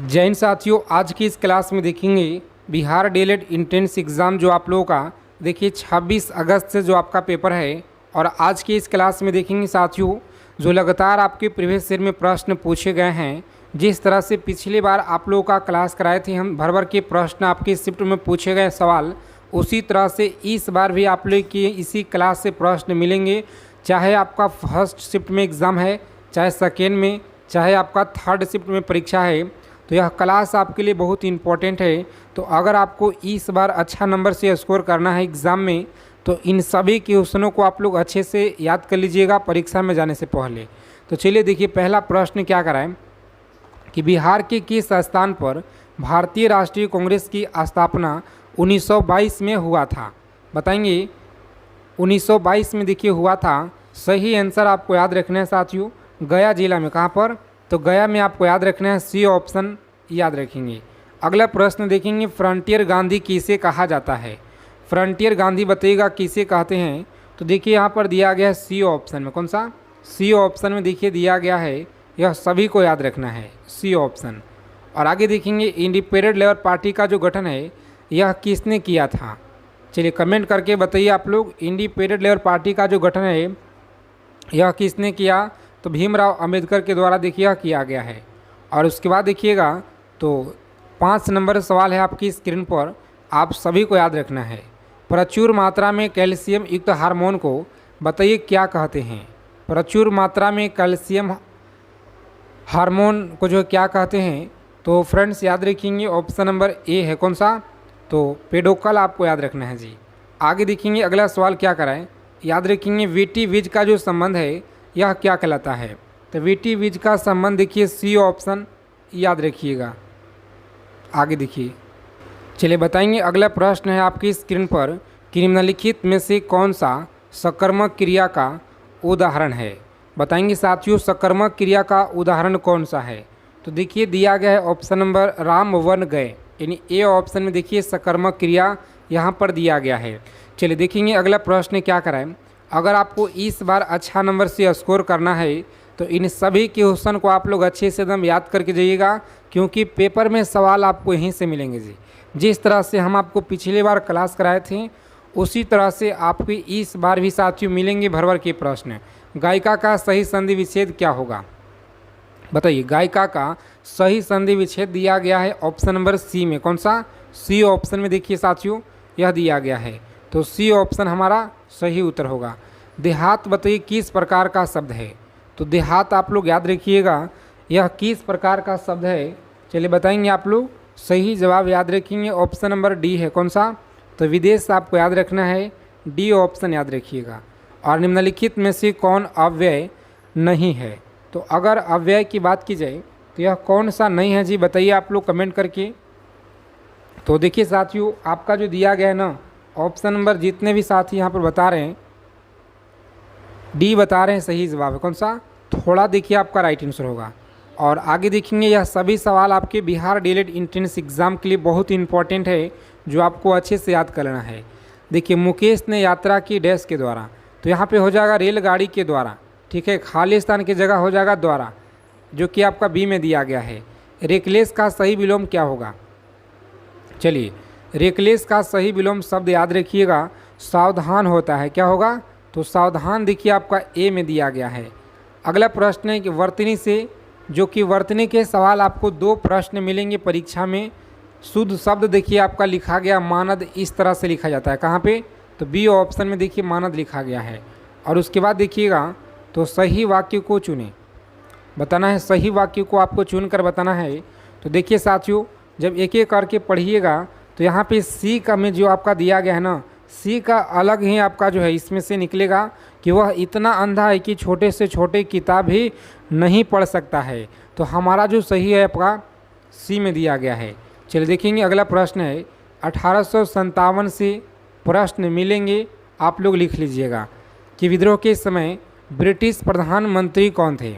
जय हिंद साथियों, आज की इस क्लास में देखेंगे बिहार डीएलएड एंट्रेंस एग्ज़ाम जो आप लोगों का देखिए 26 अगस्त से जो आपका पेपर है। और आज की इस क्लास में देखेंगे साथियों जो लगातार आपके प्रीवियस ईयर में प्रश्न पूछे गए हैं। जिस तरह से पिछली बार आप लोगों का क्लास कराए थे, हम भर भर के प्रश्न आपके शिफ्ट में पूछे गए सवाल, उसी तरह से इस बार भी आप लोग की इसी क्लास से प्रश्न मिलेंगे। चाहे आपका फर्स्ट शिफ्ट में एग्ज़ाम है, चाहे सेकेंड में, चाहे आपका थर्ड शिफ्ट में परीक्षा है, तो यह क्लास आपके लिए बहुत इंपॉर्टेंट है। तो अगर आपको इस बार अच्छा नंबर से स्कोर करना है एग्ज़ाम में, तो इन सभी क्वेश्चनों को आप लोग अच्छे से याद कर लीजिएगा परीक्षा में जाने से पहले। तो चलिए देखिए, पहला प्रश्न क्या कराएं कि बिहार के किस स्थान पर भारतीय राष्ट्रीय कांग्रेस की स्थापना 1922 में हुआ था? बताएंगे 1922 में देखिए हुआ था। सही आंसर आपको याद रखना है साथियों, गया जिला में। कहाँ पर? तो गया में आपको याद रखना है, सी ऑप्शन याद रखेंगे। अगला प्रश्न देखेंगे, फ्रंटियर गांधी किसे कहा जाता है? फ्रंटियर गांधी बताइएगा किसे कहते हैं? तो देखिए यहाँ पर दिया गया है सी ऑप्शन में। कौन सा? सी ऑप्शन में देखिए दिया गया है, यह सभी को याद रखना है, सी ऑप्शन। और आगे देखेंगे, इंडिपेंडेंट लेबर पार्टी का जो गठन है यह किसने किया था? चलिए कमेंट करके बताइए आप लोग, इंडिपेंडेंट लेबर पार्टी का जो गठन है यह किसने किया? तो भीमराव अंबेडकर के द्वारा देखिए किया गया है। और उसके बाद देखिएगा तो 5 नंबर सवाल है आपकी स्क्रीन पर, आप सभी को याद रखना है। प्रचुर मात्रा में कैल्शियम युक्त हार्मोन को बताइए क्या कहते हैं? प्रचुर मात्रा में कैल्शियम हार्मोन को जो क्या कहते हैं? तो फ्रेंड्स याद रखेंगे ऑप्शन नंबर ए है। कौन सा? तो पेडोकल आपको याद रखना है जी। आगे देखेंगे अगला सवाल क्या कराएं, याद रखेंगे वीटी बीज का जो संबंध है यह क्या कहलाता है? तो वीटी बीज का संबंध देखिए सी ऑप्शन याद रखिएगा। आगे देखिए, चलिए बताएंगे अगला प्रश्न है आपकी स्क्रीन पर कि निम्नलिखित में से कौन सा सकर्मक क्रिया का उदाहरण है? बताएंगे साथियों सकर्मक क्रिया का उदाहरण कौन सा है? तो देखिए दिया गया है ऑप्शन नंबर राम वन गए, यानी ए ऑप्शन में देखिए सकर्मक क्रिया यहाँ पर दिया गया है। चलिए देखेंगे अगला प्रश्न क्या कराएं। अगर आपको इस बार अच्छा नंबर से स्कोर करना है तो इन सभी क्वेश्चन को आप लोग अच्छे से एकदम याद करके जाइएगा, क्योंकि पेपर में सवाल आपको यहीं से मिलेंगे जी। जिस तरह से हम आपको पिछली बार क्लास कराए थे उसी तरह से आपको इस बार भी साथियों मिलेंगे भर भर के प्रश्न। गायिका का सही संधि विच्छेद क्या होगा? बताइए, गायिका का सही संधि विच्छेद दिया गया है ऑप्शन नंबर सी में। कौन सा? सी ऑप्शन में देखिए साथियों यह दिया गया है, तो सी ऑप्शन हमारा सही उत्तर होगा। देहात बताइए किस प्रकार का शब्द है? तो देहात आप लोग याद रखिएगा, यह किस प्रकार का शब्द है? चलिए बताएंगे आप लोग, सही जवाब याद रखेंगे ऑप्शन नंबर डी है। कौन सा? तो विदेश आपको याद रखना है, डी ऑप्शन याद रखिएगा। और निम्नलिखित में से कौन अव्यय नहीं है? तो अगर अव्यय की बात की जाए तो यह कौन सा नहीं है जी? बताइए आप लोग कमेंट करके। तो देखिए साथियों आपका जो दिया गया है ना ऑप्शन नंबर, जितने भी साथी यहाँ पर बता रहे हैं डी बता रहे हैं सही जवाब है। कौन सा? थोड़ा देखिए आपका राइट आंसर होगा। और आगे देखेंगे यह सभी सवाल आपके बिहार डीएलएड एंट्रेंस एग्ज़ाम के लिए बहुत इंपॉर्टेंट है, जो आपको अच्छे से याद करना है। देखिए, मुकेश ने यात्रा की डैश के द्वारा, तो यहाँ पे हो जाएगा रेलगाड़ी के द्वारा, ठीक है। खालिस्तान की जगह हो जाएगा द्वारा, जो कि आपका बी में दिया गया है। रेकलेस का सही विलोम क्या होगा? चलिए, रेकलेस का सही विलोम शब्द याद रखिएगा, सावधान होता है। क्या होगा? तो सावधान देखिए आपका ए में दिया गया है। अगला प्रश्न है कि वर्तनी से, जो कि वर्तनी के सवाल आपको 2 प्रश्न मिलेंगे परीक्षा में। शुद्ध शब्द देखिए आपका लिखा गया मानद, इस तरह से लिखा जाता है। कहाँ पे? तो बी ऑप्शन में देखिए मानद लिखा गया है। और उसके बाद देखिएगा तो सही वाक्य को चुने, बताना है, सही वाक्य को आपको चुनकर बताना है। तो देखिए साथियों जब एक एक करके पढ़िएगा तो यहाँ पे सी का में जो आपका दिया गया है ना, सी का अलग ही आपका जो है इसमें से निकलेगा कि वह इतना अंधा है कि छोटे से छोटे किताब ही नहीं पढ़ सकता है। तो हमारा जो सही है आपका सी में दिया गया है। चलिए देखेंगे अगला प्रश्न है, 1857 से प्रश्न मिलेंगे, आप लोग लिख लीजिएगा कि विद्रोह के समय ब्रिटिश प्रधानमंत्री कौन थे?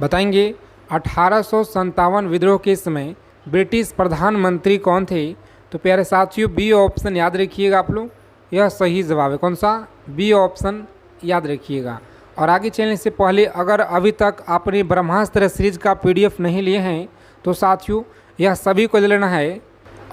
बताएंगे 1857 विद्रोह के समय ब्रिटिश प्रधानमंत्री कौन थे? तो प्यारे साथियों बी ऑप्शन याद रखिएगा आप लोग, यह सही जवाब है। कौन सा? बी ऑप्शन याद रखिएगा। और आगे चलने से पहले अगर अभी तक आपने ब्रह्मास्त्र सीरीज का PDF नहीं लिए हैं तो साथियों यह सभी को ले लेना है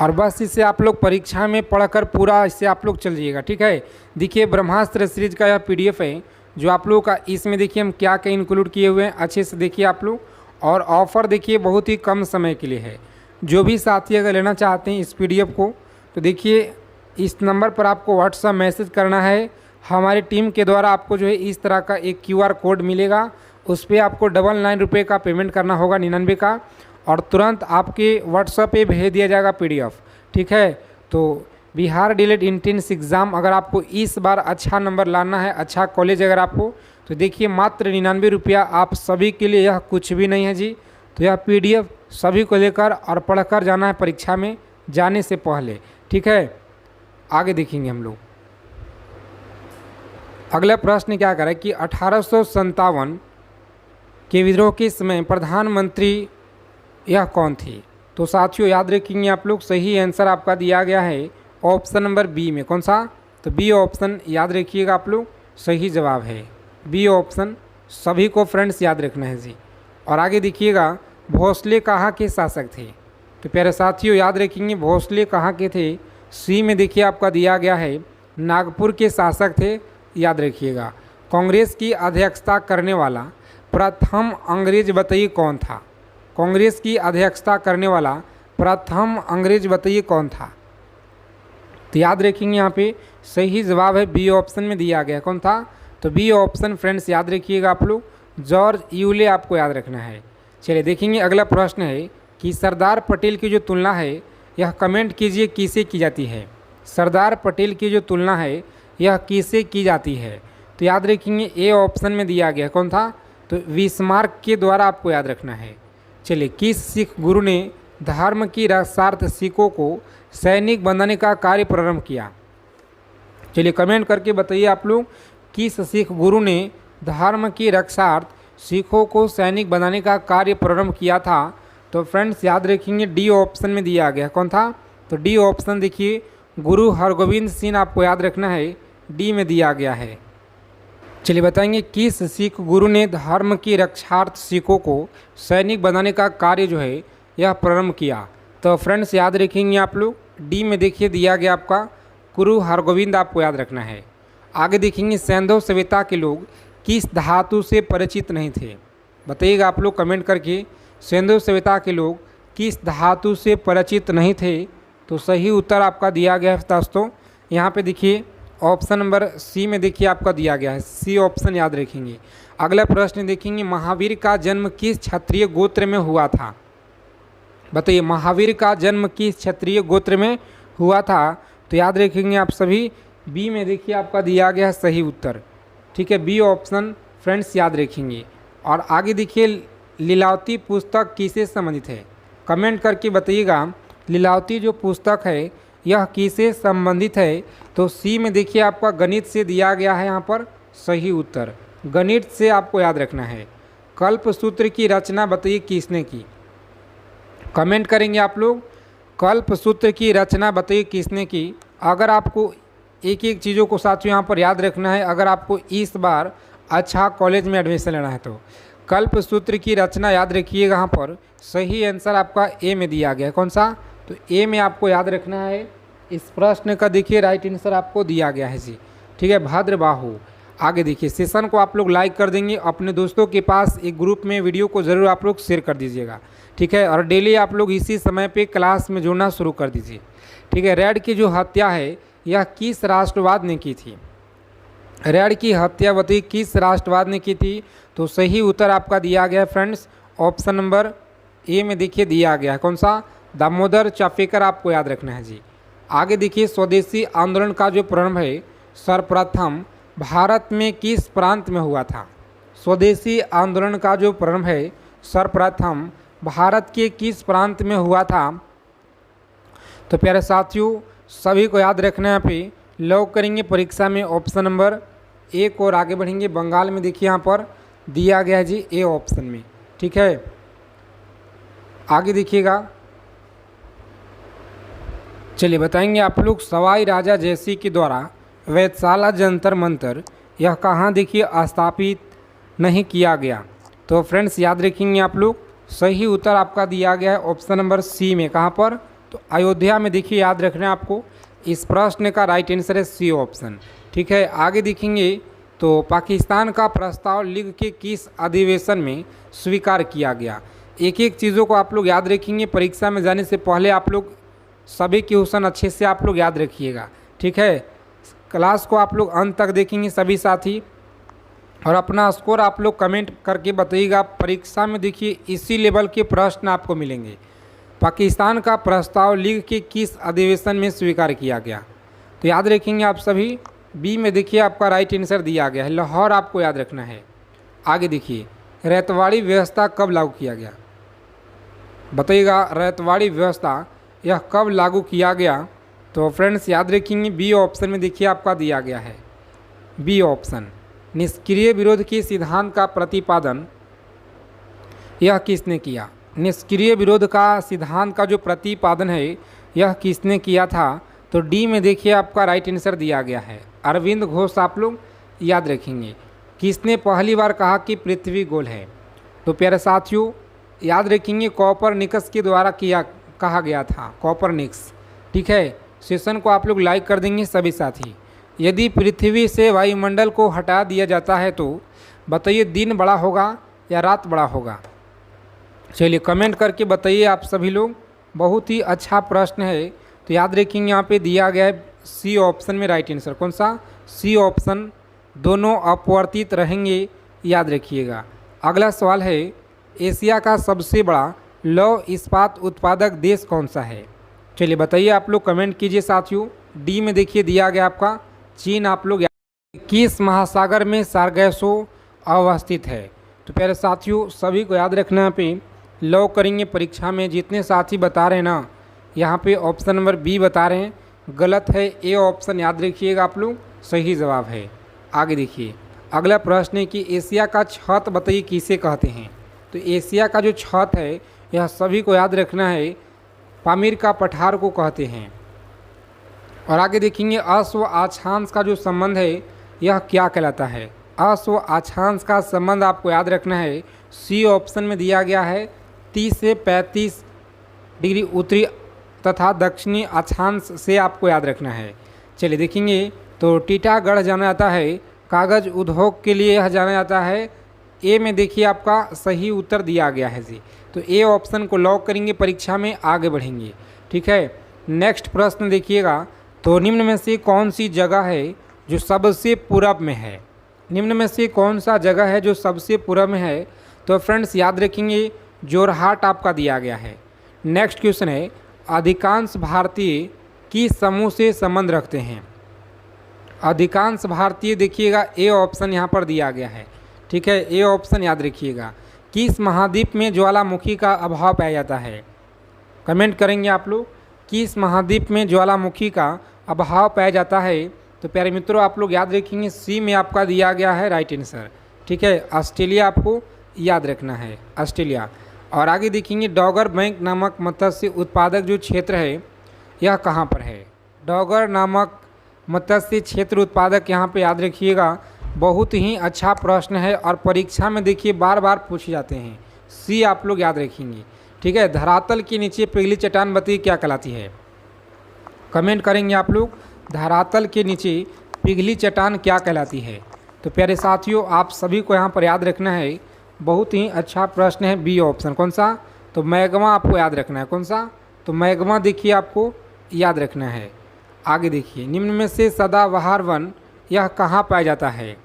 और बस इसे आप लोग परीक्षा में पढ़कर पूरा इससे आप लोग चल जाइएगा। ठीक है, देखिए ब्रह्मास्त्र सीरीज का यह PDF है जो आप लोगों का, इसमें देखिए हम क्या क्या इंक्लूड किए हुए हैं, अच्छे से देखिए आप लोग। और ऑफ़र देखिए बहुत ही कम समय के लिए है। जो भी साथी अगर लेना चाहते हैं इस PDF को तो देखिए इस नंबर पर आपको व्हाट्सएप मैसेज करना है। हमारी टीम के द्वारा आपको जो है इस तरह का एक QR कोड मिलेगा, उस पर आपको 99 रुपये का पेमेंट करना होगा, 99 का, और तुरंत आपके व्हाट्सएप पे भेज दिया जाएगा PDF। ठीक है, तो बिहार डीएलएड एंट्रेंस एग्ज़ाम अगर आपको इस बार अच्छा नंबर लाना है, अच्छा कॉलेज अगर आपको, तो देखिए मात्र 99 रुपया आप सभी के लिए, यह कुछ भी नहीं है जी। तो यह PDF सभी को लेकर और पढ़कर जाना है परीक्षा में जाने से पहले। ठीक है, आगे देखेंगे हम लोग। अगला प्रश्न क्या करें कि 1857 के विद्रोह के समय प्रधानमंत्री यह कौन थी? तो साथियों याद रखेंगे आप लोग, सही आंसर आपका दिया गया है ऑप्शन नंबर बी में। कौन सा? तो बी ऑप्शन याद रखिएगा आप लोग, सही जवाब है बी ऑप्शन। सभी को फ्रेंड्स याद रखना है जी। और आगे देखिएगा, भोसले कहाँ के शासक थे? तो प्यारे साथियों याद रखेंगे, भोसले कहाँ के थे? सी में देखिए आपका दिया गया है नागपुर के शासक थे, याद रखिएगा। कांग्रेस की अध्यक्षता करने वाला प्रथम अंग्रेज बताइए कौन था? कांग्रेस की अध्यक्षता करने वाला प्रथम अंग्रेज बताइए कौन था? तो याद रखेंगे यहाँ पे सही जवाब है बी ऑप्शन में दिया गया। कौन था? तो बी ऑप्शन फ्रेंड्स याद रखिएगा आप लोग, जॉर्ज यूले आपको याद रखना है। चलिए देखेंगे अगला प्रश्न है कि सरदार पटेल की जो तुलना है यह कमेंट कीजिए किसे की जाती है? सरदार पटेल की जो तुलना है यह किसे की जाती है? तो याद रखेंगे ए ऑप्शन में दिया गया। कौन था? तो बिस्मार्क के द्वारा आपको याद रखना है। चलिए, किस सिख गुरु ने धर्म की रक्षार्थ सिखों को सैनिक बनाने का कार्य प्रारंभ किया? चलिए कमेंट करके बताइए आप लोग, किस सिख गुरु ने धर्म की रक्षार्थ सिखों को सैनिक बनाने का कार्य प्रारंभ किया था? तो फ्रेंड्स याद रखेंगे डी ऑप्शन में दिया गया। कौन था? तो डी ऑप्शन देखिए, गुरु हरगोविंद सिंह आपको याद रखना है, डी में दिया गया है। चलिए बताएंगे, किस सिख गुरु ने धर्म की रक्षार्थ सिखों को सैनिक बनाने का कार्य जो है यह प्रारंभ किया? तो फ्रेंड्स याद रखेंगे आप लोग, डी में देखिए दिया गया आपका गुरु हरगोविंद आपको याद रखना है। आगे देखेंगे, सैंधव सभ्यता के लोग किस धातु से परिचित नहीं थे? बताइएगा आप लोग कमेंट करके, सैंधव सभ्यता के लोग किस धातु से परिचित नहीं थे? तो सही उत्तर आपका दिया गया है दोस्तों, यहाँ पे देखिए ऑप्शन नंबर सी में देखिए आपका दिया गया है, सी ऑप्शन याद रखेंगे। अगला प्रश्न देखेंगे, महावीर का जन्म किस क्षत्रिय गोत्र में हुआ था? बताइए, महावीर का जन्म किस क्षत्रिय गोत्र में हुआ था? तो याद रखेंगे आप सभी, बी में देखिए आपका दिया गया है सही उत्तर। ठीक है, बी ऑप्शन फ्रेंड्स याद रखेंगे। और आगे देखिए, लीलावती पुस्तक किससे संबंधित है? कमेंट करके बताइएगा, लीलावती जो पुस्तक है यह किससे संबंधित है? तो सी में देखिए आपका गणित से दिया गया है यहाँ पर सही उत्तर, गणित से आपको याद रखना है। कल्पसूत्र की रचना बताइए किसने की? कमेंट करेंगे आप लोग, कल्पसूत्र की रचना बताइए किसने की? अगर आपको एक एक चीज़ों को साथियों यहाँ पर याद रखना है, अगर आपको इस बार अच्छा कॉलेज में एडमिशन लेना है तो कल्पसूत्र की रचना याद रखिएगा। यहाँ पर सही आंसर आपका ए में दिया गया है। कौन सा? तो ए में आपको याद रखना है। इस प्रश्न का देखिए राइट आंसर आपको दिया गया है जी। ठीक है, भद्रबाहु। आगे देखिए, सेशन को आप लोग लाइक कर देंगे, अपने दोस्तों के पास एक ग्रुप में वीडियो को ज़रूर आप लोग शेयर कर दीजिएगा। ठीक है, और डेली आप लोग इसी समय पे क्लास में जुड़ना शुरू कर दीजिए। ठीक है, रेड की जो हत्या है यह किस राष्ट्रवाद ने की थी? रेड की हत्या बताइए किस राष्ट्रवाद ने की थी? तो सही उत्तर आपका दिया गया है फ्रेंड्स, ऑप्शन नंबर ए में देखिए दिया गया है। कौन सा? दामोदर चाफेकर आपको याद रखना है जी। आगे देखिए, स्वदेशी आंदोलन का जो प्रारंभ है सर्वप्रथम भारत में किस प्रांत में हुआ था? स्वदेशी आंदोलन का जो प्रारंभ है सर्वप्रथम भारत के किस प्रांत में हुआ था? तो प्यारे साथियों सभी को याद रखना है, पे लॉक करेंगे परीक्षा में ऑप्शन नंबर ए को और आगे बढ़ेंगे। बंगाल में देखिए यहाँ पर दिया गया है जी ए ऑप्शन में। ठीक है, आगे देखिएगा। चलिए बताएंगे आप लोग, सवाई राजा जयसिंह के द्वारा वेधशाला जंतर मंतर यह कहाँ देखिए स्थापित नहीं किया गया? तो फ्रेंड्स याद रखेंगे आप लोग, सही उत्तर आपका दिया गया है ऑप्शन नंबर सी में। कहाँ पर? तो अयोध्या में। देखिए याद रखना है आपको, इस प्रश्न का राइट आंसर है सी ऑप्शन। ठीक है, आगे देखेंगे तो पाकिस्तान का प्रस्ताव लीग के किस अधिवेशन में स्वीकार किया गया। एक एक चीज़ों को आप लोग याद रखेंगे, परीक्षा में जाने से पहले आप लोग सभी क्वेश्चन अच्छे से आप लोग याद रखिएगा। ठीक है, क्लास को आप लोग अंत तक देखेंगे सभी साथी, और अपना स्कोर आप लोग कमेंट करके बताइएगा। परीक्षा में देखिए इसी लेवल के प्रश्न आपको मिलेंगे। पाकिस्तान का प्रस्ताव लीग के किस अधिवेशन में स्वीकार किया गया, तो याद रखेंगे आप सभी। बी में देखिए आपका राइट आंसर दिया गया है, लाहौर आपको याद रखना है। आगे देखिए, रैयतवाड़ी व्यवस्था कब लागू किया गया, बताइएगा। रैयतवाड़ी व्यवस्था यह कब लागू किया गया, तो फ्रेंड्स याद रखेंगे बी ऑप्शन में देखिए आपका दिया गया है, बी ऑप्शन। निष्क्रिय विरोध के सिद्धांत का प्रतिपादन यह किसने किया। निष्क्रिय विरोध का सिद्धांत का जो प्रतिपादन है यह किसने किया था, तो डी में देखिए आपका राइट आंसर दिया गया है, अरविंद घोष आप लोग याद रखेंगे। किसने पहली बार कहा कि पृथ्वी गोल है, तो प्यारे साथियों याद रखेंगे कोपरनिकस के द्वारा कहा गया था, कोपरनिकस। ठीक है, सेशन को आप लोग लाइक कर देंगे सभी साथी। यदि पृथ्वी से वायुमंडल को हटा दिया जाता है तो बताइए दिन बड़ा होगा या रात बड़ा होगा। चलिए कमेंट करके बताइए आप सभी लोग। बहुत ही अच्छा प्रश्न है, तो याद रखेंगे यहाँ पे दिया गया है सी ऑप्शन में राइट आंसर। कौन सा? C option. दोनों अपवर्तित रहेंगे, याद रखिएगा। अगला सवाल है, एशिया का सबसे बड़ा लौह इस्पात उत्पादक देश कौन सा है। चलिए बताइए आप लोग, कमेंट कीजिए साथियों। डी में देखिए दिया गया आपका चीन आप लोग। किस महासागर में सारगैसो अवस्थित है, तो प्यारे साथियों सभी को याद रखना पे लॉ करेंगे परीक्षा में। जितने साथी बता रहे हैं ना, यहाँ पे ऑप्शन नंबर बी बता रहे हैं, गलत है। ए ऑप्शन याद रखिएगा आप लोग, सही जवाब है। आगे देखिए, अगला प्रश्न है कि एशिया का छत बताइए किसे कहते हैं। तो एशिया का जो छत है यह सभी को याद रखना है, पामीर का पठार को कहते हैं। और आगे देखेंगे, अश्व अक्षांश का जो संबंध है यह क्या कहलाता है। अश्व अक्षांश का संबंध आपको याद रखना है, सी ऑप्शन में दिया गया है, 30 से 35 डिग्री उत्तरी तथा दक्षिणी अक्षांश से आपको याद रखना है। चलिए देखेंगे, तो टीटागढ़ जाना जाता है कागज़ उद्योग के लिए, यह जाना जाता है। ए में देखिए आपका सही उत्तर दिया गया है जी, तो ए ऑप्शन को लॉक करेंगे, परीक्षा में आगे बढ़ेंगे। ठीक है, नेक्स्ट प्रश्न देखिएगा, तो निम्न में से कौन सी जगह है जो सबसे पूरब में है। निम्न में से कौन सा जगह है जो सबसे पूरब में है, तो फ्रेंड्स याद रखेंगे जोरहाट आपका दिया गया है। नेक्स्ट क्वेश्चन है, अधिकांश भारतीय किस समूह से संबंध रखते हैं। अधिकांश भारतीय देखिएगा ए ऑप्शन यहाँ पर दिया गया है। ठीक है, ए ऑप्शन याद रखिएगा। किस महाद्वीप में ज्वालामुखी का अभाव पाया जाता है, कमेंट करेंगे आप लोग। किस महाद्वीप में ज्वालामुखी का अभाव पाया जाता है, तो प्यारे मित्रों आप लोग याद रखेंगे सी में आपका दिया गया है राइट आंसर। ठीक है, ऑस्ट्रेलिया आपको याद रखना है, ऑस्ट्रेलिया। और आगे देखेंगे, डॉगर बैंक नामक मत्स्य उत्पादक जो क्षेत्र है यह कहाँ पर है। डॉगर नामक मत्स्य क्षेत्र उत्पादक यहाँ पे याद रखिएगा, बहुत ही अच्छा प्रश्न है और परीक्षा में देखिए बार बार पूछे जाते हैं। सी आप लोग याद रखेंगे। ठीक है, धरातल के नीचे पिघली चट्टान बताइए क्या कहलाती है, कमेंट करेंगे आप लोग। धरातल के नीचे पिघली चट्टान क्या कहलाती है, तो प्यारे साथियों आप सभी को यहाँ पर याद रखना है, बहुत ही अच्छा प्रश्न है। बी ऑप्शन कौन सा, तो मैग्मा आपको याद रखना है। कौन सा, तो मैग्मा देखिए आपको याद रखना है। आगे देखिए, निम्न में से सदाबहार वन यह कहाँ पाया जाता है।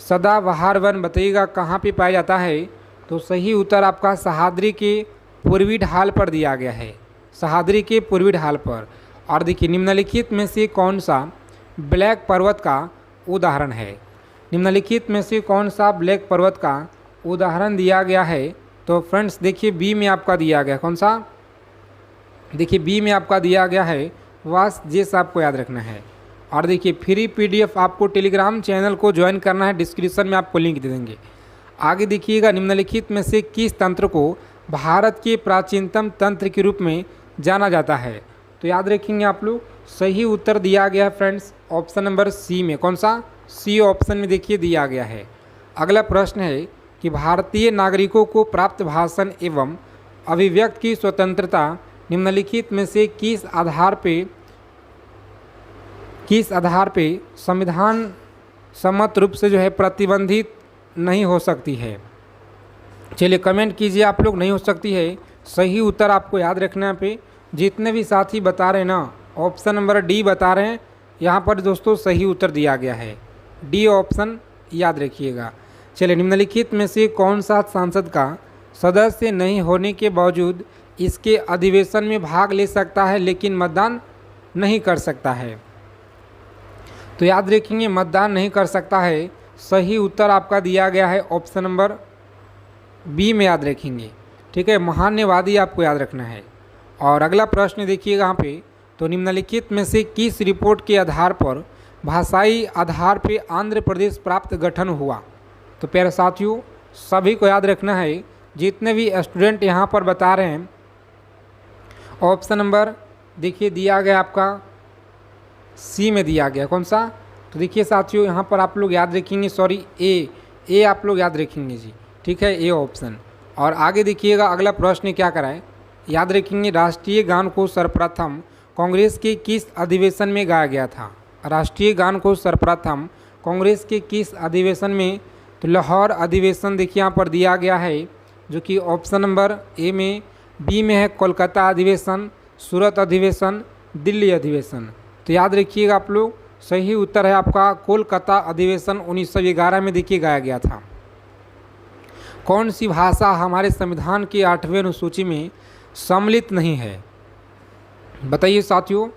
सदाबहार वन बताइएगा कहाँ पे पाया जाता है, तो सही उत्तर आपका सह्याद्री के पूर्वी ढाल पर दिया गया है, सह्याद्री के पूर्वी ढाल पर। और देखिए, निम्नलिखित में से कौन सा ब्लैक पर्वत का उदाहरण है। निम्नलिखित में से कौन सा ब्लैक पर्वत का उदाहरण दिया गया है, तो फ्रेंड्स देखिए बी में आपका दिया गया, कौन सा, देखिए बी में आपका दिया गया है वास जेस, आपको याद रखना है। और देखिए फ्री पीडीएफ आपको टेलीग्राम चैनल को ज्वाइन करना है, डिस्क्रिप्शन में आपको लिंक दे देंगे। आगे देखिएगा, निम्नलिखित में से किस तंत्र को भारत के प्राचीनतम तंत्र के रूप में जाना जाता है, तो याद रखेंगे आप लोग, सही उत्तर दिया गया है फ्रेंड्स ऑप्शन नंबर सी में। कौन सा, सी ऑप्शन में देखिए दिया गया है। अगला प्रश्न है, कि भारतीय नागरिकों को प्राप्त भाषण एवं अभिव्यक्ति की स्वतंत्रता निम्नलिखित में से किस आधार पे संविधान सम्मत रूप से जो है प्रतिबंधित नहीं हो सकती है। चलिए कमेंट कीजिए आप लोग, नहीं हो सकती है। सही उत्तर आपको याद रखना पे, जितने भी साथी बता रहे हैं ना, ऑप्शन नंबर डी बता रहे हैं, यहाँ पर दोस्तों सही उत्तर दिया गया है, डी ऑप्शन याद रखिएगा। चलिए निम्नलिखित में से कौन सा सांसद का सदस्य नहीं होने के बावजूद इसके अधिवेशन में भाग ले सकता है लेकिन मतदान नहीं कर सकता है? तो याद रखेंगे मतदान नहीं कर सकता है, सही उत्तर आपका दिया गया है ऑप्शन नंबर बी में, याद रखेंगे। ठीक है, महान्यवादी आपको याद रखना है। और अगला प्रश्न देखिएगा यहाँ पे, तो निम्नलिखित में से किस रिपोर्ट के आधार पर भाषाई आधार पे आंध्र प्रदेश प्राप्त गठन हुआ? तो प्यारे साथियों सभी को याद रखना है, जितने भी स्टूडेंट यहाँ पर बता रहे हैं, ऑप्शन नंबर देखिए दिया गया आपका सी में दिया गया, कौन सा? तो देखिए साथियों यहाँ पर आप लोग याद रखेंगे, सॉरी ए आप लोग याद रखेंगे जी। ठीक है, ए ऑप्शन। और आगे देखिएगा अगला प्रश्न क्या कराए, याद रखेंगे राष्ट्रीय गान को सर्वप्रथम कांग्रेस के किस अधिवेशन में गाया गया था? राष्ट्रीय गान को सर्वप्रथम कांग्रेस के किस अधिवेशन में? तो लाहौर अधिवेशन देखिए यहाँ पर दिया गया है, जो कि ऑप्शन नंबर ए में। बी में है कोलकाता अधिवेशन, सूरत अधिवेशन, दिल्ली अधिवेशन। तो याद रखिएगा आप लोग, सही उत्तर है आपका कोलकाता अधिवेशन 1911 में देखिए गाया गया था। कौन सी भाषा हमारे संविधान की 8वीं अनुसूची में सम्मिलित नहीं है? बताइए साथियों,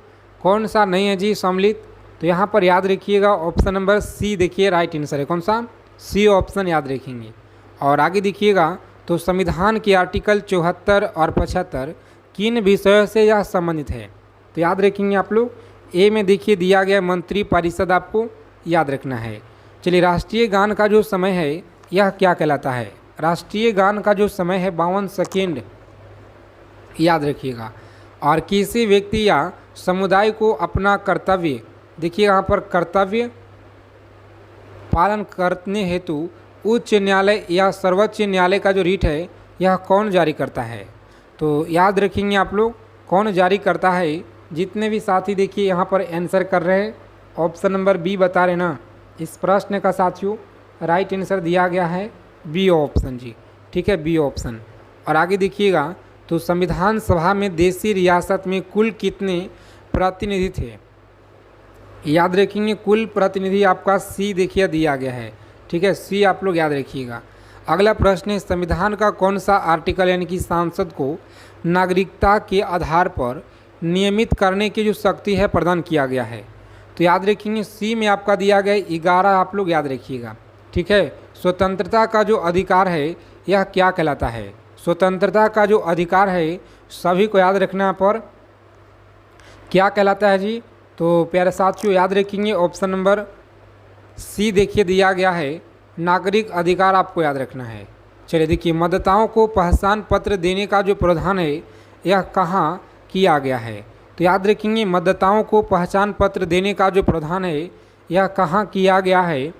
कौन सा नहीं है जी सम्मिलित? तो यहाँ पर याद रखिएगा ऑप्शन नंबर सी देखिए राइट आंसर है, कौन सा? सी ऑप्शन याद रखेंगे। और आगे देखिएगा, तो संविधान के आर्टिकल 74 और 75 किन विषयों से यह संबंधित है? तो याद रखेंगे आप लोग, ए में देखिए दिया गया मंत्री परिषद आपको याद रखना है। चलिए राष्ट्रीय गान का जो समय है यह क्या कहलाता है? राष्ट्रीय गान का जो समय है 52 सेकेंड याद रखिएगा। और किसी व्यक्ति या समुदाय को अपना कर्तव्य, देखिए यहाँ पर कर्तव्य पालन करने हेतु उच्च न्यायालय या सर्वोच्च न्यायालय का जो रीट है यह कौन जारी करता है? तो याद रखेंगे आप लोग कौन जारी करता है। जितने भी साथी देखिए यहाँ पर आंसर कर रहे हैं, ऑप्शन नंबर बी बता रहे ना, इस प्रश्न का साथियों राइट आंसर दिया गया है बी ऑप्शन जी। ठीक है, बी ऑप्शन। और आगे देखिएगा, तो संविधान सभा में देशी रियासत में कुल कितने प्रतिनिधि थे? याद रखेंगे कुल प्रतिनिधि आपका सी देखिए दिया गया है। ठीक है, सी आप लोग याद रखिएगा। अगला प्रश्न है, संविधान का कौन सा आर्टिकल यानी कि सांसद को नागरिकता के आधार पर नियमित करने की जो शक्ति है प्रदान किया गया है? तो याद रखेंगे सी में आपका दिया गया 11 आप लोग याद रखिएगा। ठीक है, स्वतंत्रता का जो अधिकार है यह क्या कहलाता है? स्वतंत्रता का जो अधिकार है सभी को याद रखना पर क्या कहलाता है जी? तो प्यारे साथियों याद रखेंगे ऑप्शन नंबर सी देखिए दिया गया है नागरिक अधिकार, आपको याद रखना है। चलिए देखिए, मतदाताओं को पहचान पत्र देने का जो प्रावधान है यह कहाँ किया गया है? तो याद रखेंगे मतदाताओं को पहचान पत्र देने का जो प्रावधान है यह कहाँ किया गया है?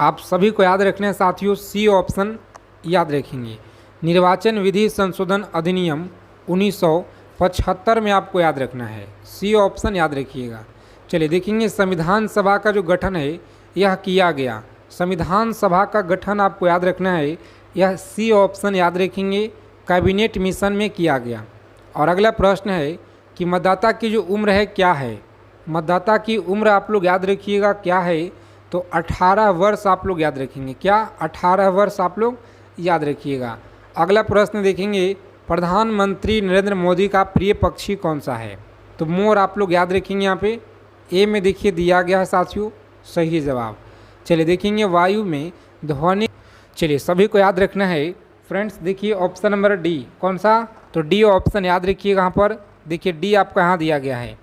आप सभी को याद रखना है साथियों, सी ऑप्शन याद रखेंगे। निर्वाचन विधि संशोधन अधिनियम 1975 में आपको याद रखना है, सी ऑप्शन याद रखिएगा। चलिए देखेंगे, संविधान सभा का जो गठन है यह किया गया, संविधान सभा का गठन आपको याद रखना है, यह सी ऑप्शन याद रखेंगे कैबिनेट मिशन में किया गया। और अगला प्रश्न है कि मतदाता की जो उम्र है क्या है? मतदाता की उम्र आप लोग याद रखिएगा क्या है? तो 18 वर्ष आप लोग याद रखेंगे। क्या? 18 वर्ष आप लोग याद रखिएगा। अगला प्रश्न देखेंगे, प्रधानमंत्री नरेंद्र मोदी का प्रिय पक्षी कौन सा है? तो मोर आप लोग याद रखेंगे, यहाँ पे ए में देखिए दिया गया है साथियों सही जवाब। चलिए देखेंगे, वायु में ध्वनि, चलिए सभी को याद रखना है फ्रेंड्स। देखिए ऑप्शन नंबर डी, कौन सा? तो डी ऑप्शन याद रखिएगा। यहाँ पर देखिए डी आपका यहाँ दिया गया है,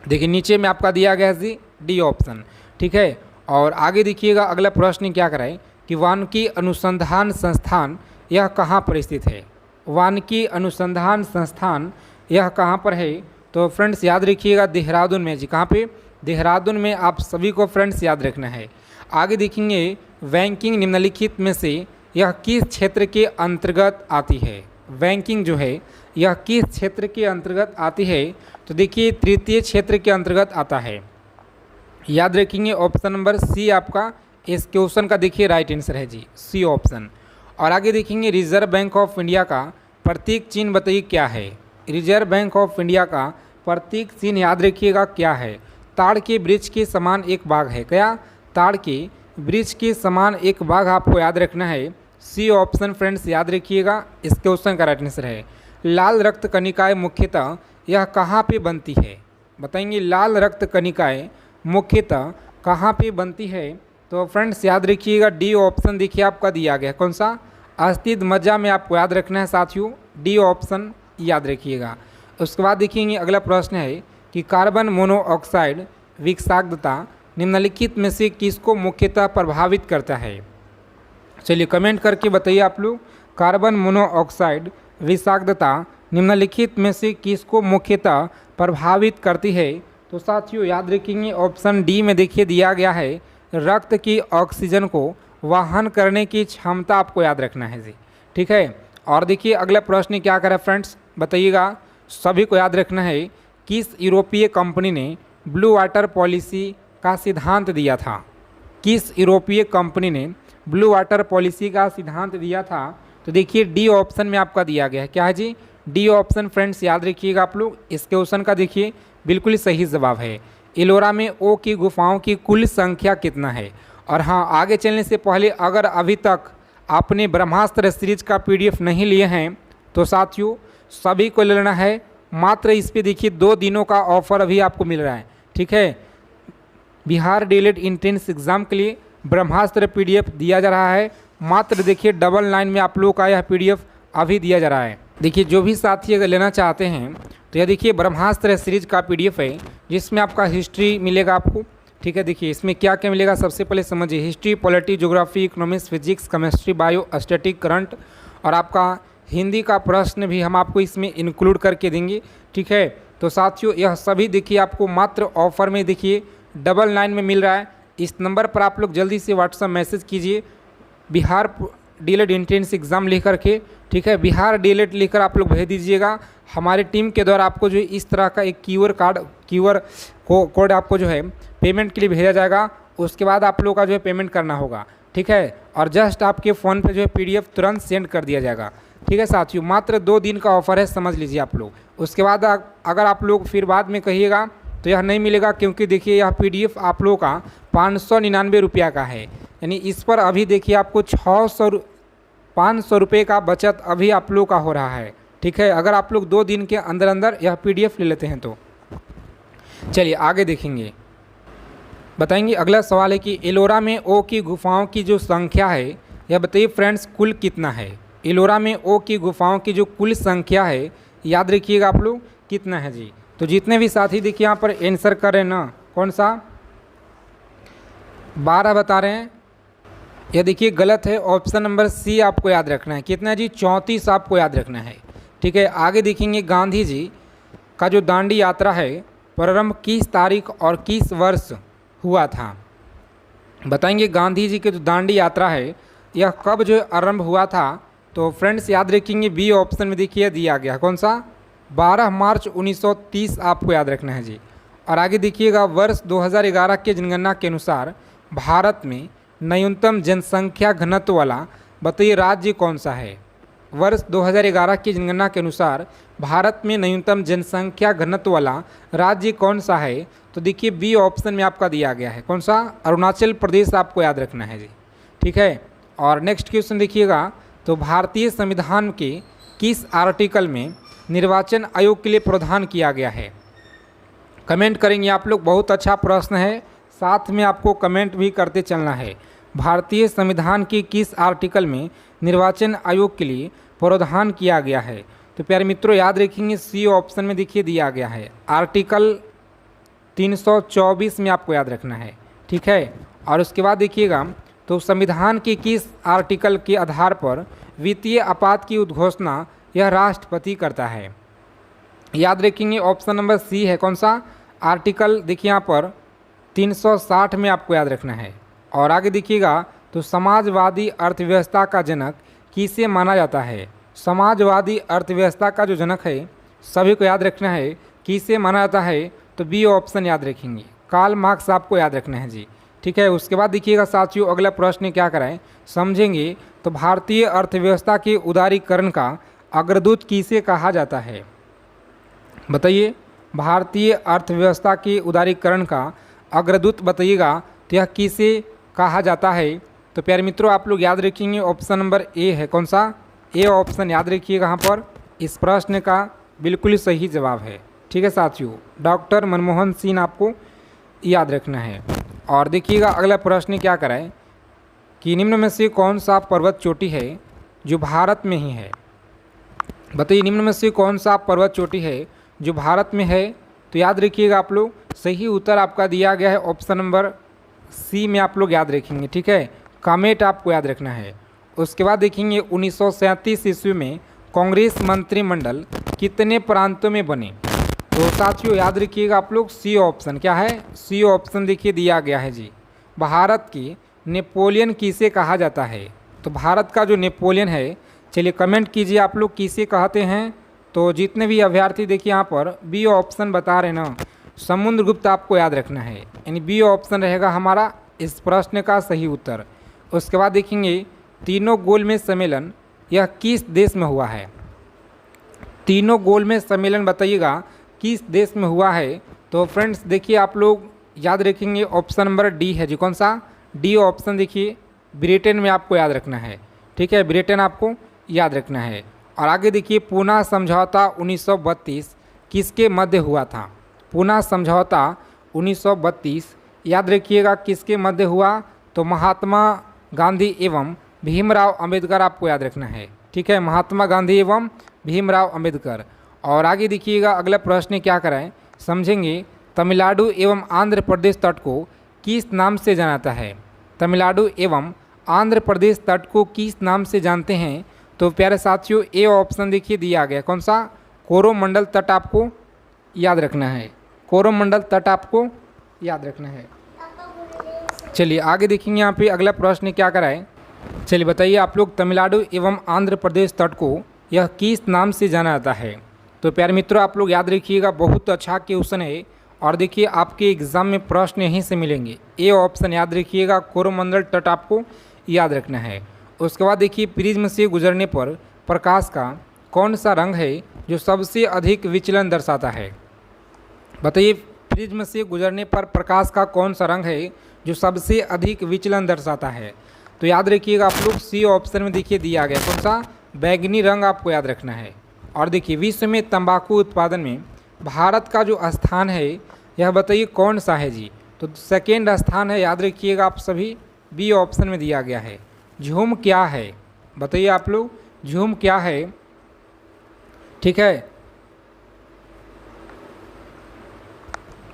देखिए नीचे में आपका दिया गया है जी डी ऑप्शन। ठीक है, और आगे देखिएगा अगला प्रश्न क्या कराए कि वानिकी अनुसंधान संस्थान यह कहाँ पर स्थित है? वानिकी अनुसंधान संस्थान यह कहाँ पर है? तो फ्रेंड्स याद रखिएगा देहरादून में जी। कहाँ पे? देहरादून में आप सभी को फ्रेंड्स याद रखना है। आगे देखेंगे बैंकिंग निम्नलिखित में से यह किस क्षेत्र के अंतर्गत आती है। बैंकिंग जो है यह किस क्षेत्र के अंतर्गत आती है, तो देखिए तृतीय क्षेत्र के अंतर्गत आता है। याद रखेंगे ऑप्शन नंबर सी आपका इस क्वेश्चन का देखिए राइट आंसर है जी, सी ऑप्शन। और आगे देखेंगे रिजर्व बैंक ऑफ इंडिया का प्रतीक चिन्ह बताइए क्या है। रिजर्व बैंक ऑफ इंडिया का प्रतीक चिन्ह याद रखिएगा क्या है। ताड़ के वृक्ष के समान एक बाघ है। क्या? ताड़ के वृक्ष के समान एक बाघ आपको याद रखना है। सी ऑप्शन फ्रेंड्स याद रखिएगा, इस क्वेश्चन का राइट आंसर है। लाल रक्त कणिकाएँ मुख्यतः यह कहाँ पे बनती है, बताएंगे। लाल रक्त कणिकाएँ मुख्यतः कहाँ पे बनती है, तो फ्रेंड्स याद रखिएगा डी ऑप्शन देखिए आपका दिया गया। कौन सा? अस्थित मज्जा में आपको याद रखना है साथियों, डी ऑप्शन याद रखिएगा। उसके बाद देखेंगे अगला प्रश्न है कि कार्बन मोनोऑक्साइड विषाक्तता निम्नलिखित में से किसको मुख्यतः प्रभावित करता है। चलिए कमेंट करके बताइए आप लोग, कार्बन मोनोऑक्साइड विषाक्तता निम्नलिखित में से किसको मुख्यतः प्रभावित करती है। तो साथियों याद रखेंगे ऑप्शन डी में देखिए दिया गया है, रक्त की ऑक्सीजन को वहन करने की क्षमता आपको याद रखना है जी, ठीक है। और देखिए अगला प्रश्न क्या करा फ्रेंड्स, बताइएगा। सभी को याद रखना है, किस यूरोपीय कंपनी ने ब्लू वाटर पॉलिसी का सिद्धांत दिया था। किस यूरोपीय कंपनी ने ब्लू वाटर पॉलिसी का सिद्धांत दिया था, तो देखिए डी ऑप्शन में आपका दिया गया है। क्या है जी? डी ऑप्शन फ्रेंड्स याद रखिएगा आप लोग, इस क्वेश्चन का देखिए बिल्कुल सही जवाब है। एलोरा में ओ की गुफाओं की कुल संख्या कितना है। और हाँ, आगे चलने से पहले अगर अभी तक आपने ब्रह्मास्त्र सीरीज का पीडीएफ नहीं लिए हैं तो साथियों सभी को ले लेना है। मात्र इस पे देखिए 2 दिनों का ऑफर अभी आपको मिल रहा है, ठीक है। बिहार डीएलएड एंट्रेंस एग्जाम के लिए ब्रह्मास्त्र पीडीएफ दिया जा रहा है। मात्र देखिए 99 में आप लोगों का यह पीडीएफ अभी दिया जा रहा है। देखिए जो भी साथी अगर लेना चाहते हैं तो यह देखिए ब्रह्मास्त्र सीरीज का पीडीएफ है, जिसमें आपका हिस्ट्री मिलेगा आपको, ठीक है। देखिए इसमें क्या क्या मिलेगा, सबसे पहले समझिए। History, polity, geography, economics, physics, chemistry, bio, static, current और आपका हिंदी का प्रश्न भी हम आपको इसमें इंक्लूड करके देंगे, ठीक है। तो साथियों यह सभी देखिए आपको मात्र ऑफर में देखिए 99 में मिल रहा है। इस नंबर पर आप लोग जल्दी से व्हाट्सएप मैसेज कीजिए, बिहार डीएलएड एंट्रेंस एग्ज़ाम लिख करके, ठीक है। बिहार डीएलएड लिखकर आप लोग भेज दीजिएगा। हमारी टीम के द्वारा आपको जो है इस तरह का एक क्यूआर कोड आपको जो है पेमेंट के लिए भेजा जाएगा। उसके बाद आप लोग का जो है पेमेंट करना होगा, ठीक है। और जस्ट आपके फ़ोन पे जो है पीडीएफ तुरंत सेंड कर दिया जाएगा, ठीक है साथियों। मात्र 2 दिन का ऑफर है, समझ लीजिए आप लोग। उसके बाद अगर आप लोग फिर बाद में कहिएगा तो यह नहीं मिलेगा, क्योंकि देखिए यह पीडीएफ आप लोगों का 599 रुपया का है। यानी इस पर अभी देखिए आपको 500 रुपये का बचत अभी आप लोग का हो रहा है, ठीक है। अगर आप लोग 2 दिन के अंदर अंदर यह पीडीएफ ले लेते हैं तो। चलिए आगे देखेंगे, बताएंगे। अगला सवाल है कि एलोरा में ओ की गुफाओं की जो संख्या है यह बताइए फ्रेंड्स कुल कितना है। एलोरा में ओ की गुफाओं की जो कुल संख्या है याद रखिएगा आप लोग कितना है जी। तो जितने भी साथी देखिए यहाँ पर आंसर कर रहे हैं ना, कौन सा 12 बता रहे हैं, यह देखिए गलत है। ऑप्शन नंबर सी आपको याद रखना है। कितना जी? 34 आपको याद रखना है, ठीक है। आगे देखेंगे गांधी जी का जो दांडी यात्रा है प्रारंभ किस तारीख और किस वर्ष हुआ था, बताएंगे। गांधी जी की जो दांडी यात्रा है यह कब जो आरंभ हुआ था, तो फ्रेंड्स याद रखेंगे बी ऑप्शन में देखिए दिया गया। कौन सा? 12 मार्च 1930 आपको याद रखना है जी। और आगे देखिएगा वर्ष 2011 के जनगणना के अनुसार भारत में न्यूनतम जनसंख्या घनत्व वाला बताइए राज्य कौन सा है। वर्ष 2011 की जनगणना के अनुसार भारत में न्यूनतम जनसंख्या घनत्व वाला राज्य कौन सा है, तो देखिए बी ऑप्शन में आपका दिया गया है। कौन सा? अरुणाचल प्रदेश आपको याद रखना है जी, ठीक है। और नेक्स्ट क्वेश्चन देखिएगा, तो भारतीय संविधान के किस आर्टिकल में निर्वाचन आयोग के लिए प्रावधान किया गया है। कमेंट करेंगे आप लोग, बहुत अच्छा प्रश्न है, साथ में आपको कमेंट भी करते चलना है। भारतीय संविधान के किस आर्टिकल में निर्वाचन आयोग के लिए प्रावधान किया गया है, तो प्यारे मित्रों याद रखेंगे सी ऑप्शन में देखिए दिया गया है। आर्टिकल 324 में आपको याद रखना है, ठीक है। और उसके बाद देखिएगा, तो संविधान के किस आर्टिकल के आधार पर वित्तीय आपात की उद्घोषणा यह राष्ट्रपति करता है। याद रखेंगे ऑप्शन नंबर सी है। कौन सा? आर्टिकल देखिए यहाँ पर 360 में आपको याद रखना है। और आगे देखिएगा तो समाजवादी अर्थव्यवस्था का जनक किसे माना जाता है। समाजवादी अर्थव्यवस्था का जो जनक है सभी को याद रखना है, किसे माना जाता है, तो बी ऑप्शन याद रखेंगे, कार्ल मार्क्स आपको याद रखना है जी। ठीक है, उसके बाद देखिएगा साथियों अगला प्रश्न क्या कराएं समझेंगे, तो भारतीय अर्थव्यवस्था के उदारीकरण का अग्रदूत किसे कहा जाता है। बताइए, भारतीय अर्थव्यवस्था के उदारीकरण का अग्रदूत बताइएगा, तो यह किसे कहा जाता है। तो प्यारे मित्रों आप लोग याद रखेंगे ऑप्शन नंबर ए है, कौन सा, ए ऑप्शन याद रखिएगा यहाँ पर, इस प्रश्न का बिल्कुल सही जवाब है। ठीक है साथियों, डॉक्टर मनमोहन सिंह आपको याद रखना है। और देखिएगा अगला प्रश्न क्या कराए कि निम्न में से कौन सा पर्वत चोटी है जो भारत में ही है। बताइए, निम्न में से कौन सा पर्वत चोटी है जो भारत में है। तो याद रखिएगा आप लोग, सही उत्तर आपका दिया गया है ऑप्शन नंबर सी में, आप लोग याद रखेंगे। ठीक है, कामेट आपको याद रखना है। उसके बाद देखेंगे 1937 ईस्वी में कांग्रेस मंत्रिमंडल कितने प्रांतों में बने। तो साथियों याद रखिएगा आप लोग, सी ऑप्शन क्या है, सी ऑप्शन देखिए दिया गया है जी। भारत की नेपोलियन किसे कहा जाता है। तो भारत का जो नेपोलियन है, चलिए कमेंट कीजिए आप लोग किसे कहते हैं। तो जितने भी अभ्यर्थी देखिए यहाँ पर बी ऑप्शन बता रहे ना, समुद्रगुप्त आपको याद रखना है, यानी बी ऑप्शन रहेगा हमारा इस प्रश्न का सही उत्तर। उसके बाद देखेंगे तीनों गोलमेज सम्मेलन यह किस देश में हुआ है। तीनों गोलमेज सम्मेलन बताइएगा किस देश में हुआ है। तो फ्रेंड्स देखिए आप लोग याद रखेंगे ऑप्शन नंबर डी है जी, कौन सा, डी ऑप्शन देखिए, ब्रिटेन में आपको याद रखना है। ठीक है, ब्रिटेन आपको याद रखना है। और आगे देखिए पूना समझौता 1932 किसके मध्य हुआ था। पूना समझौता 1932 याद रखिएगा किसके मध्य हुआ, तो महात्मा गांधी एवं भीमराव अंबेडकर आपको याद रखना है। ठीक है, महात्मा गांधी एवं भीमराव अंबेडकर। और आगे देखिएगा अगला प्रश्न क्या कराएं समझेंगे, तमिलनाडु एवं आंध्र प्रदेश तट को किस नाम से जानाता है। तमिलनाडु एवं आंध्र प्रदेश तट को किस नाम से जानते हैं। तो प्यारे साथियों ए ऑप्शन देखिए दिया गया, कौन सा, कोरोमंडल तट आपको याद रखना है, कोरोमंडल तट आपको याद रखना है। चलिए आगे देखेंगे यहाँ पे अगला प्रश्न क्या कराए। चलिए बताइए आप लोग, तमिलनाडु एवं आंध्र प्रदेश तट को यह किस नाम से जाना जाता है। तो प्यारे मित्रों आप लोग याद रखिएगा, बहुत अच्छा क्वेश्चन है और देखिए आपके एग्जाम में प्रश्न यहीं से मिलेंगे। ए ऑप्शन याद रखिएगा, कोरोमंडल तट आपको याद रखना है। उसके बाद देखिए प्रिज्म से गुजरने पर प्रकाश का कौन सा रंग है जो सबसे अधिक विचलन दर्शाता है। बताइए, प्रिज्म से गुजरने पर प्रकाश का कौन सा रंग है जो सबसे अधिक विचलन दर्शाता है। तो याद रखिएगा आप लोग, सी ऑप्शन में देखिए दिया गया, कौन सा, बैगनी रंग आपको याद रखना है। और देखिए विश्व में तंबाकू उत्पादन में भारत का जो स्थान है यह बताइए कौन सा है जी। तो सेकेंड स्थान है, याद रखिएगा आप सभी, बी ऑप्शन में दिया गया है। झूम क्या है, बताइए आप लोग, झूम क्या है। ठीक है,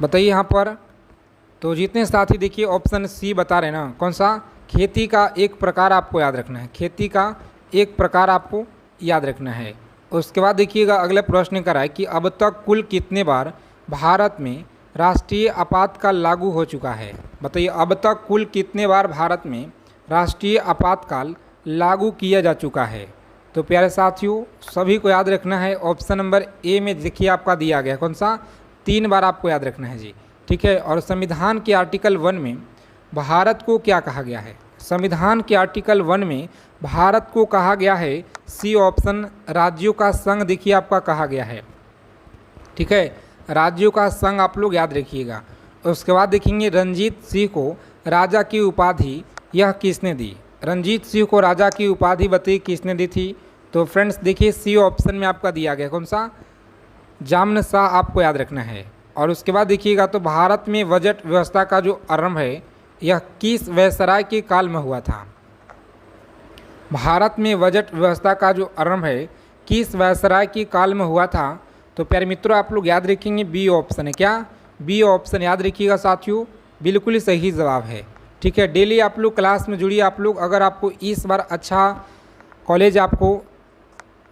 बताइए यहाँ पर। तो जितने साथी देखिए ऑप्शन सी बता रहे ना, कौन सा, खेती का एक प्रकार आपको याद रखना है, खेती का एक प्रकार आपको याद रखना है। उसके बाद देखिएगा अगला प्रश्न कराए कि अब तक कुल कितने बार भारत में राष्ट्रीय आपातकाल लागू हो चुका है। बताइए, अब तक कुल कितने बार भारत में राष्ट्रीय आपातकाल लागू किया जा चुका है। तो प्यारे साथियों सभी को याद रखना है, ऑप्शन नंबर ए में देखिए आपका दिया गया, कौन सा, 3 बार आपको याद रखना है जी। ठीक है, और संविधान के आर्टिकल 1 में भारत को क्या कहा गया है। संविधान के आर्टिकल 1 में भारत को कहा गया है, सी ऑप्शन, राज्यों का संघ देखिए आपका कहा गया है। ठीक है, राज्यों का संघ आप लोग याद रखिएगा। उसके बाद देखेंगे रणजीत सिंह को राजा की उपाधि यह किसने दी। रणजीत सिंह को राजा की उपाधि बताइए किसने दी थी। तो फ्रेंड्स देखिए सी ऑप्शन में आपका दिया गया, कौन सा, जामन शाह आपको याद रखना है। और उसके बाद देखिएगा तो भारत में बजट व्यवस्था का जो आरंभ है यह किस वायसराय के काल में हुआ था। भारत में बजट व्यवस्था का जो आरंभ है किस वायसराय के काल में हुआ था। तो प्यारे मित्रों आप लोग याद रखेंगे बी ऑप्शन है, क्या, बी ऑप्शन याद रखिएगा साथियों, बिल्कुल ही सही जवाब है। ठीक है, डेली आप लोग क्लास में जुड़िए आप लोग, अगर आपको इस बार अच्छा कॉलेज आपको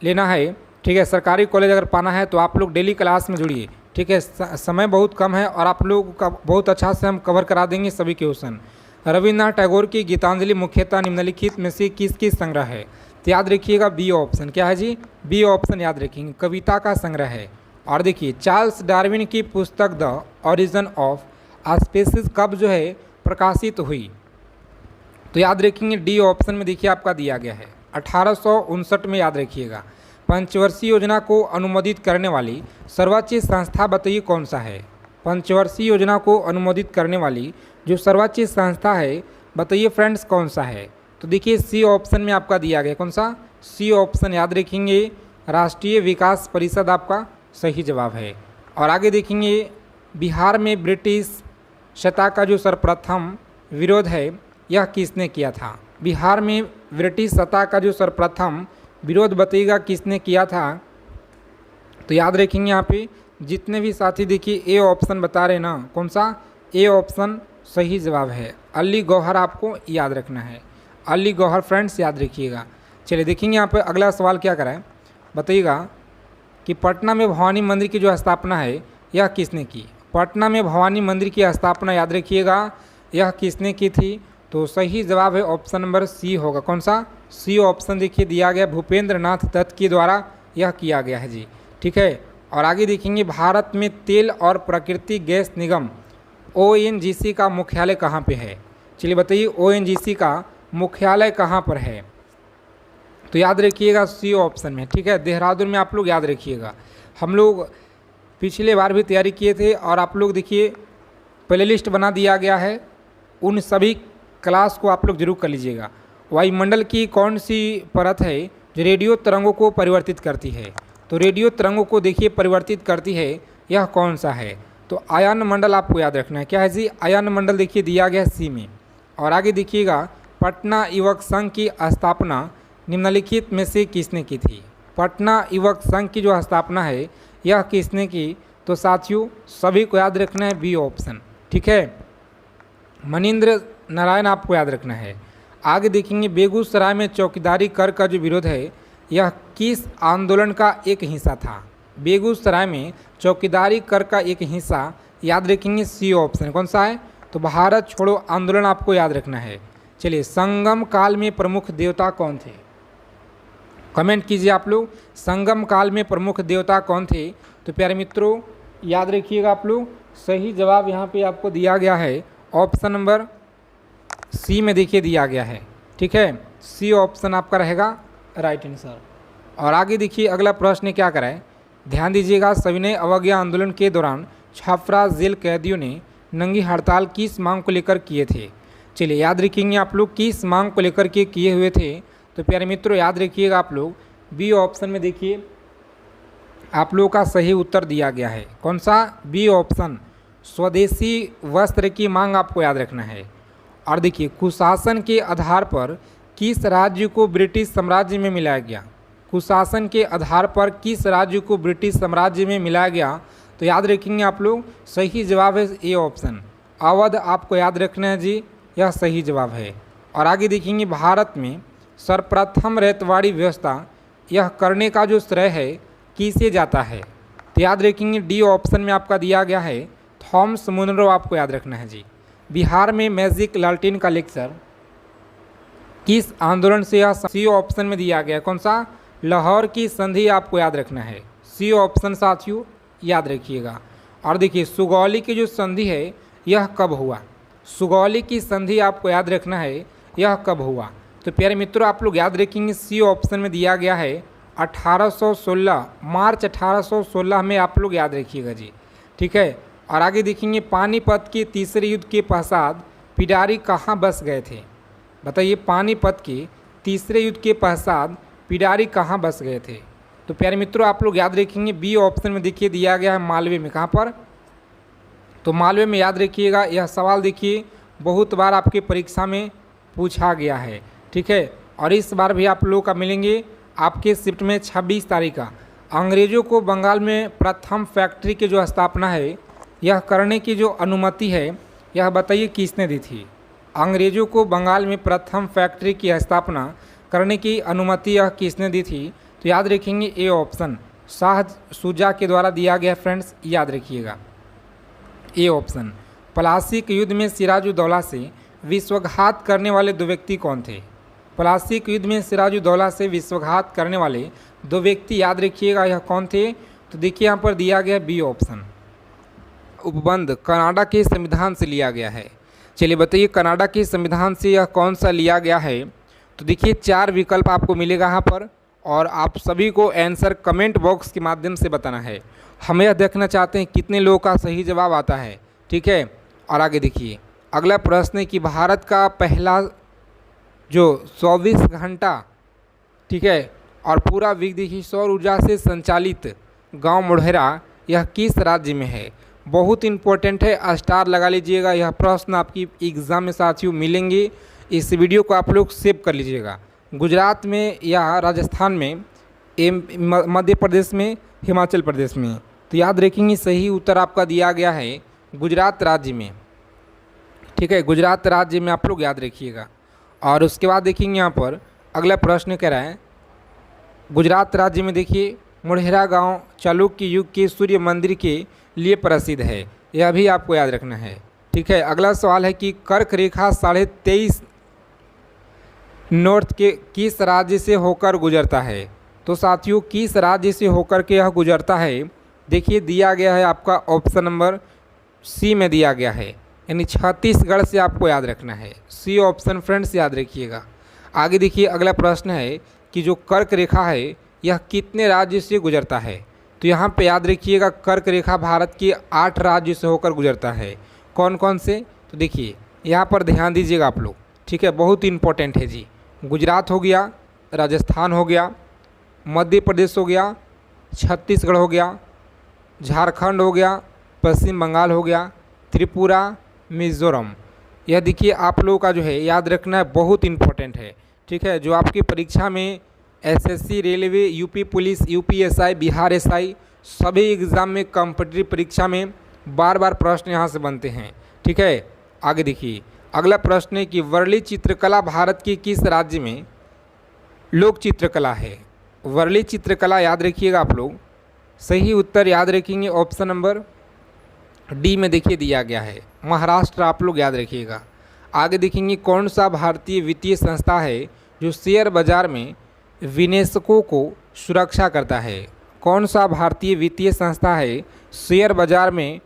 लेना है, ठीक है, सरकारी कॉलेज अगर पाना है तो आप लोग डेली क्लास में जुड़िए। ठीक है, समय बहुत कम है और आप लोग का बहुत अच्छा से हम कवर करा देंगे सभी क्वेश्चन। रविन्द्रनाथ टैगोर की गीतांजलि मुख्यतः निम्नलिखित में से किसकी संग्रह है? तो याद रखिएगा बी ऑप्शन। क्या है जी? बी ऑप्शन याद रखेंगे, कविता का संग्रह है। और देखिए चार्ल्स डार्विन की पुस्तक द ओरिजिन ऑफ स्पीसीज कब जो है प्रकाशित हुई? तो याद रखेंगे डी ऑप्शन में देखिए आपका दिया गया है 1859 में। याद रखिएगा पंचवर्षीय योजना को अनुमोदित करने वाली सर्वोच्च संस्था बताइए कौन सा है? पंचवर्षीय योजना को अनुमोदित करने वाली जो सर्वोच्च संस्था है बताइए फ्रेंड्स कौन सा है? तो देखिए सी ऑप्शन में आपका दिया गया कौन सा? सी ऑप्शन याद रखेंगे राष्ट्रीय विकास परिषद आपका सही जवाब है। और आगे देखेंगे बिहार में ब्रिटिश सत्ता का जो सर्वप्रथम विरोध है यह किसने किया था? बिहार में ब्रिटिश सत्ता का जो सर्वप्रथम विरोध बताइएगा किसने किया था? तो याद रखेंगे यहाँ पे जितने भी साथी देखिए ए ऑप्शन बता रहे ना, कौन सा? ए ऑप्शन सही जवाब है। अली गौहर आपको याद रखना है, अली गौहर फ्रेंड्स याद रखिएगा। चलिए देखेंगे यहाँ पे अगला सवाल क्या कराए बताइएगा कि पटना में भवानी मंदिर की जो स्थापना है यह किसने की? पटना में भवानी मंदिर की स्थापना याद रखिएगा यह किसने की थी? तो सही जवाब है ऑप्शन नंबर सी होगा। कौन सा? सी ऑप्शन देखिए दिया गया भूपेंद्र नाथ दत्त के द्वारा यह किया गया है जी। ठीक है। और आगे देखेंगे भारत में तेल और प्राकृतिक गैस निगम ONGC का मुख्यालय कहाँ पे है? चलिए बताइए ONGC का मुख्यालय कहाँ पर है? तो याद रखिएगा सी ऑप्शन में। ठीक है, देहरादून में आप लोग याद रखिएगा। हम लोग पिछले बार भी तैयारी किए थे और आप लोग देखिए प्ले लिस्ट बना दिया गया है, उन सभी क्लास को आप लोग जरूर कर लीजिएगा। वायुमंडल की कौन सी परत है जो रेडियो तरंगों को परिवर्तित करती है? तो रेडियो तरंगों को देखिए परिवर्तित करती है, यह कौन सा है? तो आयन मंडल आपको याद रखना है। क्या है जी? आयन मंडल देखिए दिया गया सी में। और आगे देखिएगा पटना युवक संघ की स्थापना निम्नलिखित में से किसने की थी? पटना युवक संघ की जो स्थापना है यह किसने की? तो साथियों सभी को याद रखना है बी ऑप्शन। ठीक है, मनीन्द्र नारायण आपको याद रखना है। आगे देखेंगे बेगूसराय में चौकीदारी कर का जो विरोध है यह किस आंदोलन का एक हिस्सा था? बेगूसराय में चौकीदारी कर का एक हिस्सा याद रखेंगे सी ऑप्शन। कौन सा है? तो भारत छोड़ो आंदोलन आपको याद रखना है। चलिए संगम काल में प्रमुख देवता कौन थे? कमेंट कीजिए आप लोग, संगम काल में प्रमुख देवता कौन थे? तो प्यारे मित्रों याद रखिएगा आप लोग, सही जवाब यहाँ पे आपको दिया गया है ऑप्शन नंबर सी में देखिए दिया गया है। ठीक है, सी ऑप्शन आपका रहेगा राइट आंसर। और आगे देखिए अगला प्रश्न क्या कराए, ध्यान दीजिएगा। सविनय अवज्ञा आंदोलन के दौरान छापरा जेल कैदियों ने नंगी हड़ताल किस मांग को लेकर किए थे? चलिए याद रखेंगे आप लोग किस मांग को लेकर के किए हुए थे? तो प्यारे मित्रों याद रखिएगा आप लोग बी ऑप्शन में देखिए आप लोगों का सही उत्तर दिया गया है। कौन सा? बी ऑप्शन, स्वदेशी वस्त्र की मांग आपको याद रखना है। और देखिए कुशासन के आधार पर किस राज्य को ब्रिटिश साम्राज्य में मिलाया गया? कुशासन के आधार पर किस राज्य को ब्रिटिश साम्राज्य में मिलाया गया? तो याद रखेंगे आप लोग सही जवाब है ए ऑप्शन, अवध आपको याद रखना है जी, यह सही जवाब है। और आगे देखेंगे भारत में सर्वप्रथम रैयतवाड़ी व्यवस्था यह करने का जो श्रेय है किसे जाता है? तो याद रखेंगे डी ऑप्शन में आपका दिया गया है थॉमस मुनरो आपको याद रखना है जी। बिहार में मैजिक लालटेन का लेक्चर किस आंदोलन से? यह सी ऑप्शन में दिया गया। कौन सा? लाहौर की संधि आपको याद रखना है, सी ऑप्शन साथियों याद रखिएगा। और देखिए सुगौली की जो संधि है यह कब हुआ? सुगौली की संधि आपको याद रखना है, यह कब हुआ? तो प्यारे मित्रों आप लोग याद रखेंगे सी ऑप्शन में दिया गया है 1816, मार्च 1816 में आप लोग याद रखिएगा जी। ठीक है। और आगे देखेंगे पानीपत के तीसरे युद्ध के पश्चात पिडारी कहाँ बस गए थे? बताइए पानीपत के तीसरे युद्ध के पश्चात पिडारी कहाँ बस गए थे? तो प्यारे मित्रों आप लोग याद रखेंगे बी ऑप्शन में देखिए दिया गया है मालवे में। कहाँ पर? तो मालवे में याद रखिएगा। यह सवाल देखिए बहुत बार आपके परीक्षा में पूछा गया है। ठीक है, और इस बार भी आप लोगों का मिलेंगे आपके शिफ्ट में 26 तारीख का। अंग्रेज़ों को बंगाल में प्रथम फैक्ट्री की जो स्थापना है यह करने की जो अनुमति है यह बताइए किसने दी थी? अंग्रेज़ों को बंगाल में प्रथम फैक्ट्री की स्थापना करने की अनुमति यह किसने दी थी? तो याद रखेंगे ए ऑप्शन, शाह शुजा के द्वारा दिया गया फ्रेंड्स, याद रखिएगा ए ऑप्शन। प्लासी के युद्ध में सिराजुद्दौला से विश्वघात करने वाले दो व्यक्ति कौन थे? प्लासी युद्ध में सिराजुद्दौला से विश्वघात करने वाले दो व्यक्ति याद रखिएगा, यह कौन थे? तो देखिए यहाँ पर दिया गया बी ऑप्शन। उपबंध कनाडा के संविधान से लिया गया है। चलिए बताइए कनाडा के संविधान से यह कौन सा लिया गया है? तो देखिए 4 विकल्प आपको मिलेगा यहाँ पर और आप सभी को आंसर कमेंट बॉक्स के माध्यम से बताना है। हम यह देखना चाहते हैं कितने लोगों का सही जवाब आता है, ठीक है। और आगे देखिए अगला प्रश्न है कि भारत का पहला जो 24 घंटा, ठीक है, और पूरा वीक देखिए सौर ऊर्जा से संचालित गांव मोढेरा यह किस राज्य में है? बहुत इंपॉर्टेंट है, स्टार लगा लीजिएगा। यह प्रश्न आपकी एग्ज़ाम में साथियों मिलेंगे। इस वीडियो को आप लोग सेव कर लीजिएगा। गुजरात में या राजस्थान में, मध्य प्रदेश में, हिमाचल प्रदेश में। तो याद रखेंगे सही उत्तर आपका दिया गया है गुजरात राज्य में, ठीक है, गुजरात राज्य में आप लोग याद रखिएगा। और उसके बाद देखेंगे यहाँ पर अगला प्रश्न कह रहा है गुजरात राज्य में देखिए मोढेरा गांव चालुक्य युग के सूर्य मंदिर के लिए प्रसिद्ध है, यह भी आपको याद रखना है, ठीक है। अगला सवाल है कि कर्क रेखा 23.5 नॉर्थ के किस राज्य से होकर गुजरता है? तो साथियों किस राज्य से होकर के यह गुजरता है? देखिए दिया गया है आपका ऑप्शन नंबर सी में दिया गया है, यानी छत्तीसगढ़ से आपको याद रखना है। सी ऑप्शन फ्रेंड्स याद रखिएगा। आगे देखिए अगला प्रश्न है कि जो कर्क रेखा है यह कितने राज्य से गुजरता है? तो यहाँ पे याद रखिएगा कर्क रेखा भारत के 8 राज्य से होकर गुजरता है। कौन कौन से? तो देखिए यहाँ पर ध्यान दीजिएगा आप लोग, ठीक है, बहुत इंपॉर्टेंट है जी। गुजरात हो गया, राजस्थान हो गया, मध्य प्रदेश हो गया, छत्तीसगढ़ हो गया, झारखंड हो गया, पश्चिम बंगाल हो गया, त्रिपुरा, मिज़ोरम। यह देखिए आप लोगों का जो है याद रखना है, बहुत इंपॉर्टेंट है, ठीक है। जो आपकी परीक्षा में SSC, railway, UP police, UPSI, Bihar SI सभी एग्ज़ाम में कॉम्पिटिटिव परीक्षा में बार बार प्रश्न यहाँ से बनते हैं, ठीक है। आगे देखिए अगला प्रश्न है कि वर्ली चित्रकला भारत के किस राज्य में लोक चित्रकला है? वर्ली चित्रकला याद रखिएगा आप लोग। सही उत्तर याद रखेंगे ऑप्शन नंबर डी में देखिए दिया गया है, महाराष्ट्र, आप लोग याद रखिएगा। आगे देखेंगे कौन सा भारतीय वित्तीय संस्था है जो शेयर बाजार में विनिवेशकों को सुरक्षा करता है? कौन सा भारतीय वित्तीय संस्था है शेयर बाजार में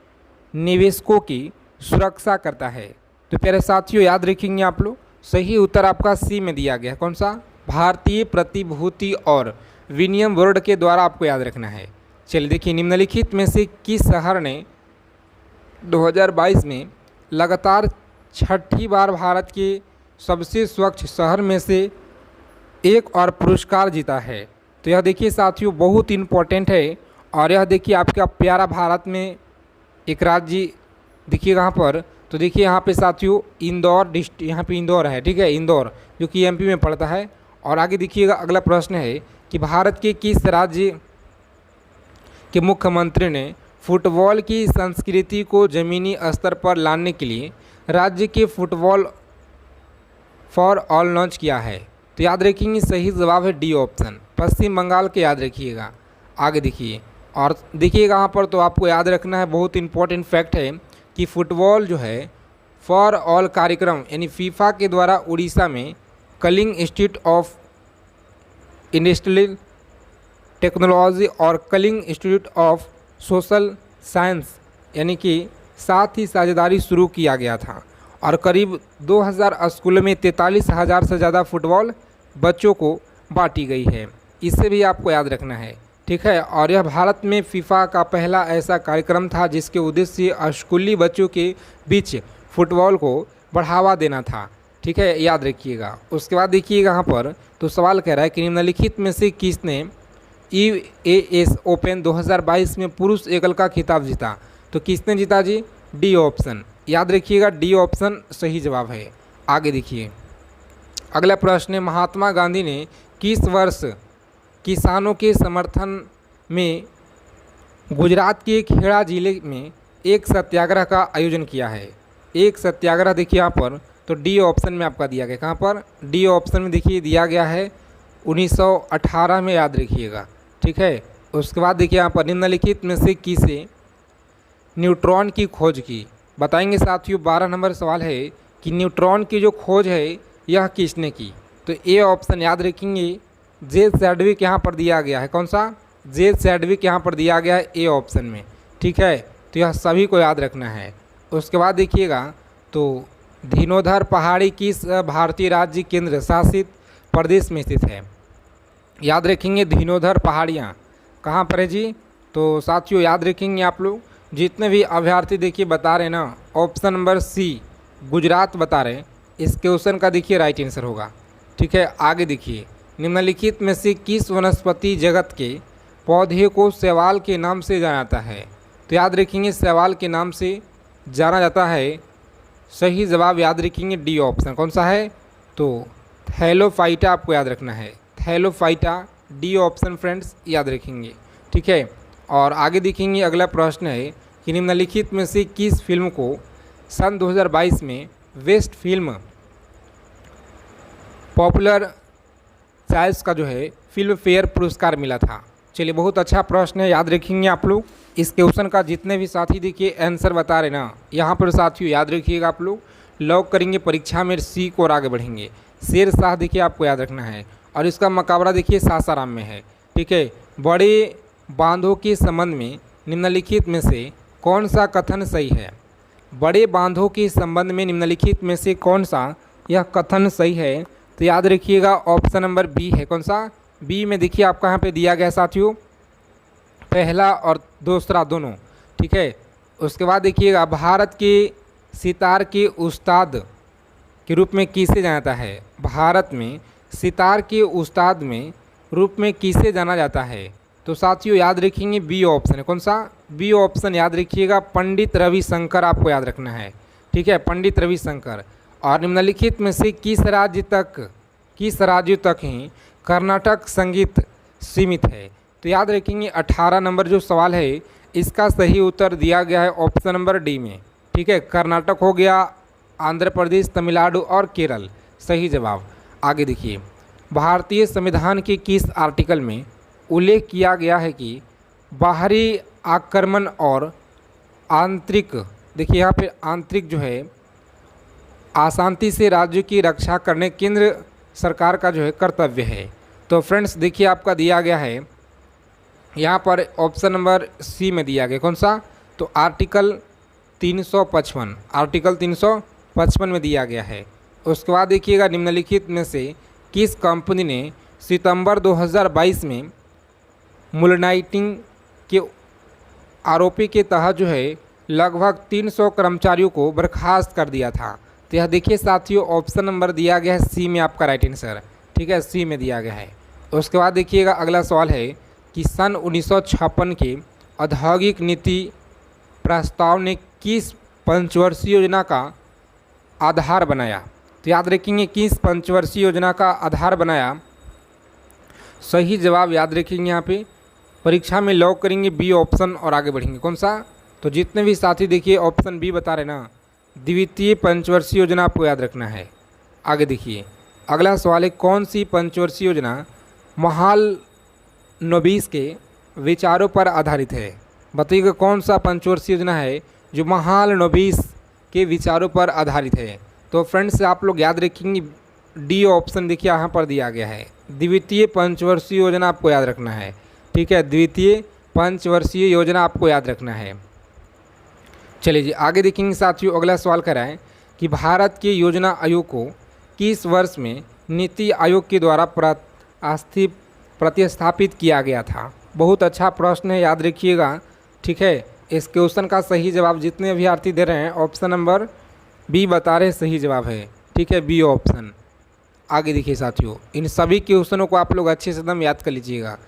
निवेशकों की सुरक्षा करता है? तो प्यारे साथियों याद रखेंगे आप लोग, सही उत्तर आपका सी में दिया गया। कौन सा? भारतीय प्रतिभूति और विनिमय बोर्ड के द्वारा आपको याद रखना है। चलिए देखिए निम्नलिखित में से किस शहर ने 2022 में लगातार 6ठी बार भारत के सबसे स्वच्छ शहर में से एक और पुरस्कार जीता है? तो यह देखिए साथियों बहुत इम्पोर्टेंट है। और यह देखिए आपका प्यारा भारत में एक राज्य देखिएगा यहाँ पर, तो देखिए यहाँ पे साथियों इंदौर डिस्ट्रिक्ट, यहाँ पे इंदौर है, ठीक है, इंदौर जो कि एमपी में पड़ता है। और आगे देखिएगा अगला प्रश्न है कि भारत के किस राज्य के मुख्यमंत्री ने फुटबॉल की संस्कृति को ज़मीनी स्तर पर लाने के लिए राज्य के फुटबॉल फॉर ऑल लॉन्च किया है? तो याद रखेंगे सही जवाब है डी ऑप्शन, पश्चिम बंगाल के, याद रखिएगा। आगे देखिए और देखिएगा यहाँ पर, तो आपको याद रखना है, बहुत इंपॉर्टेंट फैक्ट है कि फुटबॉल जो है फॉर ऑल कार्यक्रम यानी फीफा के द्वारा उड़ीसा में Kalinga institute of industrial technology और Kalinga institute of social science यानी कि साथ ही साझेदारी शुरू किया गया था। और करीब 2000 स्कूलों में 43,000 से ज़्यादा फुटबॉल बच्चों को बांटी गई है। इसे भी आपको याद रखना है, ठीक है। और यह भारत में फीफा का पहला ऐसा कार्यक्रम था जिसके उद्देश्य स्कूली बच्चों के बीच फुटबॉल को बढ़ावा देना था, ठीक है, याद रखिएगा। उसके बाद देखिएगा यहाँ पर, तो सवाल कह रहा है कि निम्नलिखित में से किसने EAS ओपन 2022 में पुरुष एकल का खिताब जीता? तो किसने जीता जी? डी ऑप्शन, याद रखिएगा, डी ऑप्शन सही जवाब है। आगे देखिए अगला प्रश्न है महात्मा गांधी ने किस वर्ष किसानों के समर्थन में गुजरात के खेड़ा जिले में एक सत्याग्रह का आयोजन किया है? एक सत्याग्रह देखिए यहाँ पर, तो डी ऑप्शन में आपका दिया गया। कहाँ पर? डी ऑप्शन में देखिए दिया गया है 1918 में, याद रखिएगा, ठीक है। उसके बाद देखिए यहाँ पर निम्नलिखित में से किसे न्यूट्रॉन की खोज की? बताएंगे साथियों। 12 नंबर सवाल है कि न्यूट्रॉन की जो खोज है यह किसने की। तो ए ऑप्शन याद रखेंगे, जे सैडविक यहाँ पर दिया गया है। कौन सा? जे सैडविक यहाँ पर दिया गया है ए ऑप्शन में। ठीक है, तो यह सभी को याद रखना है। उसके बाद देखिएगा, तो धीनोधर पहाड़ी किस भारतीय राज्य केंद्र शासित प्रदेश में स्थित है? याद रखेंगे धीनोधर पहाड़ियाँ कहाँ पर है जी? तो साथियों याद रखेंगे आप लोग, जितने भी अभ्यर्थी देखिए बता रहे ना, ऑप्शन नंबर सी गुजरात बता रहे, इस क्वेश्चन का देखिए राइट आंसर होगा। ठीक है, आगे देखिए, निम्नलिखित में से किस वनस्पति जगत के पौधे को शैवाल के नाम से जाना जाता है? तो याद रखेंगे शैवाल के नाम से जाना जाता है। सही जवाब याद रखेंगे डी ऑप्शन। कौन सा है? तो थैलोफाइटा आपको याद रखना है, थैलोफाइटा, डी ऑप्शन फ्रेंड्स याद रखेंगे। ठीक है, और आगे देखेंगे अगला प्रश्न है कि निम्नलिखित में से किस फिल्म को सन 2022 में बेस्ट फिल्म पॉपुलर चॉइस का जो है फिल्म फेयर पुरस्कार मिला था? चलिए, बहुत अच्छा प्रश्न है, याद रखेंगे आप लोग। इस क्वेश्चन का जितने भी साथी देखिए आंसर बता रहे ना, यहाँ पर साथियों याद रखिएगा आप लोग, लॉक करेंगे परीक्षा में सी को और आगे बढ़ेंगे। शेर शाह देखिए आपको याद रखना है, और इसका मुकाबला देखिए सासाराम में है। ठीक है, बड़े बांधों के संबंध में निम्नलिखित में से कौन सा कथन सही है? बड़े बांधों के संबंध में निम्नलिखित में से कौन सा यह कथन सही है? तो याद रखिएगा ऑप्शन नंबर बी है। कौन सा? बी में देखिए आपका यहाँ पे दिया गया साथियों, पहला और दूसरा दोनों। ठीक है, उसके बाद देखिएगा, भारत के सितार के उस्ताद के रूप में किसे जाना जाता है? भारत में सितार के उस्ताद में रूप में किसे जाना जाता है? तो साथियों याद रखेंगे बी ऑप्शन है। कौन सा? बी ऑप्शन याद रखिएगा, पंडित रविशंकर आपको याद रखना है। ठीक है, पंडित रविशंकर। और निम्नलिखित में से किस राज्य तक ही कर्नाटक संगीत सीमित है? तो याद रखेंगे 18 नंबर जो सवाल है इसका सही उत्तर दिया गया है ऑप्शन नंबर डी में। ठीक है, कर्नाटक हो गया, आंध्र प्रदेश, तमिलनाडु और केरल सही जवाब। आगे देखिए, भारतीय संविधान के किस आर्टिकल में उल्लेख किया गया है कि बाहरी आक्रमण और आंतरिक, देखिए यहाँ पे आंतरिक जो है अशांति से राज्य की रक्षा करने केंद्र सरकार का जो है कर्तव्य है? तो फ्रेंड्स देखिए आपका दिया गया है यहाँ पर ऑप्शन नंबर सी में दिया गया। कौन सा? तो आर्टिकल 355, आर्टिकल 355 में दिया गया है। उसके बाद देखिएगा, निम्नलिखित में से किस कंपनी ने सितंबर 2022 में मोलनाइटिंग के आरोपी के तहत जो है लगभग 300 कर्मचारियों को बर्खास्त कर दिया था? तो यह देखिए साथियों ऑप्शन नंबर दिया गया है सी में आपका राइट आंसर। ठीक है, सी में दिया गया है। उसके बाद देखिएगा अगला सवाल है कि सन 1956 के औद्योगिक नीति प्रस्ताव ने किस पंचवर्षीय योजना का आधार बनाया? तो याद रखेंगे किस पंचवर्षीय योजना का आधार बनाया? सही जवाब याद रखेंगे यहाँ पे, परीक्षा में लॉक करेंगे बी ऑप्शन और आगे बढ़ेंगे। कौन सा? तो जितने भी साथी देखिए ऑप्शन बी बता रहे ना, द्वितीय पंचवर्षीय योजना आपको याद रखना है। आगे देखिए अगला सवाल है, कौन सी पंचवर्षीय योजना महालनोबिस के विचारों पर आधारित है? बताइएगा कौन सा पंचवर्षीय योजना है जो महालनोबिस के विचारों पर आधारित है? तो फ्रेंड्स आप लोग याद रखेंगे डी ऑप्शन देखिए यहाँ पर दिया गया है, द्वितीय पंचवर्षीय योजना आपको याद रखना है। ठीक है, द्वितीय पंचवर्षीय योजना आपको याद रखना है। चलिए जी आगे देखेंगे साथियों, अगला सवाल कराएं कि भारत के योजना आयोग को किस वर्ष में नीति आयोग के द्वारा प्रतिस्थापित किया गया था? बहुत अच्छा प्रश्न है, याद रखिएगा। ठीक है, इस क्वेश्चन का सही जवाब जितने अभ्यर्थी दे रहे हैं ऑप्शन नंबर बी बता रहे सही जवाब है। ठीक है, बी ऑप्शन। आगे देखिए साथियों, इन सभी क्वेश्चनों को आप लोग अच्छे से एकदम याद कर लीजिएगा।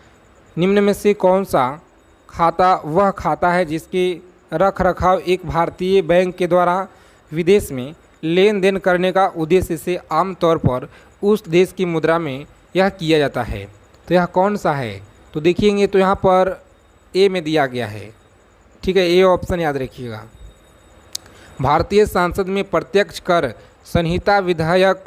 निम्न में से कौन सा खाता वह खाता है जिसकी रख रखाव एक भारतीय बैंक के द्वारा विदेश में लेन देन करने का उद्देश्य से आमतौर पर उस देश की मुद्रा में यह किया जाता है? तो यह कौन सा है? तो देखिएंगे तो यहाँ पर ए में दिया गया है। ठीक है, ए ऑप्शन याद रखिएगा। भारतीय संसद में प्रत्यक्ष कर संहिता विधेयक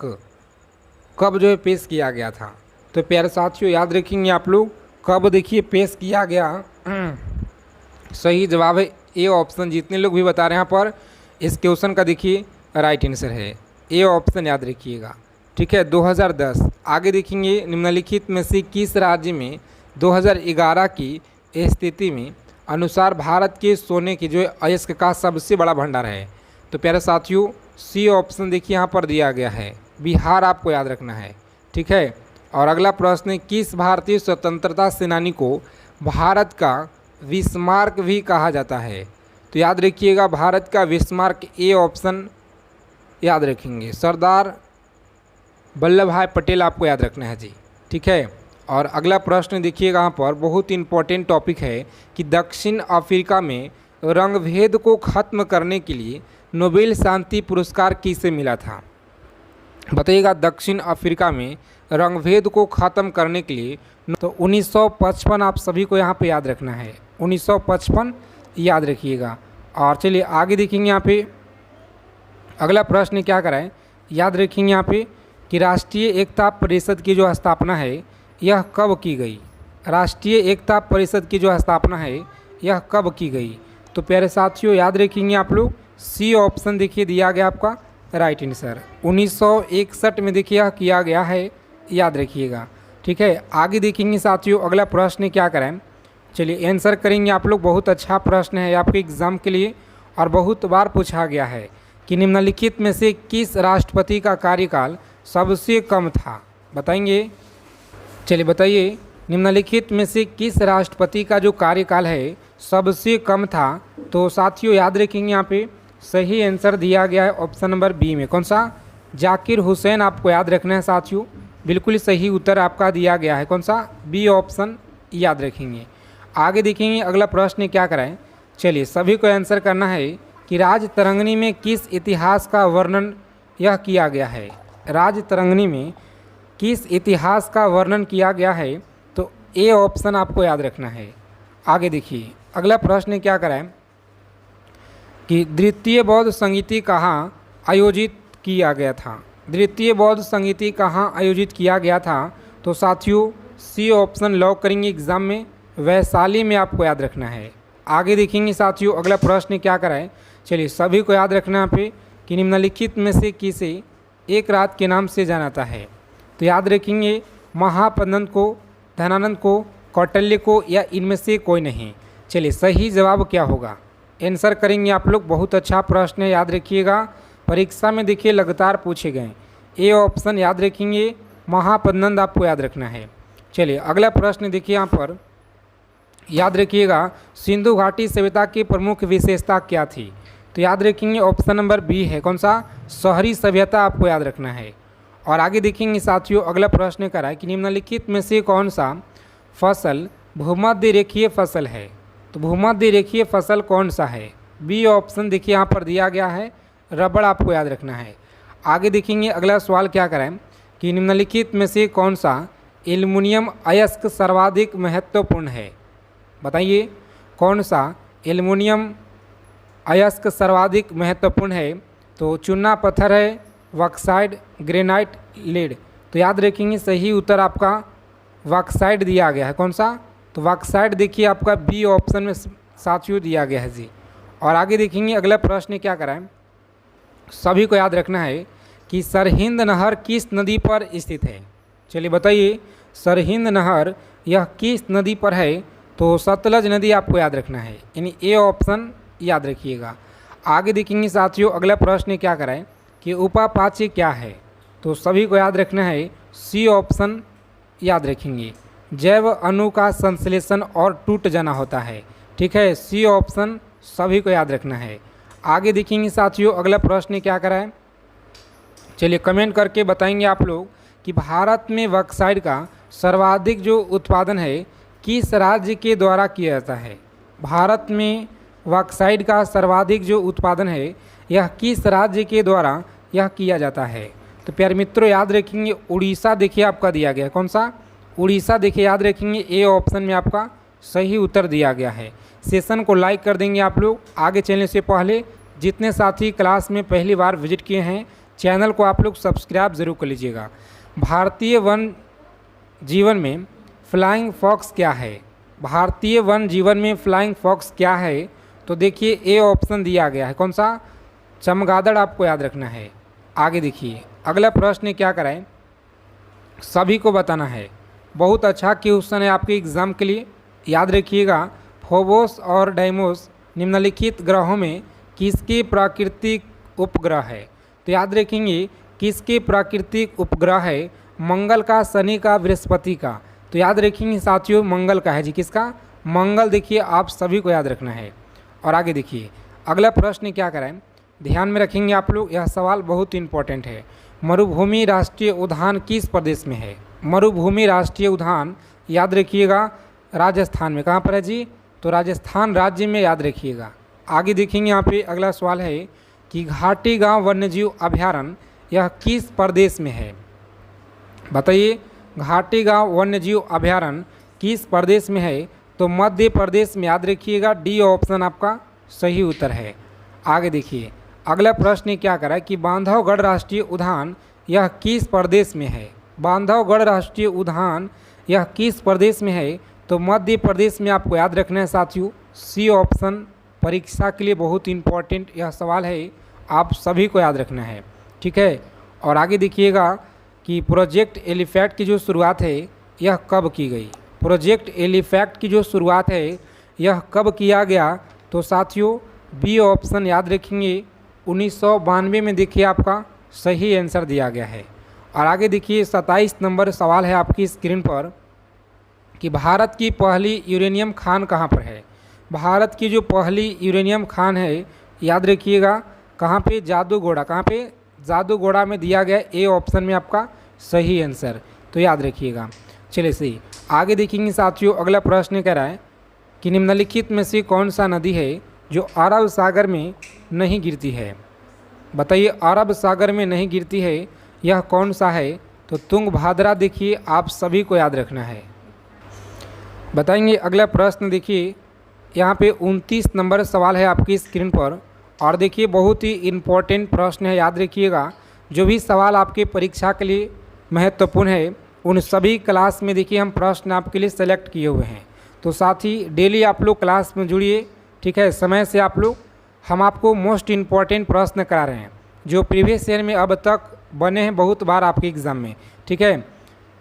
कब जो है पेश किया गया था? तो प्यारे साथियों याद रखेंगे आप लोग, कब देखिए पेश किया गया? सही जवाब है ए ऑप्शन। जितने लोग भी बता रहे हैं यहाँ पर इस क्वेश्चन का देखिए राइट आंसर है। ए ऑप्शन याद रखिएगा। ठीक है, 2010। आगे देखेंगे निम्नलिखित में से किस राज्य में 2011 की स्थिति में अनुसार भारत के सोने की जो अयस्क का सबसे बड़ा भंडार है। तो प्यारे साथियों सी ऑप्शन देखिए यहाँ पर दिया गया है, बिहार आपको याद रखना है। ठीक है, और अगला प्रश्न है, किस भारतीय स्वतंत्रता सेनानी को भारत का बिस्मार्क भी कहा जाता है। तो याद रखिएगा भारत का बिस्मार्क ए ऑप्शन याद रखेंगे, सरदार वल्लभ भाई पटेल आपको याद रखना है जी। ठीक है, और अगला प्रश्न देखिएगा यहाँ पर बहुत इंपॉर्टेंट टॉपिक है कि दक्षिण अफ्रीका में रंगभेद को ख़त्म करने के लिए नोबेल शांति पुरस्कार किसे मिला था। बताइएगा दक्षिण अफ्रीका में रंगभेद को ख़त्म करने के लिए, तो 1955 आप सभी को यहाँ पे याद रखना है, 1955 याद रखिएगा। और चलिए आगे देखेंगे यहाँ पे अगला प्रश्न क्या कराएं, याद रखेंगे यहाँ पे कि राष्ट्रीय एकता परिषद की जो स्थापना है यह कब की गई। राष्ट्रीय एकता परिषद की जो स्थापना है यह कब की गई। तो प्यारे साथियों याद रखेंगे आप लोग सी ऑप्शन देखिए दिया गया आपका राइट आंसर, 1961 में देखिए यह किया गया है, याद रखिएगा। ठीक है, आगे देखेंगे साथियों अगला प्रश्न क्या करें, चलिए आंसर करेंगे आप लोग। बहुत अच्छा प्रश्न है आपके एग्ज़ाम के लिए और बहुत बार पूछा गया है कि निम्नलिखित में से किस राष्ट्रपति का कार्यकाल सबसे कम था। बताएंगे, चलिए बताइए निम्नलिखित में से किस राष्ट्रपति का जो कार्यकाल है सबसे कम था। तो साथियों याद रखेंगे यहाँ पे सही आंसर दिया गया है ऑप्शन नंबर बी में, कौन सा, जाकिर हुसैन आपको याद रखना है साथियों, बिल्कुल सही उत्तर आपका दिया गया है, कौन सा, बी ऑप्शन याद रखेंगे। आगे देखेंगे अगला प्रश्न क्या कराएं, चलिए सभी को आंसर करना है कि राजतरंगिणी में किस इतिहास का वर्णन यह किया गया है। राजतरंगिणी में किस इतिहास का वर्णन किया गया है। तो ए ऑप्शन आपको याद रखना है। आगे देखिए अगला प्रश्न क्या कराएं कि द्वितीय बौद्ध संगीति कहाँ आयोजित किया गया था। द्वितीय बौद्ध संगीति कहाँ आयोजित किया गया था। तो साथियों सी ऑप्शन लॉक करेंगे एग्जाम में, वैशाली में आपको याद रखना है। आगे देखेंगे साथियों अगला प्रश्न क्या कराएं, चलिए सभी को याद रखना यहाँ पे कि निम्नलिखित में से किसे एक रात के नाम से जाना जाता है। तो याद रखेंगे महापद्मनंद को, धनानंद को, कौटिल्य को, या इनमें से कोई नहीं। चलिए सही जवाब क्या होगा आंसर करेंगे आप लोग। बहुत अच्छा प्रश्न है, याद रखिएगा, परीक्षा में देखिए लगातार पूछे गए। ए ऑप्शन याद रखेंगे, महापद्मनंद आपको याद रखना है। चलिए अगला प्रश्न देखिए यहाँ पर, याद रखिएगा सिंधु घाटी सभ्यता की प्रमुख विशेषता क्या थी। तो याद रखेंगे ऑप्शन नंबर बी है, कौन सा, शहरी सभ्यता आपको याद रखना है। और आगे देखेंगे साथियों अगला प्रश्न करा है कि निम्नलिखित में से कौन सा फसल भूमध्य रेखीय फसल है। तो भूमध्य रेखीय फसल कौन सा है। बी ऑप्शन देखिए यहाँ पर दिया गया है, रबड़ आपको याद रखना है। आगे देखेंगे अगला सवाल क्या कराएं कि निम्नलिखित में से कौन सा एल्युमिनियम अयस्क सर्वाधिक महत्वपूर्ण है। बताइए कौन सा एल्युमिनियम अयस्क सर्वाधिक महत्वपूर्ण है। तो चूना पत्थर है, बॉक्साइट, ग्रेनाइट, लीड। तो याद रखेंगे सही उत्तर आपका बॉक्साइट दिया गया है, कौन सा, तो बॉक्साइट देखिए आपका बी ऑप्शन में साथियों दिया गया है जी। और आगे देखेंगे अगला प्रश्न क्या कराएं, सभी को याद रखना है कि सरहिंद नहर किस नदी पर स्थित है। चलिए बताइए सरहिंद नहर यह किस नदी पर है। तो सतलज नदी आपको याद रखना है, यानी ए ऑप्शन याद रखिएगा। आगे देखेंगे साथियों अगला प्रश्न क्या कराएं कि उपापाच्य क्या है। तो सभी को याद रखना है, सी ऑप्शन याद रखेंगे, जैव अणु का संश्लेषण और टूट जाना होता है। ठीक है, सी ऑप्शन सभी को याद रखना है। आगे देखेंगे साथियों अगला प्रश्न क्या कराएं, चलिए कमेंट करके बताएंगे आप लोग कि भारत में बॉक्साइट का सर्वाधिक जो उत्पादन है किस राज्य के द्वारा किया जाता है। भारत में बॉक्साइट का सर्वाधिक जो उत्पादन है यह किस राज्य के द्वारा यह किया जाता है। तो प्यारे मित्रों याद रखेंगे उड़ीसा देखिए आपका दिया गया है, कौन सा, उड़ीसा देखिए याद रखेंगे, ए ऑप्शन में आपका सही उत्तर दिया गया है। सेशन को लाइक कर देंगे आप लोग। आगे चलने से पहले जितने साथी क्लास में पहली बार विजिट किए हैं चैनल को आप लोग सब्सक्राइब जरूर कर लीजिएगा। भारतीय वन जीवन में फ्लाइंग फॉक्स क्या है। भारतीय वन जीवन में फ्लाइंग फॉक्स क्या है। तो देखिए ए ऑप्शन दिया गया है, कौन सा, चमगादड़ आपको याद रखना है। आगे देखिए अगला प्रश्न क्या कराएं, सभी को बताना है। बहुत अच्छा क्वेश्चन है आपके एग्ज़ाम के लिए, याद रखिएगा। फोबोस और डाइमोस निम्नलिखित ग्रहों में किसके प्राकृतिक उपग्रह है? तो याद रखेंगे किसके प्राकृतिक उपग्रह है, मंगल का, शनि का, बृहस्पति का। तो याद रखेंगे साथियों मंगल का है जी। किसका? मंगल। देखिए आप सभी को याद रखना है। और आगे देखिए अगला प्रश्न क्या कराएं, ध्यान में रखेंगे आप लोग, यह सवाल बहुत इंपॉर्टेंट है। मरुभूमि राष्ट्रीय उद्यान किस प्रदेश में है? मरुभूमि राष्ट्रीय उद्यान याद रखिएगा राजस्थान में। कहाँ पर है जी? तो राजस्थान राज्य में, याद रखिएगा। आगे देखेंगे यहाँ पे अगला सवाल है कि घाटी गांव वन्यजीव अभयारण्य यह किस प्रदेश में है? बताइए, घाटी गांव वन्यजीव अभयारण्य किस प्रदेश में है? तो मध्य प्रदेश में, याद रखिएगा। डी ऑप्शन आपका सही उत्तर है। आगे देखिए अगला प्रश्न क्या करा कि बांधवगढ़ राष्ट्रीय उद्यान यह किस प्रदेश में है? बांधवगढ़ राष्ट्रीय उद्यान यह किस प्रदेश में है? तो मध्य प्रदेश में आपको याद रखना है साथियों। सी ऑप्शन परीक्षा के लिए बहुत इंपॉर्टेंट यह सवाल है, आप सभी को याद रखना है, ठीक है। और आगे देखिएगा कि प्रोजेक्ट एलिफैक्ट की जो शुरुआत है यह कब की गई? प्रोजेक्ट एलिफैक्ट की जो शुरुआत है यह कब किया गया? तो साथियों बी ऑप्शन याद रखेंगे 1992 में। देखिए आपका सही आंसर दिया गया है। और आगे देखिए 27 नंबर सवाल है आपकी स्क्रीन पर कि भारत की पहली यूरेनियम खान कहाँ पर है? भारत की जो पहली यूरेनियम खान है, याद रखिएगा कहाँ पे? जादूगोड़ा। कहाँ पे? जादूगोड़ा में दिया गया। ए ऑप्शन में आपका सही आंसर, तो याद रखिएगा। चलिए सही। आगे देखेंगे साथियों अगला प्रश्न कह रहा है कि निम्नलिखित में से कौन सा नदी है जो अरब सागर में नहीं गिरती है? बताइए, अरब सागर में नहीं गिरती है यह कौन सा है? तो तुंगभद्रा। देखिए आप सभी को याद रखना है। बताएंगे अगला प्रश्न। देखिए यहाँ पे 29 नंबर सवाल है आपकी स्क्रीन पर। और देखिए बहुत ही इम्पोर्टेंट प्रश्न है, याद रखिएगा। जो भी सवाल आपके परीक्षा के लिए महत्वपूर्ण है उन सभी क्लास में देखिए हम प्रश्न आपके लिए सेलेक्ट किए हुए हैं। तो साथ ही डेली आप लोग क्लास में जुड़िए, ठीक है। समय से आप लोग, हम आपको मोस्ट इम्पॉर्टेंट प्रश्न करा रहे हैं जो प्रीवियस ईयर में अब तक बने हैं बहुत बार आपके एग्ज़ाम में, ठीक है।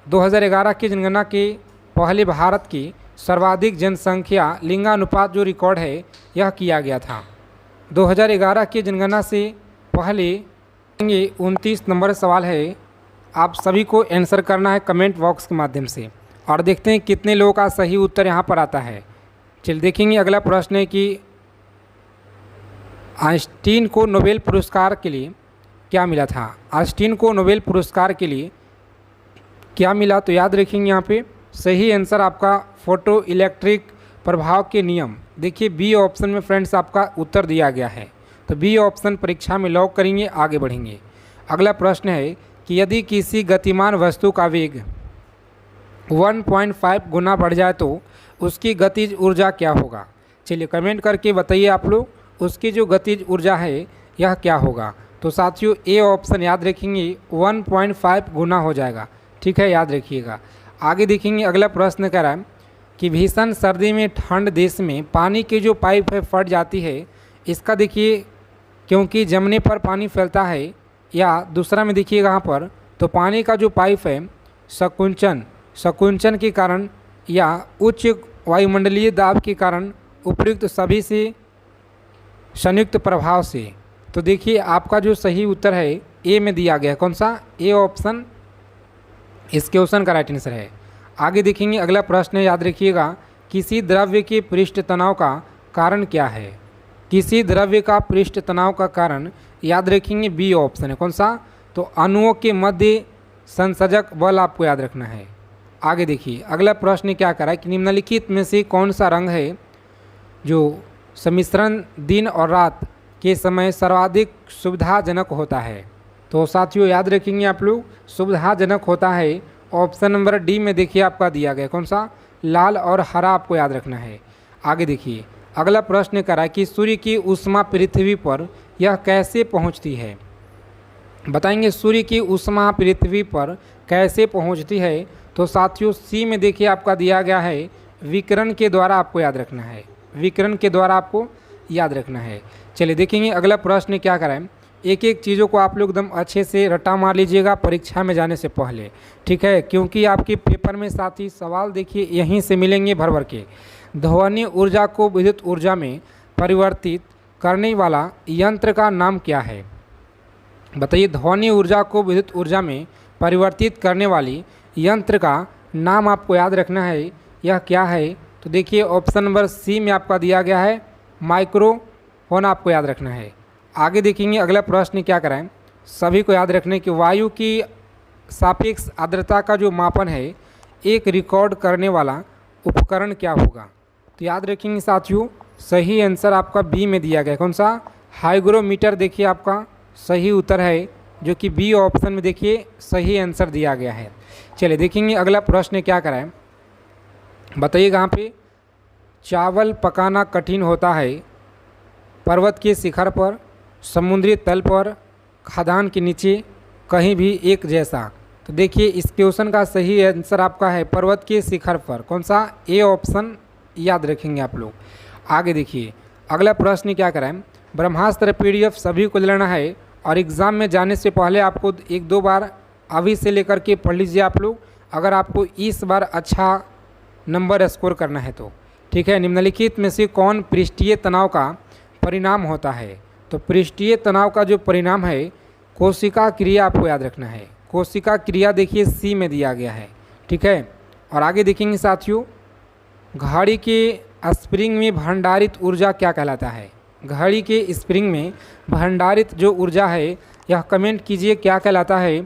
2011 की जनगणना के पहले भारत की सर्वाधिक जनसंख्या लिंगानुपात जो रिकॉर्ड है यह किया गया था। 2011 की जनगणना से पहले 29 नंबर सवाल है, आप सभी को आंसर करना है कमेंट बॉक्स के माध्यम से। और देखते हैं कितने लोगों का सही उत्तर यहाँ पर आता है। चलिए देखेंगे अगला प्रश्न है कि आइंस्टीन को नोबेल पुरस्कार के लिए क्या मिला था? आइंस्टीन को नोबेल पुरस्कार के लिए क्या मिला? तो याद रखेंगे यहाँ पे सही आंसर आपका फोटो इलेक्ट्रिक प्रभाव के नियम। देखिए बी ऑप्शन में फ्रेंड्स आपका उत्तर दिया गया है, तो बी ऑप्शन परीक्षा में लॉक करेंगे। आगे बढ़ेंगे। अगला प्रश्न है कि यदि किसी गतिमान वस्तु का वेग 1.5 गुना बढ़ जाए तो उसकी गतिज ऊर्जा क्या होगा? चलिए कमेंट करके बताइए आप लोग, उसकी जो गतिज ऊर्जा है यह क्या होगा? तो साथियों ए ऑप्शन याद रखेंगे 1.5 गुना हो जाएगा, ठीक है, याद रखिएगा। आगे देखेंगे अगला प्रश्न कह रहा है कि भीषण सर्दी में ठंड देश में पानी की जो पाइप है फट जाती है, इसका देखिए क्योंकि जमने पर पानी फैलता है, या दूसरा में देखिए यहाँ पर तो पानी का जो पाइप है संकुचन के कारण या उच्च वायुमंडलीय दाब के कारण उपयुक्त सभी से संयुक्त प्रभाव से। तो देखिए आपका जो सही उत्तर है ए में दिया गया। कौन सा? ए ऑप्शन इस क्वेश्चन का राइट आंसर है। आगे देखेंगे अगला प्रश्न है, याद रखिएगा किसी द्रव्य के पृष्ठ तनाव का कारण क्या है? किसी द्रव्य का पृष्ठ तनाव का कारण याद रखेंगे बी ऑप्शन है। कौन सा? तो अणुओं के मध्य संसर्जक बल आपको याद रखना है। आगे देखिए अगला प्रश्न क्या करा है कि निम्नलिखित में से कौन सा रंग है जो सम्मिश्रण दिन और रात के समय सर्वाधिक सुविधाजनक होता है? तो साथियों याद रखेंगे आप लोग सुविधाजनक होता है ऑप्शन नंबर डी में देखिए आपका दिया गया। कौन सा? लाल और हरा आपको याद रखना है। आगे देखिए अगला प्रश्न करा कि सूर्य की ऊष्मा पृथ्वी पर यह कैसे पहुंचती है? बताएंगे सूर्य की ऊष्मा पृथ्वी पर कैसे पहुंचती है? तो साथियों सी में देखिए आपका दिया गया है विकिरण के द्वारा, आपको याद रखना है, विकिरण के द्वारा आपको याद रखना है। चलिए देखेंगे अगला प्रश्न क्या कराएं, एक एक चीज़ों को आप लोग एकदम अच्छे से रटा मार लीजिएगा परीक्षा में जाने से पहले, ठीक है, क्योंकि आपके पेपर में साथ ही सवाल देखिए यहीं से मिलेंगे भर भर के। ध्वनि ऊर्जा को विद्युत ऊर्जा में परिवर्तित करने वाला यंत्र का नाम क्या है? बताइए, ध्वनि ऊर्जा को विद्युत ऊर्जा में परिवर्तित करने वाली यंत्र का नाम आपको याद रखना है, यह क्या है? तो देखिए ऑप्शन नंबर सी में आपका दिया गया है माइक्रोफोन, आपको याद रखना है। आगे देखेंगे अगला प्रश्न क्या कराएं, सभी को याद रखने कि वायु की सापेक्ष आर्द्रता का जो मापन है एक रिकॉर्ड करने वाला उपकरण क्या होगा? तो याद रखेंगे साथियों, सही आंसर आपका बी में दिया गया, कौन सा? हाइग्रोमीटर। देखिए आपका सही उत्तर है, जो कि बी ऑप्शन में देखिए सही आंसर दिया गया है। चलिए देखेंगे अगला प्रश्न क्या कराएं, बताइए कहाँ पे चावल पकाना कठिन होता है? पर्वत के शिखर पर, समुद्री तल पर, खदान के नीचे, कहीं भी एक जैसा। तो देखिए इस क्वेश्चन का सही आंसर आपका है पर्वत के शिखर पर, कौन सा? ए ऑप्शन याद रखेंगे आप लोग। आगे देखिए अगला प्रश्न क्या कराएं, ब्रह्मास्त्र पीडीएफ सभी को लेना है और एग्ज़ाम में जाने से पहले आपको एक दो बार अभी से लेकर के पढ़ लीजिए आप लोग, अगर आपको इस बार अच्छा नंबर स्कोर करना है तो, ठीक है। निम्नलिखित में से कौन पृष्ठीय तनाव का परिणाम होता है? तो पृष्ठीय तनाव का जो परिणाम है कोशिका क्रिया, आपको याद रखना है। कोशिका क्रिया देखिए सी में दिया गया है, ठीक है। और आगे देखेंगे साथियों, घड़ी के स्प्रिंग में भंडारित ऊर्जा क्या कहलाता है? घड़ी के स्प्रिंग में भंडारित जो ऊर्जा है यह कमेंट कीजिए क्या कहलाता है?